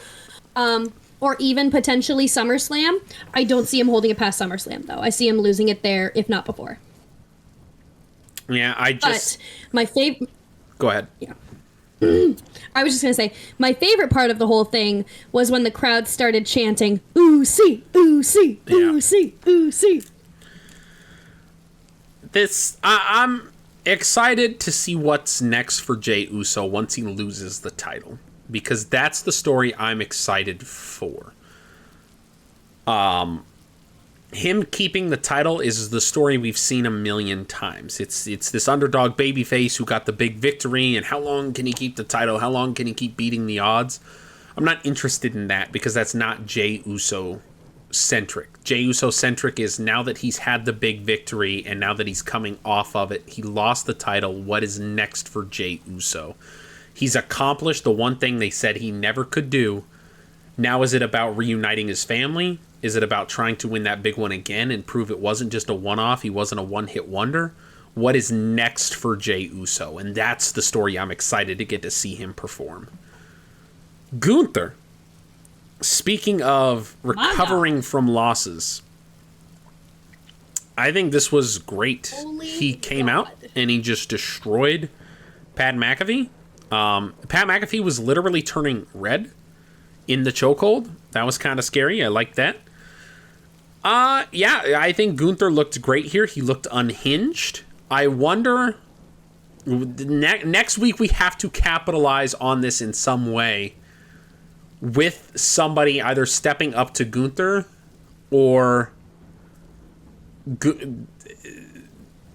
B: Or even potentially SummerSlam. I don't see him holding it past SummerSlam, though. I see him losing it there, if not before.
A: Yeah,
B: But my favorite...
A: Go ahead.
B: Yeah. I was just going to say, my favorite part of the whole thing was when the crowd started chanting, "Ooh, see, ooh, see, ooh, see, ooh, see."
A: I'm excited to see what's next for Jey Uso once he loses the title, because that's the story I'm excited for. Him keeping the title is the story we've seen a million times. It's this underdog babyface who got the big victory, and how long can he keep the title? How long can he keep beating the odds? I'm not interested in that, because that's not Jey Uso centric. Jey Uso centric is now that he's had the big victory and now that he's coming off of it, he lost the title. What is next for Jey Uso? He's accomplished the one thing they said he never could do. Now is it about reuniting his family? Is it about trying to win that big one again and prove it wasn't just a one-off? He wasn't a one-hit wonder? What is next for Jey Uso? And that's the story I'm excited to get to see him perform. Gunther, speaking of recovering from losses, I think this was great. He came out and he just destroyed Pat McAfee. Pat McAfee was literally turning red in the chokehold. That was kind of scary. I like that. Yeah, I think Gunther looked great here. He looked unhinged. I wonder, next week we have to capitalize on this in some way with somebody either stepping up to Gunther or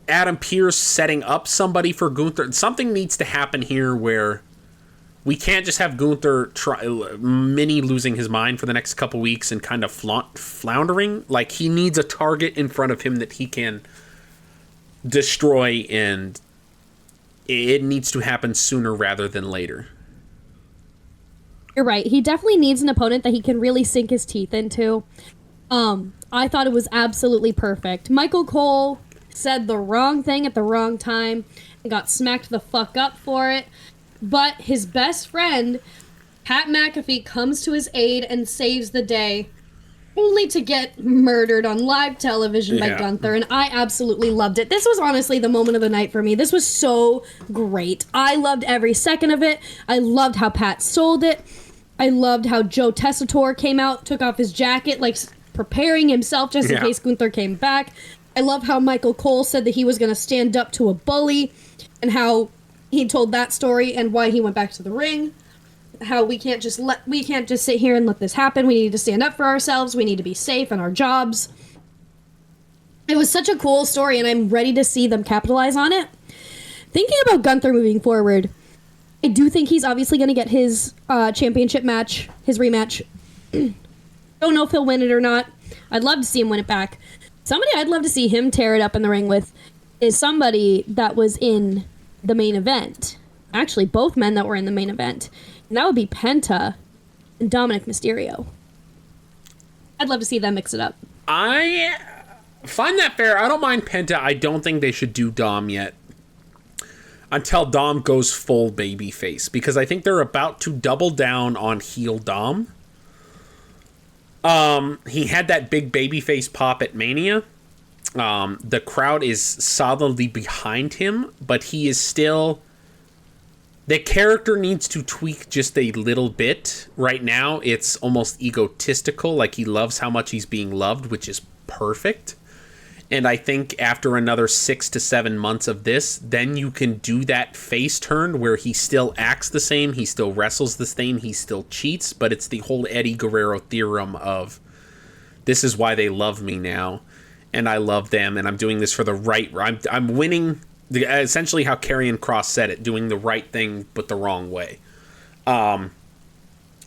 A: Adam Pearce setting up somebody for Gunther. Something needs to happen here where we can't just have Gunther mini losing his mind for the next couple weeks and kind of floundering. Like, he needs a target in front of him that he can destroy, and it needs to happen sooner rather than later.
B: You're right. He definitely needs an opponent that he can really sink his teeth into. I thought it was absolutely perfect. Michael Cole said the wrong thing at the wrong time and got smacked the fuck up for it. But his best friend, Pat McAfee, comes to his aid and saves the day, only to get murdered on live television by Gunther, and I absolutely loved it. This was honestly the moment of the night for me. This was so great. I loved every second of it. I loved how Pat sold it. I loved how Joe Tessitore came out, took off his jacket, like preparing himself just in case Gunther came back. I love how Michael Cole said that he was going to stand up to a bully, and how he told that story and why he went back to the ring. How we can't just sit here and let this happen. We need to stand up for ourselves. We need to be safe in our jobs. It was such a cool story, and I'm ready to see them capitalize on it. Thinking about Gunther moving forward, I do think he's obviously going to get his championship match, his rematch. Don't know if he'll win it or not. I'd love to see him win it back. Somebody I'd love to see him tear it up in the ring with is somebody that was in the main event. Actually, both men that were in the main event. And that would be Penta and Dominic Mysterio. I'd love to see them mix it up.
A: I find that fair. I don't mind Penta. I don't think they should do Dom yet until Dom goes full babyface, because I think they're about to double down on heel Dom. He had that big babyface pop at Mania. The crowd is solidly behind him, but he is still... The character needs to tweak just a little bit. Right now, it's almost egotistical, like he loves how much he's being loved, which is perfect. And I think after another 6 to 7 months of this, then you can do that face turn where he still acts the same, he still wrestles the same, he still cheats, but it's the whole Eddie Guerrero theorem of, this is why they love me now, and I love them, and I'm doing this for the right... I'm winning... Essentially how Karrion Kross said it, doing the right thing but the wrong way. And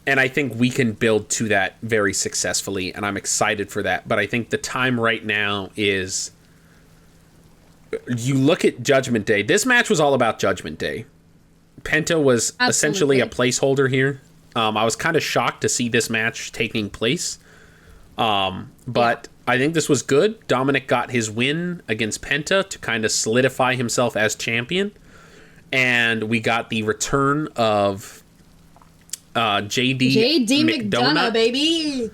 A: I think we can build to that very successfully, and I'm excited for that. But I think the time right now is... You look at Judgment Day. This match was all about Judgment Day. Penta was essentially a placeholder here. I was kind of shocked to see this match taking place. But I think this was good. Dominic got his win against Penta to kind of solidify himself as champion. And we got the return of JD
B: McDonough, baby.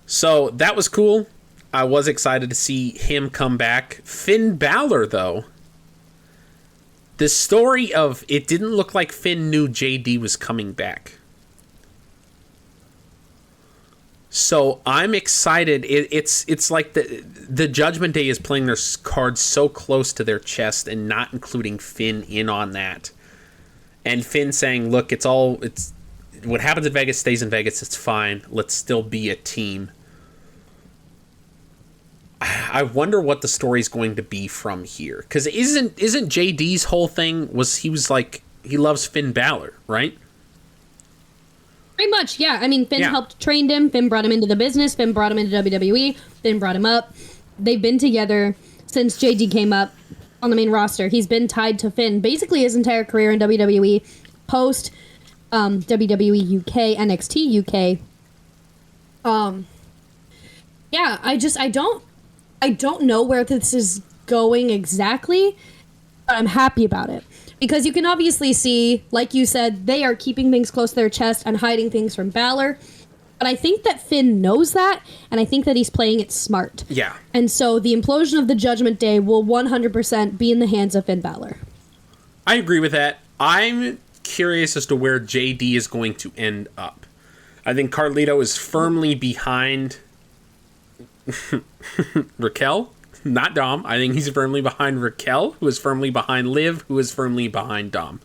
A: So that was cool. I was excited to see him come back. Finn Balor, though. The story of it didn't look like Finn knew JD was coming back. So I'm excited. It's like the Judgment Day is playing their cards so close to their chest and not including Finn in on that. And Finn saying, "Look, it's what happens in Vegas stays in Vegas. It's fine. Let's still be a team." I wonder what the story's going to be from here, because isn't JD's whole thing he was like he loves Finn Balor, right?
B: Pretty much, yeah. I mean, Finn helped train him. Finn brought him into the business. Finn brought him into WWE. Finn brought him up. They've been together since JD came up on the main roster. He's been tied to Finn basically his entire career in WWE, post WWE UK, NXT UK. Yeah, I don't know where this is going exactly, but I'm happy about it. Because you can obviously see, like you said, they are keeping things close to their chest and hiding things from Balor. But I think that Finn knows that, and I think that he's playing it smart.
A: Yeah.
B: And so the implosion of the Judgment Day will 100% be in the hands of Finn Balor.
A: I agree with that. I'm curious as to where JD is going to end up. I think Carlito is firmly behind Raquel. Not Dom. I think he's firmly behind Raquel, who is firmly behind Liv, who is firmly behind Dom.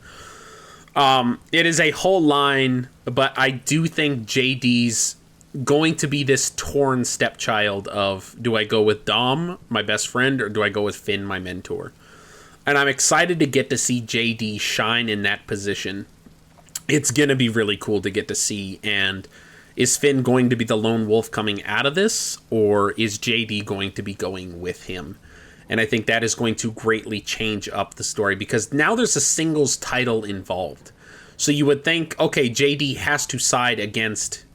A: It is a whole line, but I do think JD's going to be this torn stepchild of, do I go with Dom, my best friend, or do I go with Finn, my mentor? And I'm excited to get to see JD shine in that position. It's going to be really cool to get to see. And is Finn going to be the lone wolf coming out of this, or is JD going to be going with him? And I think that is going to greatly change up the story, because now there's a singles title involved. So you would think, okay, JD has to side against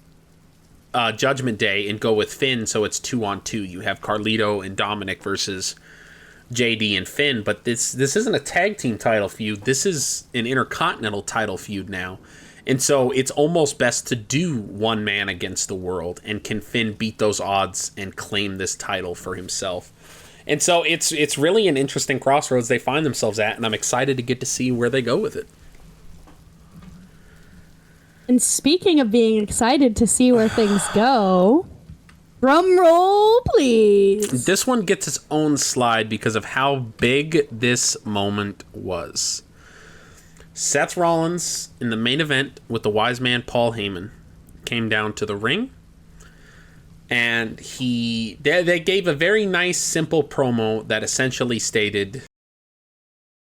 A: Judgment Day and go with Finn, so it's 2-on-2. You have Carlito and Dominic versus JD and Finn, but this isn't a tag team title feud. This is an intercontinental title feud now. And so it's almost best to do one man against the world, and can Finn beat those odds and claim this title for himself? And so it's really an interesting crossroads they find themselves at, and I'm excited to get to see where they go with it.
B: And speaking of being excited to see where things go, drum roll, please.
A: This one gets its own slide because of how big this moment was. Seth Rollins, in the main event with the wise man Paul Heyman, came down to the ring, and they gave a very nice, simple promo that essentially stated,